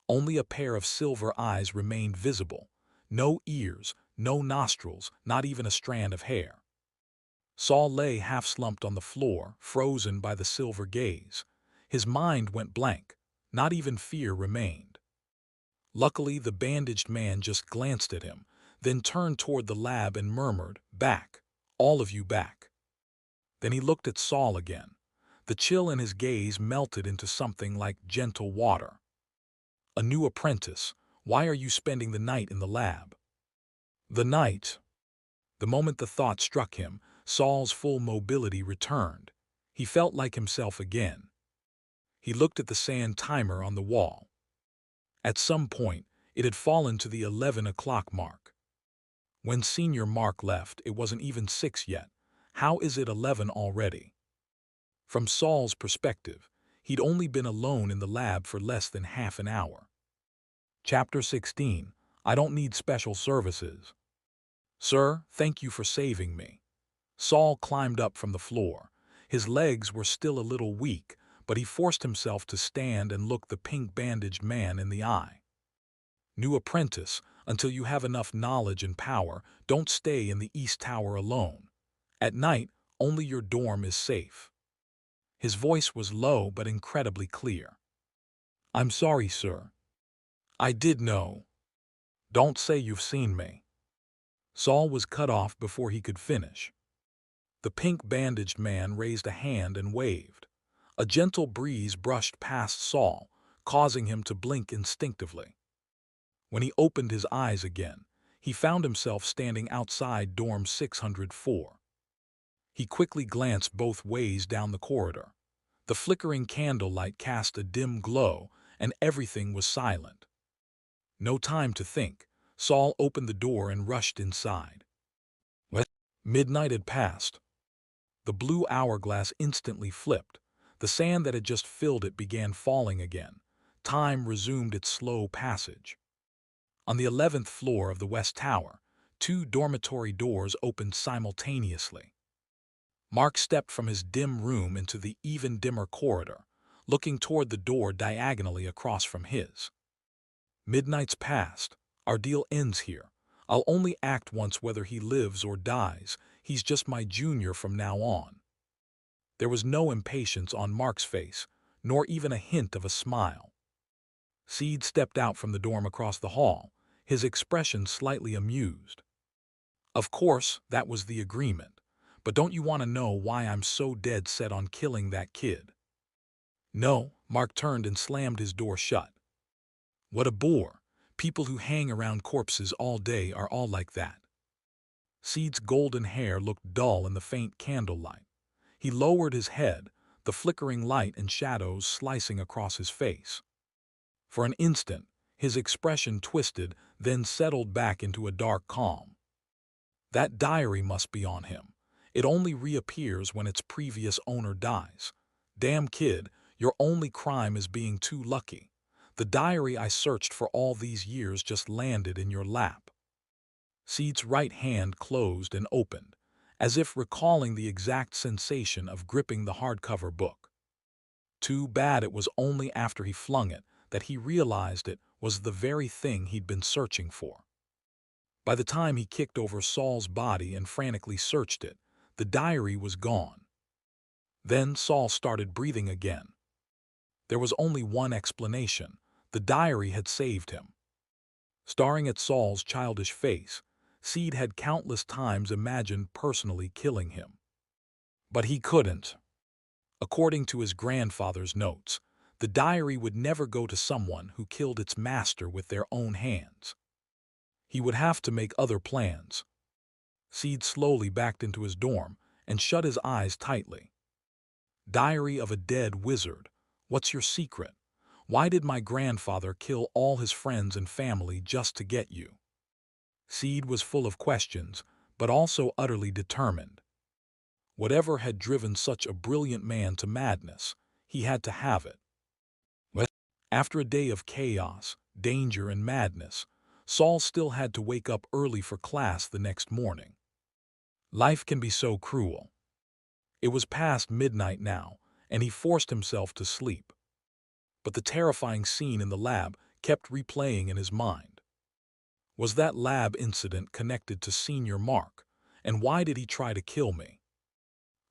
[SPEAKER 1] Only a pair of silver eyes remained visible. No ears, no nostrils, not even a strand of hair. Saul lay half-slumped on the floor, frozen by the silver gaze. His mind went blank. Not even fear remained. Luckily, the bandaged man just glanced at him, then turned toward the lab and murmured, "Back. All of you back." Then he looked at Saul again. The chill in his gaze melted into something like gentle water. A new apprentice. Why are you spending the night in the lab? The night. The moment the thought struck him, Saul's full mobility returned. He felt like himself again. He looked at the sand timer on the wall. At some point, it had fallen to the 11 o'clock mark. When Senior Mark left, it wasn't even 6 yet. How is it 11 already? From Saul's perspective, he'd only been alone in the lab for less than half an hour. Chapter 16. I don't need special services. Sir, thank you for saving me. Saul climbed up from the floor. His legs were still a little weak, but he forced himself to stand and look the pink-bandaged man in the eye. New apprentice, until you have enough knowledge and power, don't stay in the East Tower alone. At night, only your dorm is safe. His voice was low but incredibly clear. I'm sorry, sir. I did know. Don't say you've seen me. Saul was cut off before he could finish. The pink-bandaged man raised a hand and waved. A gentle breeze brushed past Saul, causing him to blink instinctively. When he opened his eyes again, he found himself standing outside dorm 604. He quickly glanced both ways down the corridor. The flickering candlelight cast a dim glow, and everything was silent. No time to think. Saul opened the door and rushed inside. Midnight had passed. The blue hourglass instantly flipped. The sand that had just filled it began falling again. Time resumed its slow passage. On the 11th floor of the West Tower, 2 dormitory doors opened simultaneously. Mark stepped from his dim room into the even dimmer corridor, looking toward the door diagonally across from his. Midnight's passed. Our deal ends here. I'll only act once whether he lives or dies. He's just my junior from now on. There was no impatience on Mark's face, nor even a hint of a smile. Seed stepped out from the dorm across the hall, his expression slightly amused. Of course, that was the agreement. But don't you want to know why I'm so dead set on killing that kid? No, Mark turned and slammed his door shut. What a bore. People who hang around corpses all day are all like that. Seed's golden hair looked dull in the faint candlelight. He lowered his head, the flickering light and shadows slicing across his face. For an instant, his expression twisted, then settled back into a dark calm. That diary must be on him. It only reappears when its previous owner dies. Damn kid, your only crime is being too lucky. The diary I searched for all these years just landed in your lap. Seed's right hand closed and opened, as if recalling the exact sensation of gripping the hardcover book. Too bad it was only after he flung it that he realized it was the very thing he'd been searching for. By the time he kicked over Saul's body and frantically searched it, the diary was gone. Then Saul started breathing again. There was only one explanation. The diary had saved him. Staring at Saul's childish face, Seed had countless times imagined personally killing him. But he couldn't. According to his grandfather's notes, the diary would never go to someone who killed its master with their own hands. He would have to make other plans. Seed slowly backed into his dorm and shut his eyes tightly. Diary of a dead wizard. What's your secret? Why did my grandfather kill all his friends and family just to get you? Seed was full of questions, but also utterly determined. Whatever had driven such a brilliant man to madness, he had to have it. After a day of chaos, danger, and madness, Saul still had to wake up early for class the next morning. Life can be so cruel. It was past midnight now, and he forced himself to sleep. But the terrifying scene in the lab kept replaying in his mind. Was that lab incident connected to Senior Mark, and why did he try to kill me?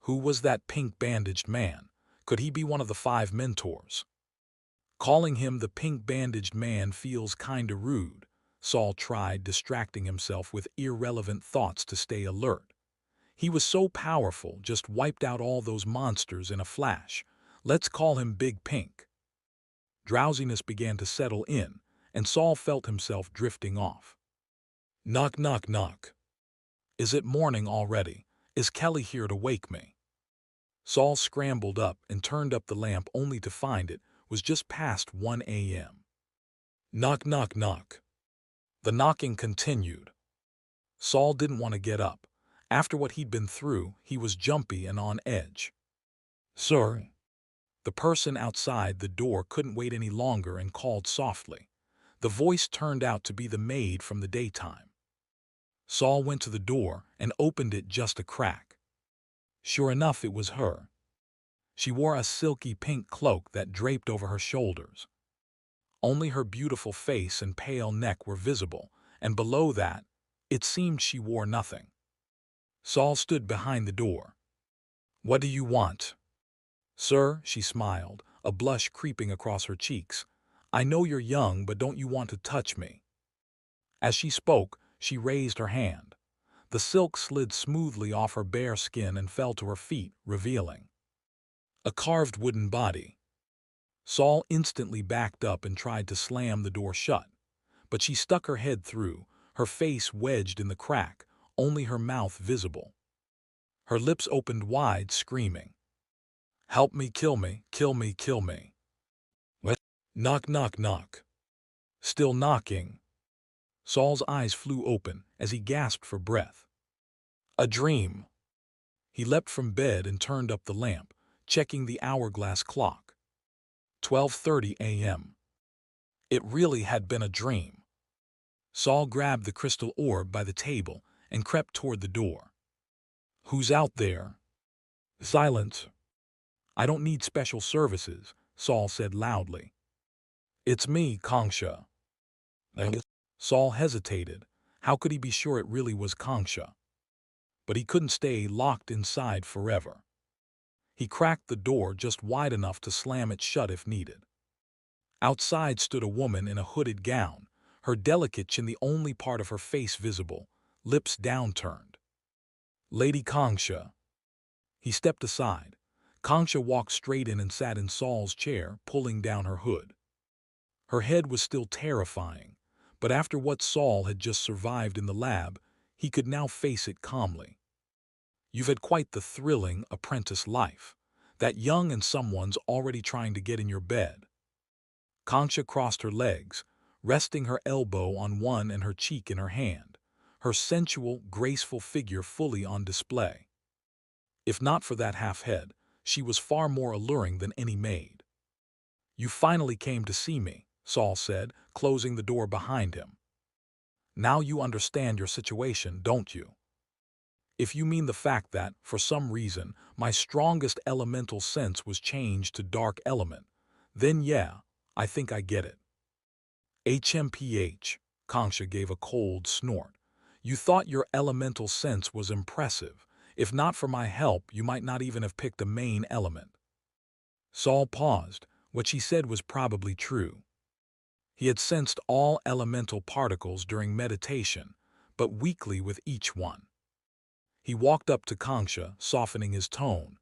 [SPEAKER 1] Who was that pink-bandaged man? Could he be one of the 5 mentors? Calling him the pink-bandaged man feels kinda rude. Saul tried distracting himself with irrelevant thoughts to stay alert. He was so powerful, just wiped out all those monsters in a flash. Let's call him Big Pink. Drowsiness began to settle in, and Saul felt himself drifting off. Knock, knock, knock. Is it morning already? Is Kelly here to wake me? Saul scrambled up and turned up the lamp only to find it was just past 1 a.m. Knock, knock, knock. The knocking continued. Saul didn't want to get up. After what he'd been through, he was jumpy and on edge. Sir? The person outside the door couldn't wait any longer and called softly. The voice turned out to be the maid from the daytime. Saul went to the door and opened it just a crack. Sure enough, it was her. She wore a silky pink cloak that draped over her shoulders. Only her beautiful face and pale neck were visible, and below that, it seemed she wore nothing. Saul stood behind the door. What do you want? Sir, she smiled, a blush creeping across her cheeks. I know you're young, but don't you want to touch me? As she spoke, she raised her hand. The silk slid smoothly off her bare skin and fell to her feet, revealing a carved wooden body. Saul instantly backed up and tried to slam the door shut, but she stuck her head through, her face wedged in the crack, only her mouth visible. Her lips opened wide, screaming, "Help me, kill me, kill me, kill me." What? Knock, knock, knock. Still knocking. Saul's eyes flew open as he gasped for breath. A dream. He leapt from bed and turned up the lamp, checking the hourglass clock. 12:30 a.m. It really had been a dream. Saul grabbed the crystal orb by the table and crept toward the door. Who's out there? Silence. I don't need special services, Saul said loudly. It's me, Kongsha. Saul hesitated. How could he be sure it really was Kongsha? But he couldn't stay locked inside forever. He cracked the door just wide enough to slam it shut if needed. Outside stood a woman in a hooded gown, her delicate chin the only part of her face visible, lips downturned. Lady Kongsha. He stepped aside. Kongsha walked straight in and sat in Saul's chair, pulling down her hood. Her head was still terrifying, but after what Saul had just survived in the lab, he could now face it calmly. You've had quite the thrilling apprentice life. That young and someone's already trying to get in your bed. Kongsha crossed her legs, resting her elbow on one and her cheek in her hand, her sensual, graceful figure fully on display. If not for that half head, she was far more alluring than any maid. You finally came to see me, Saul said, closing the door behind him. Now you understand your situation, don't you? If you mean the fact that, for some reason, my strongest elemental sense was changed to dark element, then yeah, I think I get it. HMPH, Kongsha gave a cold snort. You thought your elemental sense was impressive. If not for my help, you might not even have picked a main element. Saul paused. What she said was probably true. He had sensed all elemental particles during meditation, but weakly with each one. He walked up to Kongsha, softening his tone.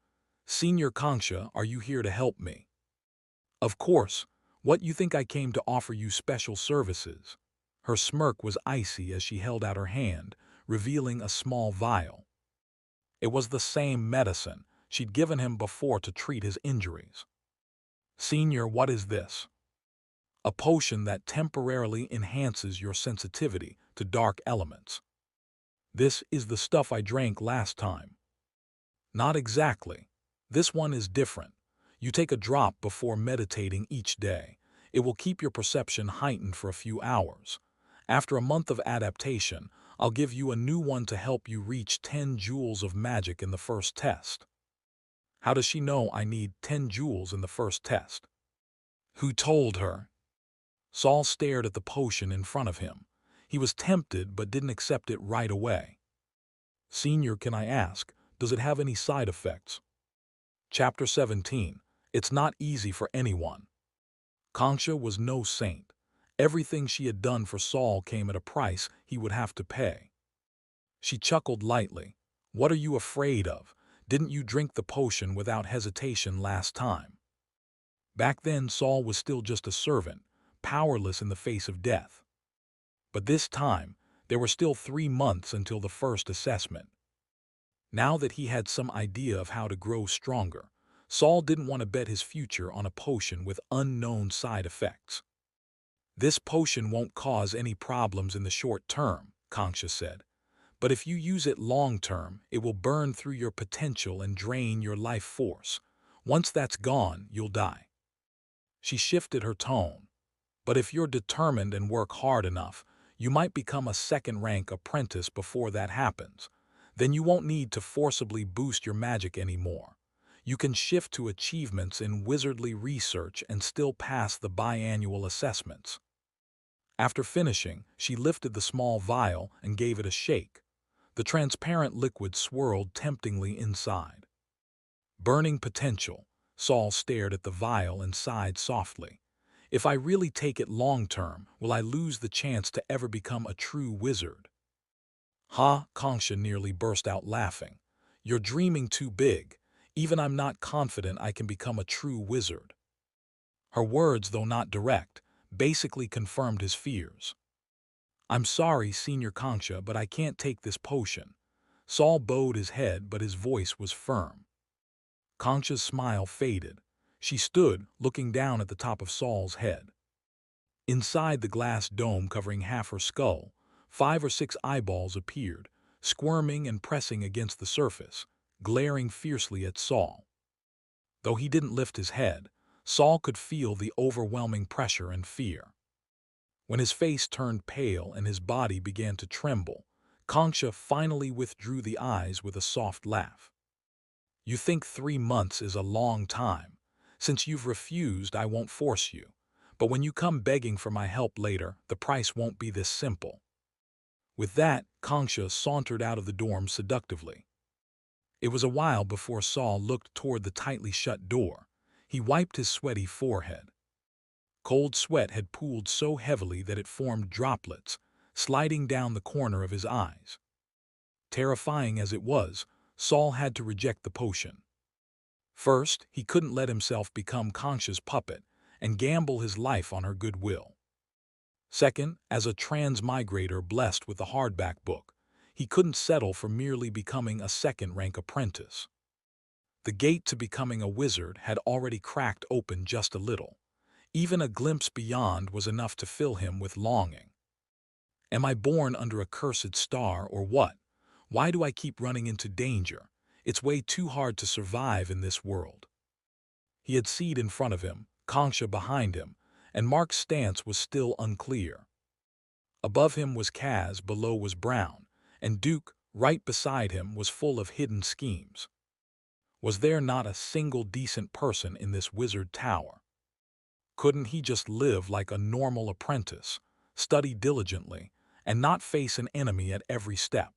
[SPEAKER 1] Senior Kongsha, are you here to help me? Of course. What, you think I came to offer you special services? Her smirk was icy as she held out her hand, revealing a small vial. It was the same medicine she'd given him before to treat his injuries. Senior, what is this? A potion that temporarily enhances your sensitivity to dark elements. This is the stuff I drank last time. Not exactly. This one is different. You take a drop before meditating each day. It will keep your perception heightened for a few hours. After a month of adaptation, I'll give you a new one to help you reach 10 joules of magic in the first test. How does she know I need 10 joules in the first test? Who told her? Saul stared at the potion in front of him. He was tempted but didn't accept it right away. Senior, can I ask, does it have any side effects? Chapter 17. It's not easy for anyone. Kongsha was no saint. Everything she had done for Saul came at a price he would have to pay. She chuckled lightly. What are you afraid of? Didn't you drink the potion without hesitation last time? Back then, Saul was still just a servant, powerless in the face of death. But this time, there were still 3 months until the first assessment. Now that he had some idea of how to grow stronger, Saul didn't want to bet his future on a potion with unknown side effects. This potion won't cause any problems in the short term, Concha said. But if you use it long term, it will burn through your potential and drain your life force. Once that's gone, you'll die. She shifted her tone. But if you're determined and work hard enough, you might become a second-rank apprentice before that happens. Then you won't need to forcibly boost your magic anymore. You can shift to achievements in wizardly research and still pass the biannual assessments. After finishing, she lifted the small vial and gave it a shake. The transparent liquid swirled temptingly inside. Burning potential, Saul stared at the vial and sighed softly. If I really take it long-term, will I lose the chance to ever become a true wizard? Ha, Concha nearly burst out laughing. You're dreaming too big. Even I'm not confident I can become a true wizard. Her words, though not direct, basically confirmed his fears. I'm sorry, Senior Concha, but I can't take this potion. Saul bowed his head, but his voice was firm. Concha's smile faded. She stood, looking down at the top of Saul's head. Inside the glass dome covering half her skull, 5 or 6 eyeballs appeared, squirming and pressing against the surface, glaring fiercely at Saul. Though he didn't lift his head, Saul could feel the overwhelming pressure and fear. When his face turned pale and his body began to tremble, Concha finally withdrew the eyes with a soft laugh. You think 3 months is a long time. Since you've refused, I won't force you. But when you come begging for my help later, the price won't be this simple. With that, Concha sauntered out of the dorm seductively. It was a while before Saul looked toward the tightly shut door. He wiped his sweaty forehead. Cold sweat had pooled so heavily that it formed droplets, sliding down the corner of his eyes. Terrifying as it was, Saul had to reject the potion. First, he couldn't let himself become Concha's puppet and gamble his life on her goodwill. Second, as a transmigrator blessed with the hardback book, he couldn't settle for merely becoming a second-rank apprentice. The gate to becoming a wizard had already cracked open just a little. Even a glimpse beyond was enough to fill him with longing. Am I born under a cursed star or what? Why do I keep running into danger? It's way too hard to survive in this world. He had Seed in front of him, Concha behind him, and Mark's stance was still unclear. Above him was Kaz, below was Brown, and Duke, right beside him, was full of hidden schemes. Was there not a single decent person in this wizard tower? Couldn't he just live like a normal apprentice, study diligently, and not face an enemy at every step?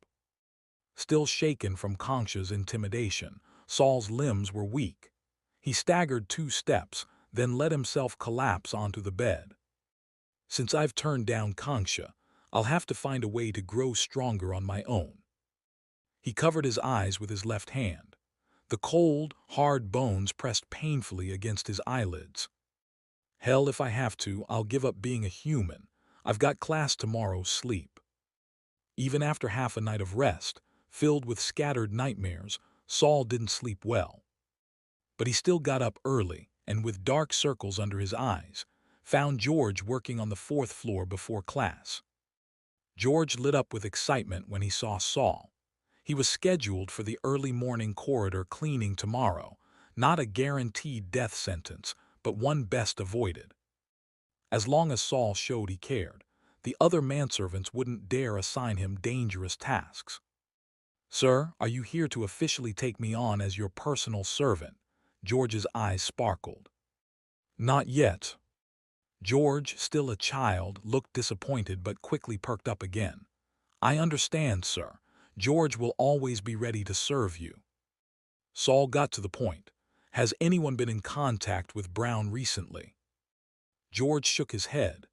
[SPEAKER 1] Still shaken from Concha's intimidation, Saul's limbs were weak. He staggered 2 steps, then let himself collapse onto the bed. Since I've turned down Concha, I'll have to find a way to grow stronger on my own. He covered his eyes with his left hand. The cold, hard bones pressed painfully against his eyelids. Hell, if I have to, I'll give up being a human. I've got class tomorrow, sleep. Even after half a night of rest, filled with scattered nightmares, Saul didn't sleep well. But he still got up early, and with dark circles under his eyes, found George working on the 4th floor before class. George lit up with excitement when he saw Saul. He was scheduled for the early morning corridor cleaning tomorrow, not a guaranteed death sentence, but one best avoided. As long as Saul showed he cared, the other manservants wouldn't dare assign him dangerous tasks. Sir, are you here to officially take me on as your personal servant? George's eyes sparkled. Not yet. George, still a child, looked disappointed but quickly perked up again. I understand, sir. George will always be ready to serve you. Saul got to the point. Has anyone been in contact with Brown recently? George shook his head.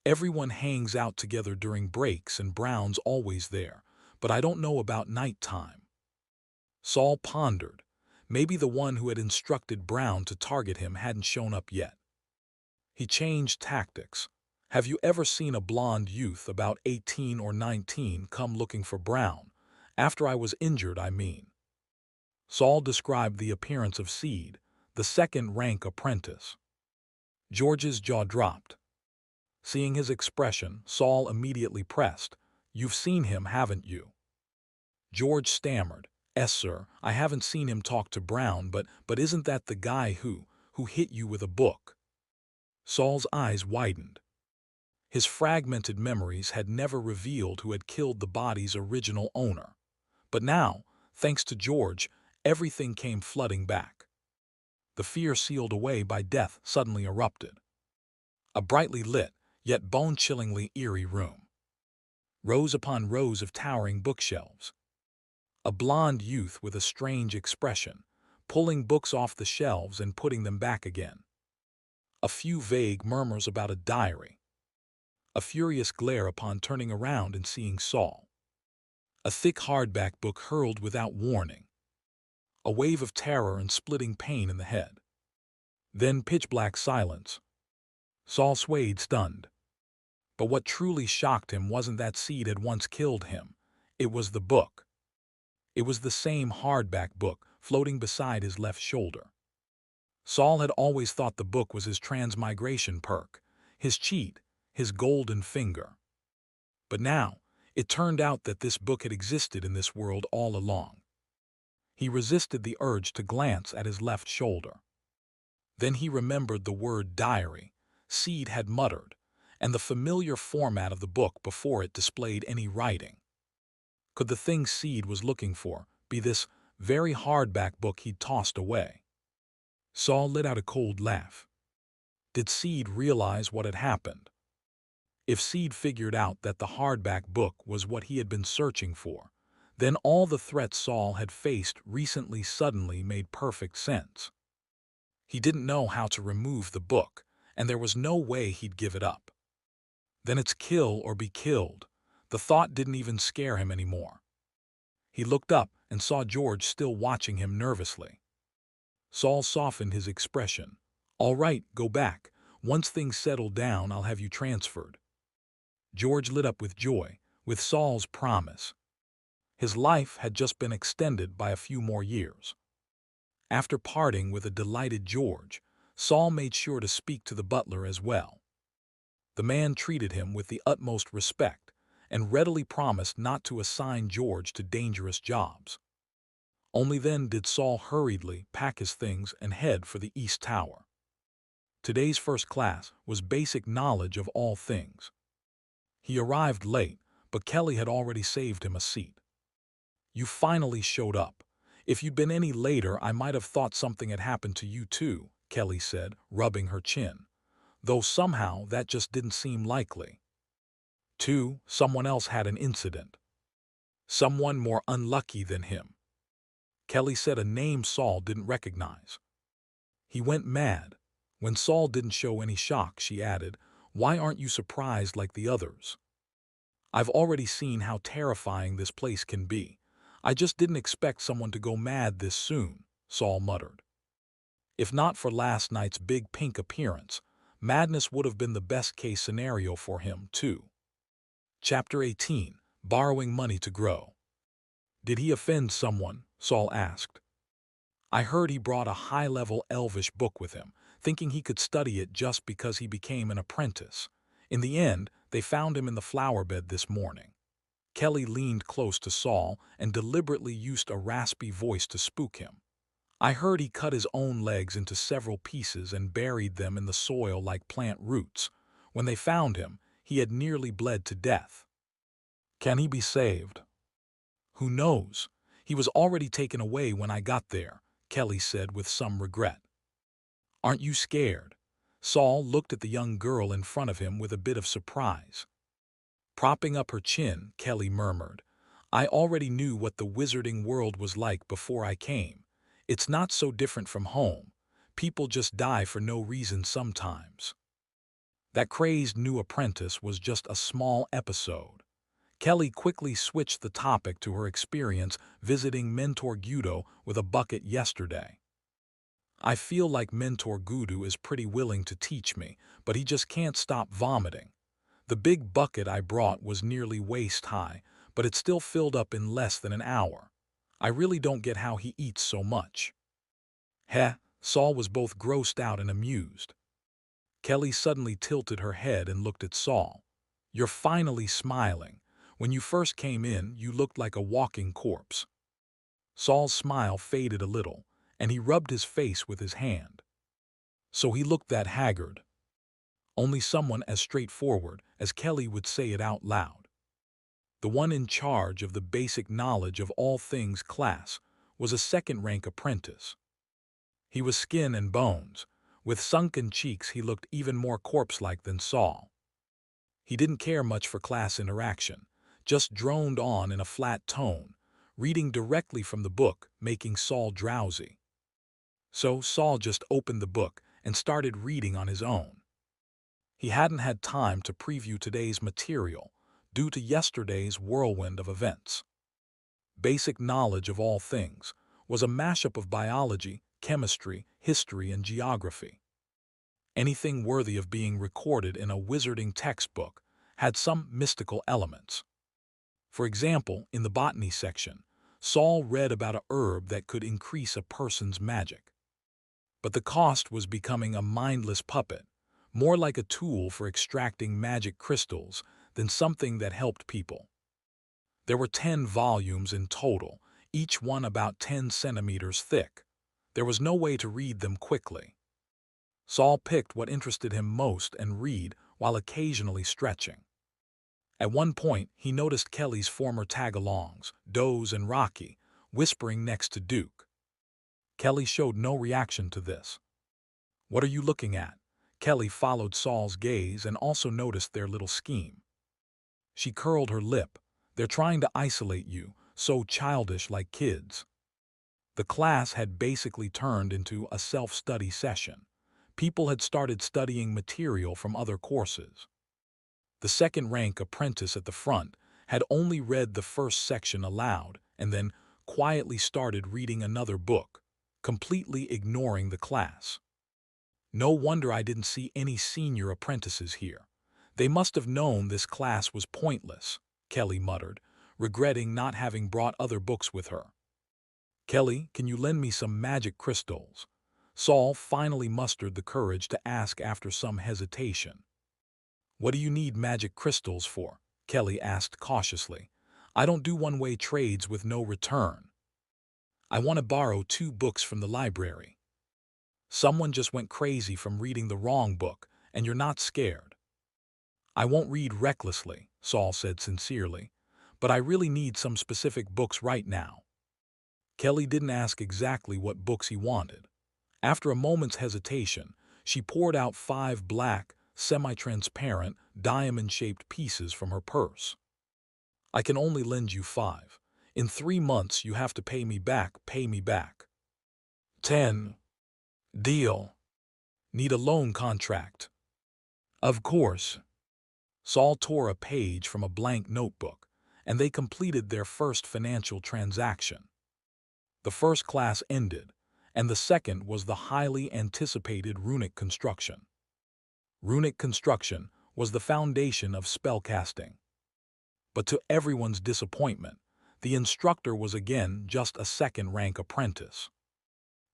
[SPEAKER 1] Everyone hangs out together during breaks and Brown's always there, but I don't know about nighttime. Saul pondered. Maybe the one who had instructed Brown to target him hadn't shown up yet. He changed tactics. Have you ever seen a blond youth about 18 or 19 come looking for Brown? After I was injured, I mean. Saul described the appearance of Seed, the second-rank apprentice. George's jaw dropped. Seeing his expression, Saul immediately pressed, "You've seen him, haven't you?" George stammered, "Yes, sir, I haven't seen him talk to Brown, but isn't that the guy who hit you with a book?" Saul's eyes widened. His fragmented memories had never revealed who had killed the body's original owner. But now, thanks to George, everything came flooding back. The fear sealed away by death suddenly erupted. A brightly lit, yet bone-chillingly eerie room. Rows upon rows of towering bookshelves. A blond youth with a strange expression, pulling books off the shelves and putting them back again. A few vague murmurs about a diary. A furious glare upon turning around and seeing Saul. A thick hardback book hurled without warning. A wave of terror and splitting pain in the head. Then pitch-black silence. Saul swayed, stunned. But what truly shocked him wasn't that Seed had once killed him. It was the book. It was the same hardback book floating beside his left shoulder. Saul had always thought the book was his transmigration perk, his cheat, his golden finger. But now, it turned out that this book had existed in this world all along. He resisted the urge to glance at his left shoulder. Then he remembered the word diary Seed had muttered, and the familiar format of the book before it displayed any writing. Could the thing Seed was looking for be this very hardback book he'd tossed away? Saul let out a cold laugh. Did Seed realize what had happened? If Seed figured out that the hardback book was what he had been searching for, then all the threats Saul had faced recently suddenly made perfect sense. He didn't know how to remove the book, and there was no way he'd give it up. Then it's kill or be killed. The thought didn't even scare him anymore. He looked up and saw George still watching him nervously. Saul softened his expression. "All right, go back. Once things settle down, I'll have you transferred." George lit up with joy, with Saul's promise. His life had just been extended by a few more years. After parting with a delighted George, Saul made sure to speak to the butler as well. The man treated him with the utmost respect and readily promised not to assign George to dangerous jobs. Only then did Saul hurriedly pack his things and head for the East Tower. Today's first class was basic knowledge of all things. He arrived late, but Kelly had already saved him a seat. "You finally showed up. If you'd been any later, I might have thought something had happened to you too," Kelly said, rubbing her chin. Though somehow that just didn't seem likely. Someone else had an incident. Someone more unlucky than him. Kelly said a name Saul didn't recognize. He went mad. When Saul didn't show any shock, she added, "Why aren't you surprised like the others?" "I've already seen how terrifying this place can be. I just didn't expect someone to go mad this soon," Saul muttered. If not for last night's big pink appearance, madness would have been the best-case scenario for him, too. Chapter 18. Borrowing Money to Grow. "Did he offend someone?" Saul asked. "I heard he brought a high-level elvish book with him, thinking he could study it just because he became an apprentice. In the end, they found him in the flower bed this morning." Kelly leaned close to Saul and deliberately used a raspy voice to spook him. "I heard he cut his own legs into several pieces and buried them in the soil like plant roots. When they found him, he had nearly bled to death." "Can he be saved?" "Who knows? He was already taken away when I got there," Kelly said with some regret. "Aren't you scared?" Saul looked at the young girl in front of him with a bit of surprise. Propping up her chin, Kelly murmured, "I already knew what the wizarding world was like before I came. It's not so different from home. People just die for no reason sometimes." That crazed new apprentice was just a small episode. Kelly quickly switched the topic to her experience visiting Mentor Guido with a bucket yesterday. I feel like Mentor Guido is pretty willing to teach me, but he just can't stop vomiting. The big bucket I brought was nearly waist high, but it still filled up in less than an hour. I really don't get how he eats so much. Heh, Saul was both grossed out and amused. Kelly suddenly tilted her head and looked at Saul. You're finally smiling. When you first came in, you looked like a walking corpse. Saul's smile faded a little, and he rubbed his face with his hand. So he looked that haggard. Only someone as straightforward as Kelly would say it out loud. The one in charge of the basic knowledge of all things class was a second-rank apprentice. He was skin and bones. With sunken cheeks, he looked even more corpse-like than Saul. He didn't care much for class interaction, just droned on in a flat tone, reading directly from the book, making Saul drowsy. So Saul just opened the book and started reading on his own. He hadn't had time to preview today's material due to yesterday's whirlwind of events. Basic knowledge of all things was a mashup of biology, chemistry, history, and geography. Anything worthy of being recorded in a wizarding textbook had some mystical elements. For example, in the botany section, Saul read about a herb that could increase a person's magic. But the cost was becoming a mindless puppet, more like a tool for extracting magic crystals than something that helped people. There were 10 volumes in total, each one about 10 centimeters thick. There was no way to read them quickly. Saul picked what interested him most and read while occasionally stretching. At one point, he noticed Kelly's former tag-alongs, Doze and Rocky, whispering next to Duke. Kelly showed no reaction to this. What are you looking at? Kelly followed Saul's gaze and also noticed their little scheme. She curled her lip. They're trying to isolate you, so childish like kids. The class had basically turned into a self-study session. People had started studying material from other courses. The second-rank apprentice at the front had only read the first section aloud and then quietly started reading another book, completely ignoring the class. No wonder I didn't see any senior apprentices here. They must have known this class was pointless, Kelly muttered, regretting not having brought other books with her. Kelly, can you lend me some magic crystals? Saul finally mustered the courage to ask after some hesitation. What do you need magic crystals for? Kelly asked cautiously. I don't do one-way trades with no return. I want to borrow 2 books from the library. Someone just went crazy from reading the wrong book, and you're not scared. I won't read recklessly, Saul said sincerely, but I really need some specific books right now. Kelly didn't ask exactly what books he wanted. After a moment's hesitation, she poured out 5 black, semi-transparent, diamond-shaped pieces from her purse. I can only lend you 5. In 3 months you have to pay me back. 10. Deal. Need a loan contract. Of course. Saul tore a page from a blank notebook, and they completed their first financial transaction. The first class ended, and the second was the highly anticipated runic construction. Runic construction was the foundation of spellcasting. But to everyone's disappointment, the instructor was again just a second-rank apprentice.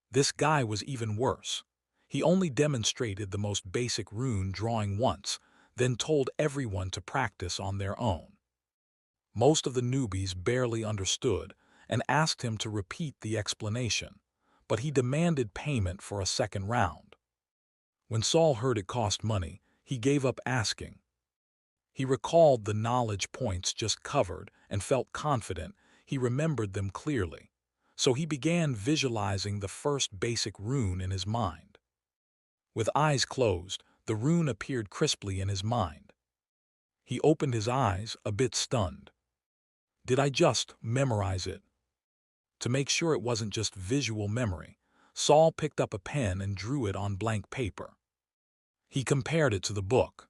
[SPEAKER 1] This guy was even worse. He only demonstrated the most basic rune drawing once, then told everyone to practice on their own. Most of the newbies barely understood and asked him to repeat the explanation, but he demanded payment for a second round. When Saul heard it cost money, he gave up asking. He recalled the knowledge points just covered and felt confident he remembered them clearly, so he began visualizing the first basic rune in his mind. With eyes closed, the rune appeared crisply in his mind. He opened his eyes, a bit stunned. Did I just memorize it? To make sure it wasn't just visual memory, Saul picked up a pen and drew it on blank paper. He compared it to the book.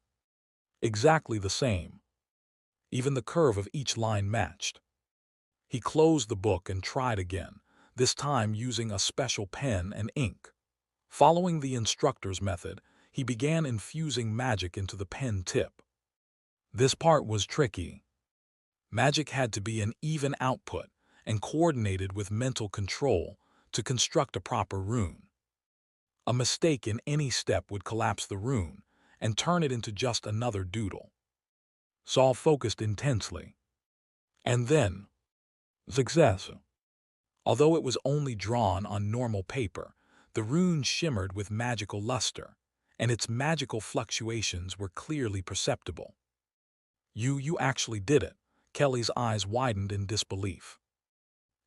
[SPEAKER 1] Exactly the same. Even the curve of each line matched. He closed the book and tried again, this time using a special pen and ink. Following the instructor's method, he began infusing magic into the pen tip. This part was tricky. Magic had to be an even output and coordinated with mental control to construct a proper rune. A mistake in any step would collapse the rune and turn it into just another doodle. Saul focused intensely. And then, success. Although it was only drawn on normal paper, the rune shimmered with magical luster, and its magical fluctuations were clearly perceptible. You actually did it. Kelly's eyes widened in disbelief.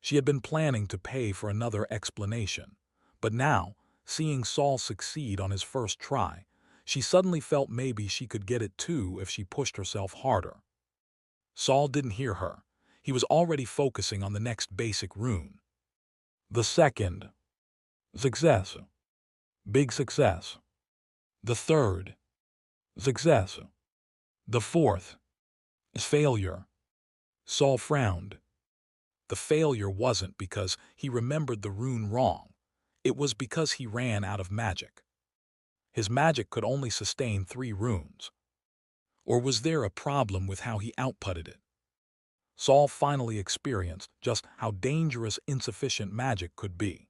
[SPEAKER 1] She had been planning to pay for another explanation, but now, seeing Saul succeed on his first try, she suddenly felt maybe she could get it too if she pushed herself harder. Saul didn't hear her. He was already focusing on the next basic rune. The second, success. Big success. The third, success. The fourth, failure. Saul frowned. The failure wasn't because he remembered the rune wrong. It was because he ran out of magic. His magic could only sustain 3 runes. Or was there a problem with how he outputted it? Saul finally experienced just how dangerous insufficient magic could be.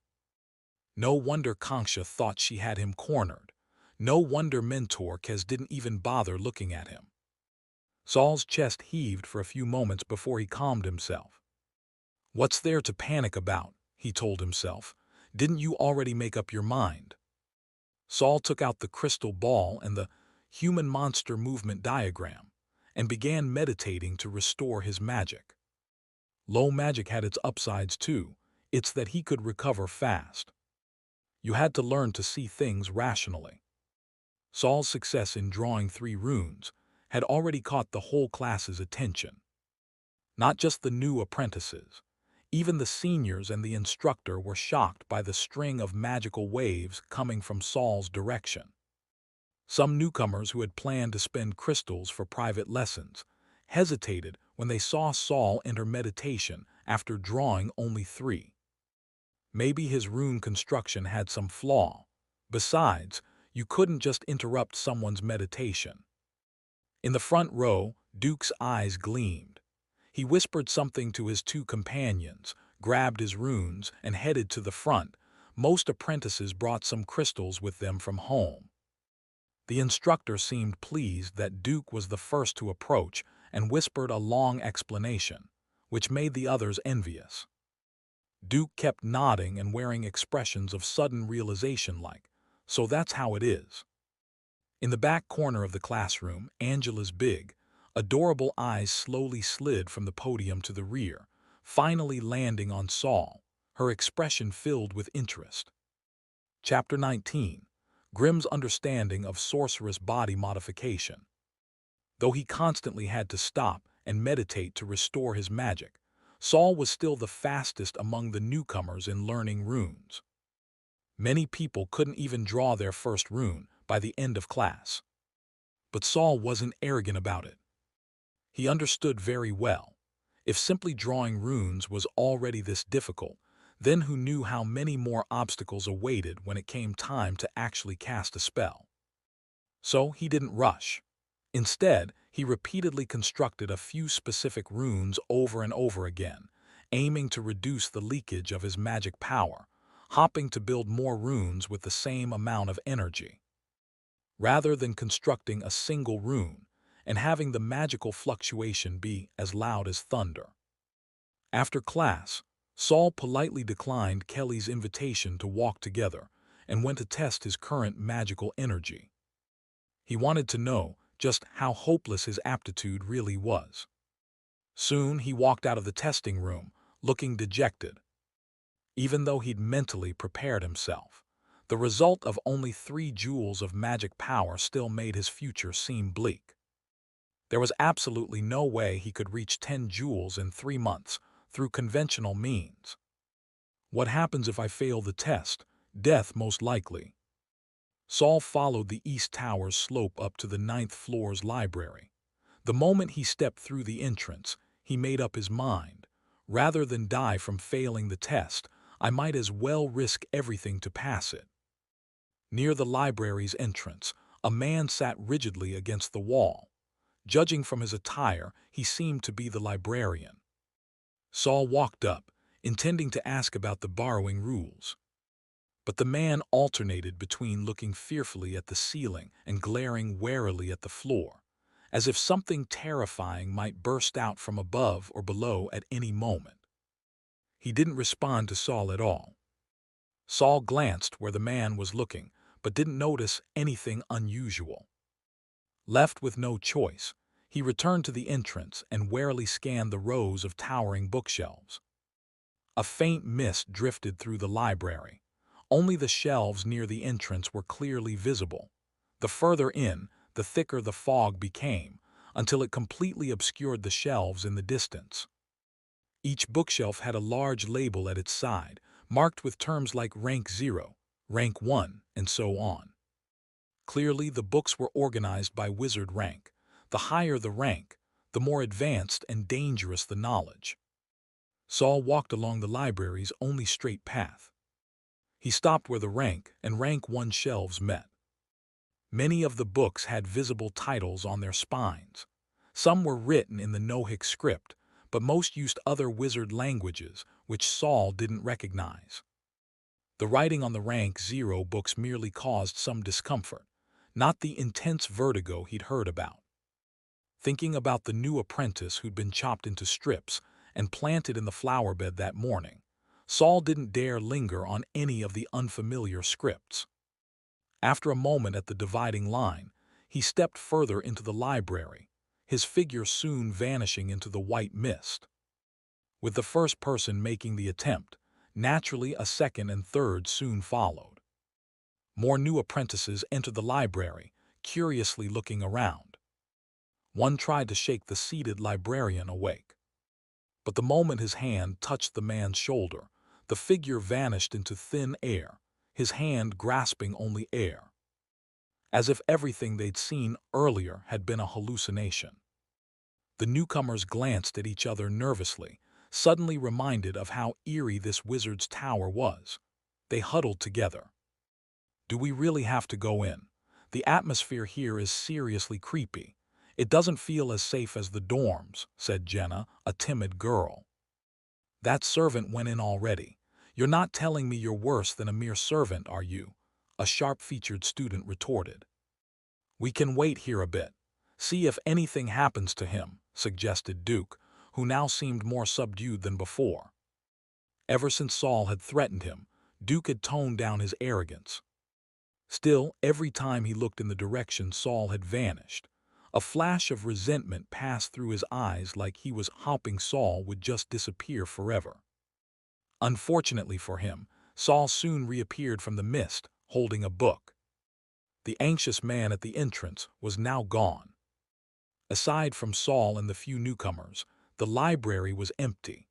[SPEAKER 1] No wonder Concha thought she had him cornered. No wonder Mentor Kez didn't even bother looking at him. Saul's chest heaved for a few moments before he calmed himself. What's there to panic about? He told himself. Didn't you already make up your mind? Saul took out the crystal ball and the human monster movement diagram and began meditating to restore his magic. Low magic had its upsides too. It's that he could recover fast. You had to learn to see things rationally. Saul's success in drawing 3 runes had already caught the whole class's attention. Not just the new apprentices. Even the seniors and the instructor were shocked by the string of magical waves coming from Saul's direction. Some newcomers who had planned to spend crystals for private lessons hesitated when they saw Saul enter meditation after drawing only 3. Maybe his rune construction had some flaw. Besides, you couldn't just interrupt someone's meditation. In the front row, Duke's eyes gleamed. He whispered something to his 2 companions, grabbed his runes, and headed to the front. Most apprentices brought some crystals with them from home. The instructor seemed pleased that Duke was the first to approach and whispered a long explanation, which made the others envious. Duke kept nodding and wearing expressions of sudden realization like, so that's how it is. In the back corner of the classroom, Angela's big, adorable eyes slowly slid from the podium to the rear, finally landing on Saul, her expression filled with interest. Chapter 19. Grimm's Understanding of Sorcerous Body Modification. Though he constantly had to stop and meditate to restore his magic, Saul was still the fastest among the newcomers in learning runes. Many people couldn't even draw their first rune by the end of class. But Saul wasn't arrogant about it. He understood very well. If simply drawing runes was already this difficult, then who knew how many more obstacles awaited when it came time to actually cast a spell? So he didn't rush. Instead, he repeatedly constructed a few specific runes over and over again, aiming to reduce the leakage of his magic power, hopping to build more runes with the same amount of energy. Rather than constructing a single rune and having the magical fluctuation be as loud as thunder. After class, Saul politely declined Kelly's invitation to walk together and went to test his current magical energy. He wanted to know just how hopeless his aptitude really was. Soon he walked out of the testing room, looking dejected. Even though he'd mentally prepared himself, the result of only 3 joules of magic power still made his future seem bleak. There was absolutely no way he could reach 10 joules in 3 months through conventional means. What happens if I fail the test? Death most likely. Saul followed the East Tower's slope up to the 9th floor's library. The moment he stepped through the entrance, he made up his mind. Rather than die from failing the test, I might as well risk everything to pass it. Near the library's entrance, a man sat rigidly against the wall. Judging from his attire, he seemed to be the librarian. Saul walked up, intending to ask about the borrowing rules. But the man alternated between looking fearfully at the ceiling and glaring warily at the floor, as if something terrifying might burst out from above or below at any moment. He didn't respond to Saul at all. Saul glanced where the man was looking, but didn't notice anything unusual. Left with no choice, he returned to the entrance and warily scanned the rows of towering bookshelves. A faint mist drifted through the library. Only the shelves near the entrance were clearly visible. The further in, the thicker the fog became, until it completely obscured the shelves in the distance. Each bookshelf had a large label at its side, marked with terms like Rank 0, Rank 1, and so on. Clearly, the books were organized by wizard rank. The higher the rank, the more advanced and dangerous the knowledge. Saul walked along the library's only straight path. He stopped where the rank and Rank 1 shelves met. Many of the books had visible titles on their spines. Some were written in the Nohic script, but most used other wizard languages, which Saul didn't recognize. The writing on the Rank 0 books merely caused some discomfort, not the intense vertigo he'd heard about. Thinking about the new apprentice who'd been chopped into strips and planted in the flower bed that morning, Saul didn't dare linger on any of the unfamiliar scripts. After a moment at the dividing line, he stepped further into the library, his figure soon vanishing into the white mist. With the first person making the attempt, naturally a second and third soon followed. More new apprentices entered the library, curiously looking around. One tried to shake the seated librarian awake. But the moment his hand touched the man's shoulder, the figure vanished into thin air, his hand grasping only air. As if everything they'd seen earlier had been a hallucination. The newcomers glanced at each other nervously, suddenly reminded of how eerie this wizard's tower was. They huddled together. Do we really have to go in? The atmosphere here is seriously creepy. It doesn't feel as safe as the dorms, said Jenna, a timid girl. That servant went in already. You're not telling me you're worse than a mere servant, are you? A sharp-featured student retorted. We can wait here a bit. See if anything happens to him, suggested Duke, who now seemed more subdued than before. Ever since Saul had threatened him, Duke had toned down his arrogance. Still, every time he looked in the direction Saul had vanished, a flash of resentment passed through his eyes, like he was hoping Saul would just disappear forever. Unfortunately for him, Saul soon reappeared from the mist, holding a book. The anxious man at the entrance was now gone. Aside from Saul and the few newcomers, the library was empty.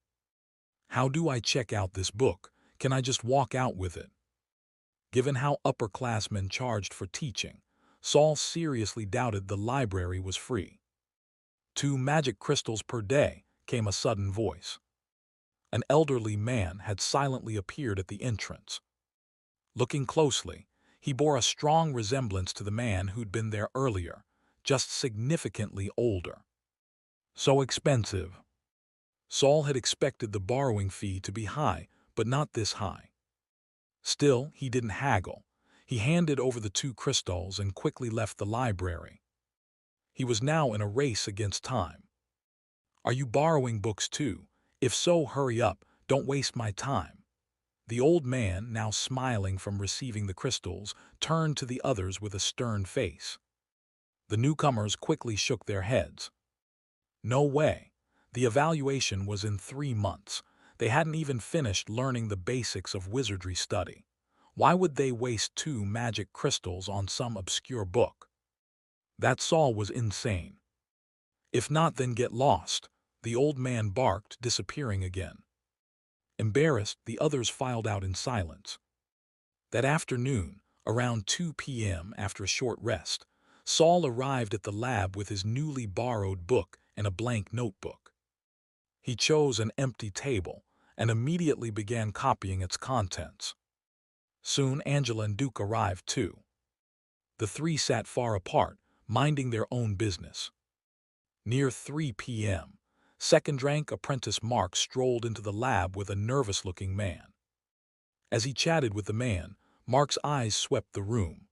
[SPEAKER 1] How do I check out this book? Can I just walk out with it? Given how upperclassmen charged for teaching, Saul seriously doubted the library was free. 2 magic crystals per day, came a sudden voice. An elderly man had silently appeared at the entrance. Looking closely, he bore a strong resemblance to the man who'd been there earlier, just significantly older. So expensive. Saul had expected the borrowing fee to be high, but not this high. Still, he didn't haggle. He handed over the 2 crystals and quickly left the library. He was now in a race against time. Are you borrowing books too? If so, hurry up, don't waste my time. The old man, now smiling from receiving the crystals, turned to the others with a stern face. The newcomers quickly shook their heads. No way. The evaluation was in 3 months. They hadn't even finished learning the basics of wizardry study. Why would they waste 2 magic crystals on some obscure book? That Saul was insane. If not, then get lost, the old man barked, disappearing again. Embarrassed, the others filed out in silence. That afternoon, around 2 p.m. after a short rest, Saul arrived at the lab with his newly borrowed book and a blank notebook. He chose an empty table and immediately began copying its contents. Soon Angela and Duke arrived too. The three sat far apart, minding their own business. Near 3 p.m., second-rank apprentice Mark strolled into the lab with a nervous-looking man. As he chatted with the man, Mark's eyes swept the room.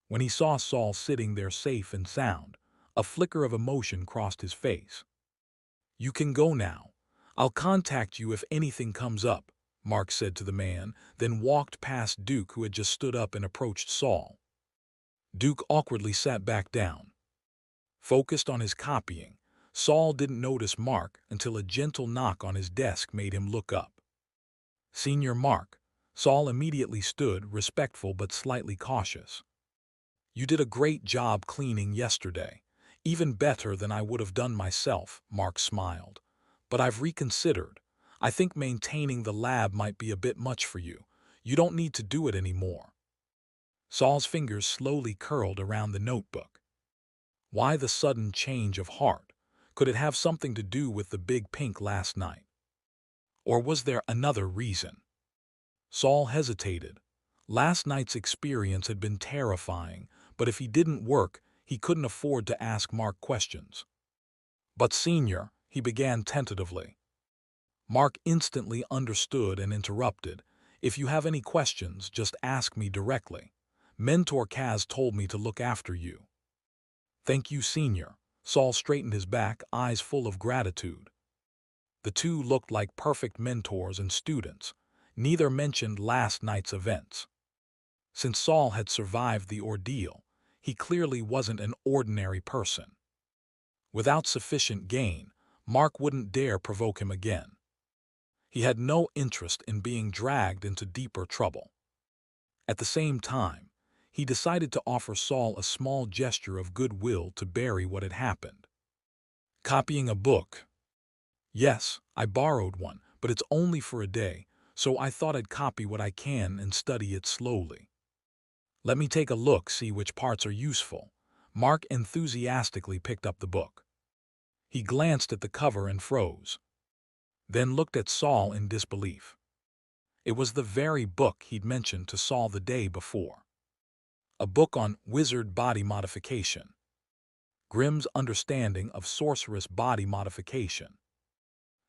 [SPEAKER 1] When he saw Saul sitting there safe and sound, a flicker of emotion crossed his face. "You can go now. I'll contact you if anything comes up," Mark said to the man, then walked past Duke, who had just stood up, and approached Saul. Duke awkwardly sat back down. Focused on his copying, Saul didn't notice Mark until a gentle knock on his desk made him look up. "Senior Mark." Saul immediately stood, respectful but slightly cautious. "You did a great job cleaning yesterday. Even better than I would have done myself," Mark smiled. "But I've reconsidered. I think maintaining the lab might be a bit much for you. You don't need to do it anymore." Saul's fingers slowly curled around the notebook. Why the sudden change of heart? Could it have something to do with the big pink last night? Or was there another reason? Saul hesitated. Last night's experience had been terrifying, but if he didn't work, he couldn't afford to ask Mark questions. "But Senior," he began tentatively. Mark instantly understood and interrupted. "If you have any questions, just ask me directly. Mentor Kaz told me to look after you." "Thank you, Senior." Saul straightened his back, eyes full of gratitude. The two looked like perfect mentors and students. Neither mentioned last night's events. Since Saul had survived the ordeal, he clearly wasn't an ordinary person. Without sufficient gain, Mark wouldn't dare provoke him again. He had no interest in being dragged into deeper trouble. At the same time, he decided to offer Saul a small gesture of goodwill to bury what had happened. "Copying a book." "Yes, I borrowed one, but it's only for a day, so I thought I'd copy what I can and study it slowly." "Let me take a look, see which parts are useful." Mark enthusiastically picked up the book. He glanced at the cover and froze, then looked at Saul in disbelief. It was the very book he'd mentioned to Saul the day before. A book on wizard body modification. Grimm's understanding of sorceress body modification.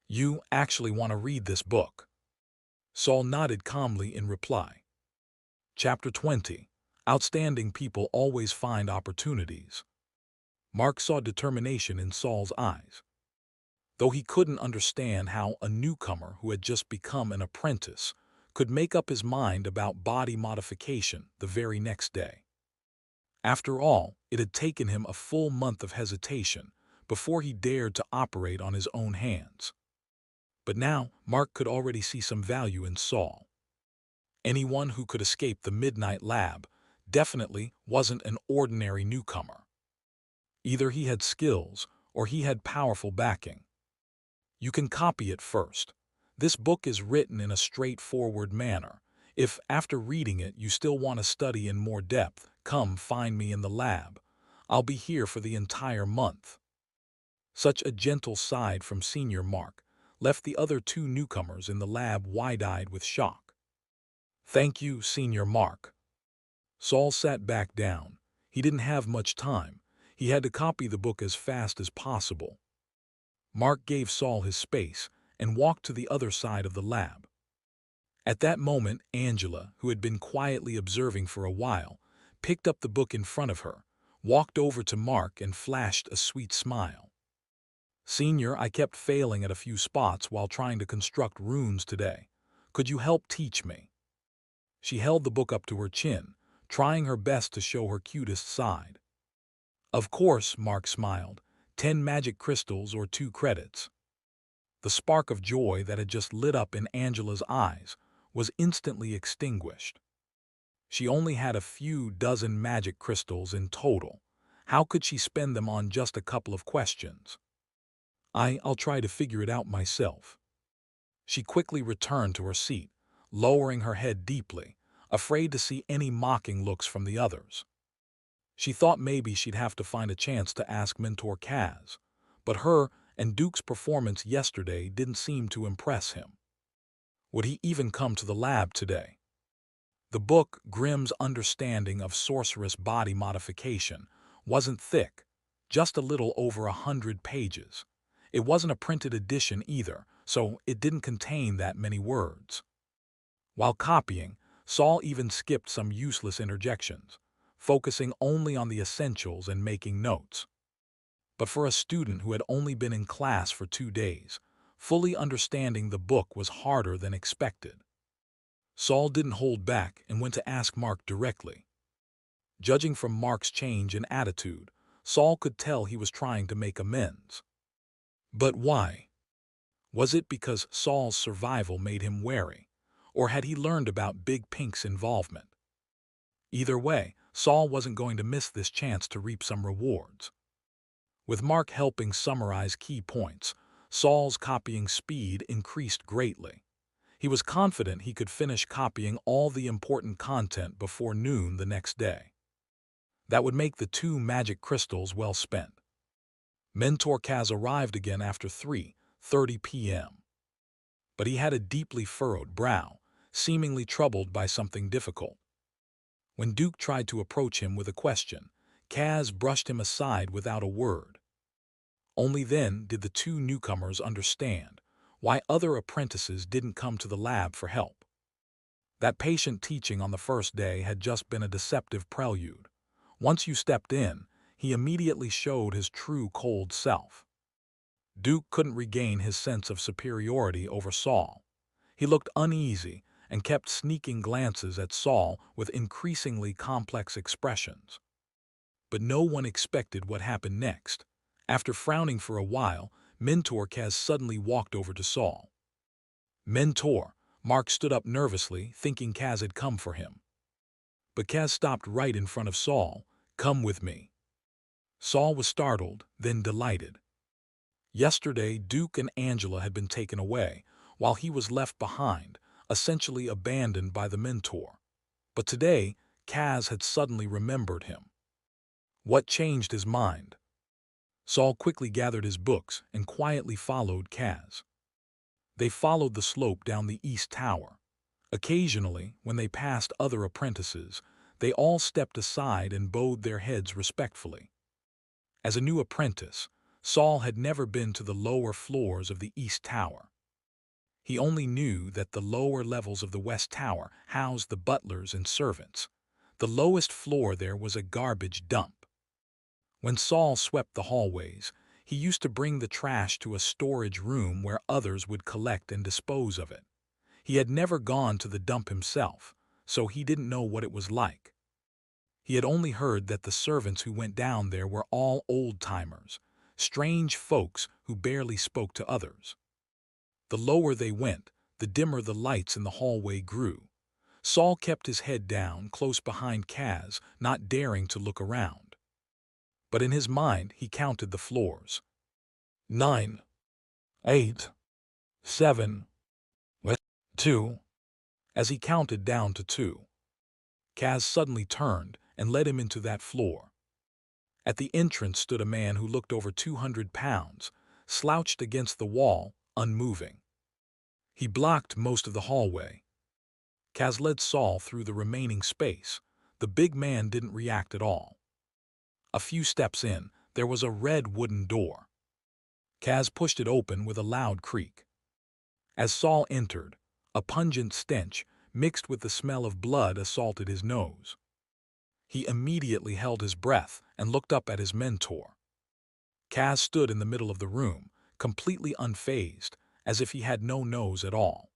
[SPEAKER 1] "You actually want to read this book?" Saul nodded calmly in reply. Chapter 20. Outstanding people always find opportunities. Mark saw determination in Saul's eyes. Though he couldn't understand how a newcomer who had just become an apprentice could make up his mind about body modification the very next day. After all, it had taken him a full month of hesitation before he dared to operate on his own hands. But now, Mark could already see some value in Saul. Anyone who could escape the Midnight Lab definitely wasn't an ordinary newcomer. Either he had skills or he had powerful backing. You can copy it first. This book is written in a straightforward manner. If, after reading it, you still want to study in more depth, come find me in the lab. I'll be here for the entire month. Such a gentle side from Senior Mark left the other two newcomers in the lab wide-eyed with shock. "Thank you, Senior Mark." Saul sat back down. He didn't have much time. He had to copy the book as fast as possible. Mark gave Saul his space and walked to the other side of the lab. At that moment, Angela, who had been quietly observing for a while, picked up the book in front of her, walked over to Mark and flashed a sweet smile. "Senior, I kept failing at a few spots while trying to construct runes today. Could you help teach me?" She held the book up to her chin, trying her best to show her cutest side. "Of course," Mark smiled. 10 magic crystals or 2 credits. The spark of joy that had just lit up in Angela's eyes was instantly extinguished. She only had a few dozen magic crystals in total. How could she spend them on just a couple of questions? I'll try to figure it out myself." She quickly returned to her seat, lowering her head deeply, afraid to see any mocking looks from the others. She thought maybe she'd have to find a chance to ask mentor Kaz, but her and Duke's performance yesterday didn't seem to impress him. Would he even come to the lab today? The book, Grimm's Understanding of Sorceress Body Modification, wasn't thick, just a little over 100 pages. It wasn't a printed edition either, so it didn't contain that many words. While copying, Saul even skipped some useless interjections, focusing only on the essentials and making notes. But for a student who had only been in class for 2 days, fully understanding the book was harder than expected. Saul didn't hold back and went to ask Mark directly. Judging from Mark's change in attitude, Saul could tell he was trying to make amends. But why? Was it because Saul's survival made him wary, or had he learned about Big Pink's involvement? Either way, Saul wasn't going to miss this chance to reap some rewards. With Mark helping summarize key points, Saul's copying speed increased greatly. He was confident he could finish copying all the important content before noon the next day. That would make the 2 magic crystals well spent. Mentor Kaz arrived again after 3:30 p.m. But he had a deeply furrowed brow, seemingly troubled by something difficult. When Duke tried to approach him with a question, Kaz brushed him aside without a word. Only then did the 2 newcomers understand why other apprentices didn't come to the lab for help. That patient teaching on the first day had just been a deceptive prelude. Once you stepped in, he immediately showed his true cold self. Duke couldn't regain his sense of superiority over Saul. He looked uneasy and kept sneaking glances at Saul with increasingly complex expressions. But no one expected what happened next. After frowning for a while, Mentor Kaz suddenly walked over to Saul. "Mentor," Mark stood up nervously, thinking Kaz had come for him. But Kaz stopped right in front of Saul. "Come with me." Saul was startled, then delighted. Yesterday, Duke and Angela had been taken away, while he was left behind, essentially abandoned by the mentor. But today, Kaz had suddenly remembered him. What changed his mind? Saul quickly gathered his books and quietly followed Kaz. They followed the slope down the east tower. Occasionally, when they passed other apprentices, they all stepped aside and bowed their heads respectfully. As a new apprentice, Saul had never been to the lower floors of the east tower. He only knew that the lower levels of the west tower housed the butlers and servants. The lowest floor there was a garbage dump. When Saul swept the hallways, he used to bring the trash to a storage room where others would collect and dispose of it. He had never gone to the dump himself, so he didn't know what it was like. He had only heard that the servants who went down there were all old-timers, strange folks who barely spoke to others. The lower they went, the dimmer the lights in the hallway grew. Saul kept his head down close behind Kaz, not daring to look around. But in his mind he counted the floors. 9, 8, 7, 2. As he counted down to 2, Kaz suddenly turned and led him into that floor. At the entrance stood a man who looked over 200 pounds, slouched against the wall, unmoving. He blocked most of the hallway. Kaz led Saul through the remaining space. The big man didn't react at all. A few steps in, there was a red wooden door. Kaz pushed it open with a loud creak. As Saul entered, a pungent stench, mixed with the smell of blood, assaulted his nose. He immediately held his breath and looked up at his mentor. Kaz stood in the middle of the room, completely unfazed, as if he had no nose at all.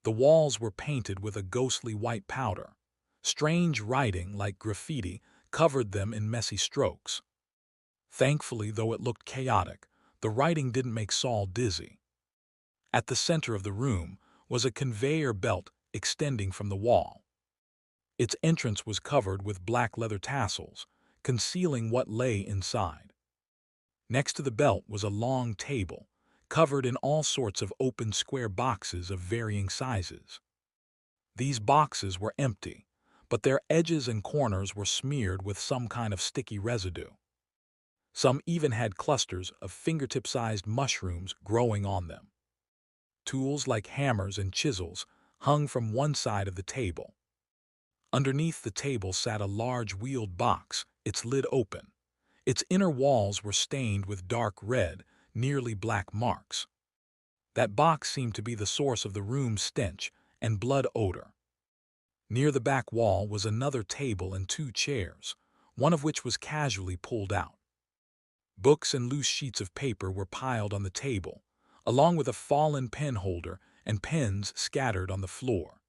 [SPEAKER 1] The walls were painted with a ghostly white powder. Strange writing, like graffiti, covered them in messy strokes. Thankfully, though it looked chaotic, the writing didn't make Saul dizzy. At the center of the room was a conveyor belt extending from the wall. Its entrance was covered with black leather tassels, concealing what lay inside. Next to the belt was a long table, covered in all sorts of open square boxes of varying sizes. These boxes were empty, but their edges and corners were smeared with some kind of sticky residue. Some even had clusters of fingertip-sized mushrooms growing on them. Tools like hammers and chisels hung from one side of the table. Underneath the table sat a large wheeled box, its lid open. Its inner walls were stained with dark red, nearly black marks. That box seemed to be the source of the room's stench and blood odor. Near the back wall was another table and 2 chairs, one of which was casually pulled out. Books and loose sheets of paper were piled on the table, along with a fallen pen holder and pens scattered on the floor.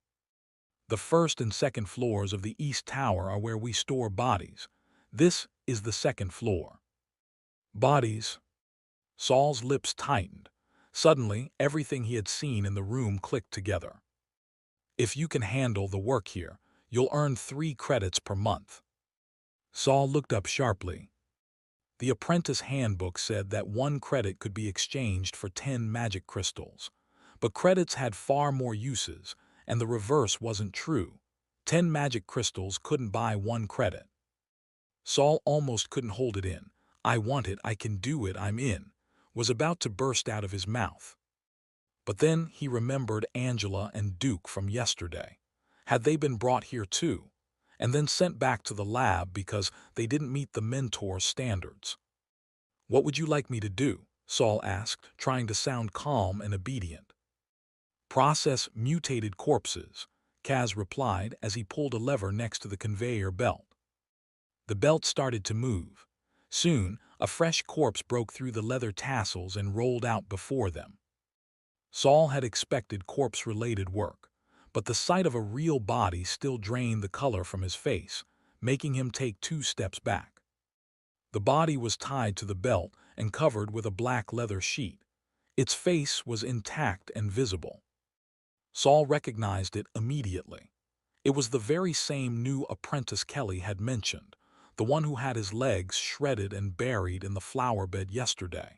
[SPEAKER 1] The first and second floors of the East Tower are where we store bodies. This is the second floor. Bodies. Saul's lips tightened. Suddenly, everything he had seen in the room clicked together. If you can handle the work here, you'll earn 3 credits per month. Saul looked up sharply. The apprentice handbook said that 1 credit could be exchanged for 10 magic crystals. But credits had far more uses, and the reverse wasn't true. 10 magic crystals couldn't buy 1 credit. Saul almost couldn't hold it in. "I want it, I can do it, I'm in," was about to burst out of his mouth. But then he remembered Angela and Duke from yesterday. Had they been brought here too, and then sent back to the lab because they didn't meet the mentor's standards? "What would you like me to do?" Saul asked, trying to sound calm and obedient. "Process mutated corpses," Kaz replied as he pulled a lever next to the conveyor belt. The belt started to move. Soon, a fresh corpse broke through the leather tassels and rolled out before them. Saul had expected corpse-related work, but the sight of a real body still drained the color from his face, making him take 2 steps back. The body was tied to the belt and covered with a black leather sheet. Its face was intact and visible. Saul recognized it immediately. It was the very same new apprentice Kelly had mentioned, the one who had his legs shredded and buried in the flower bed yesterday.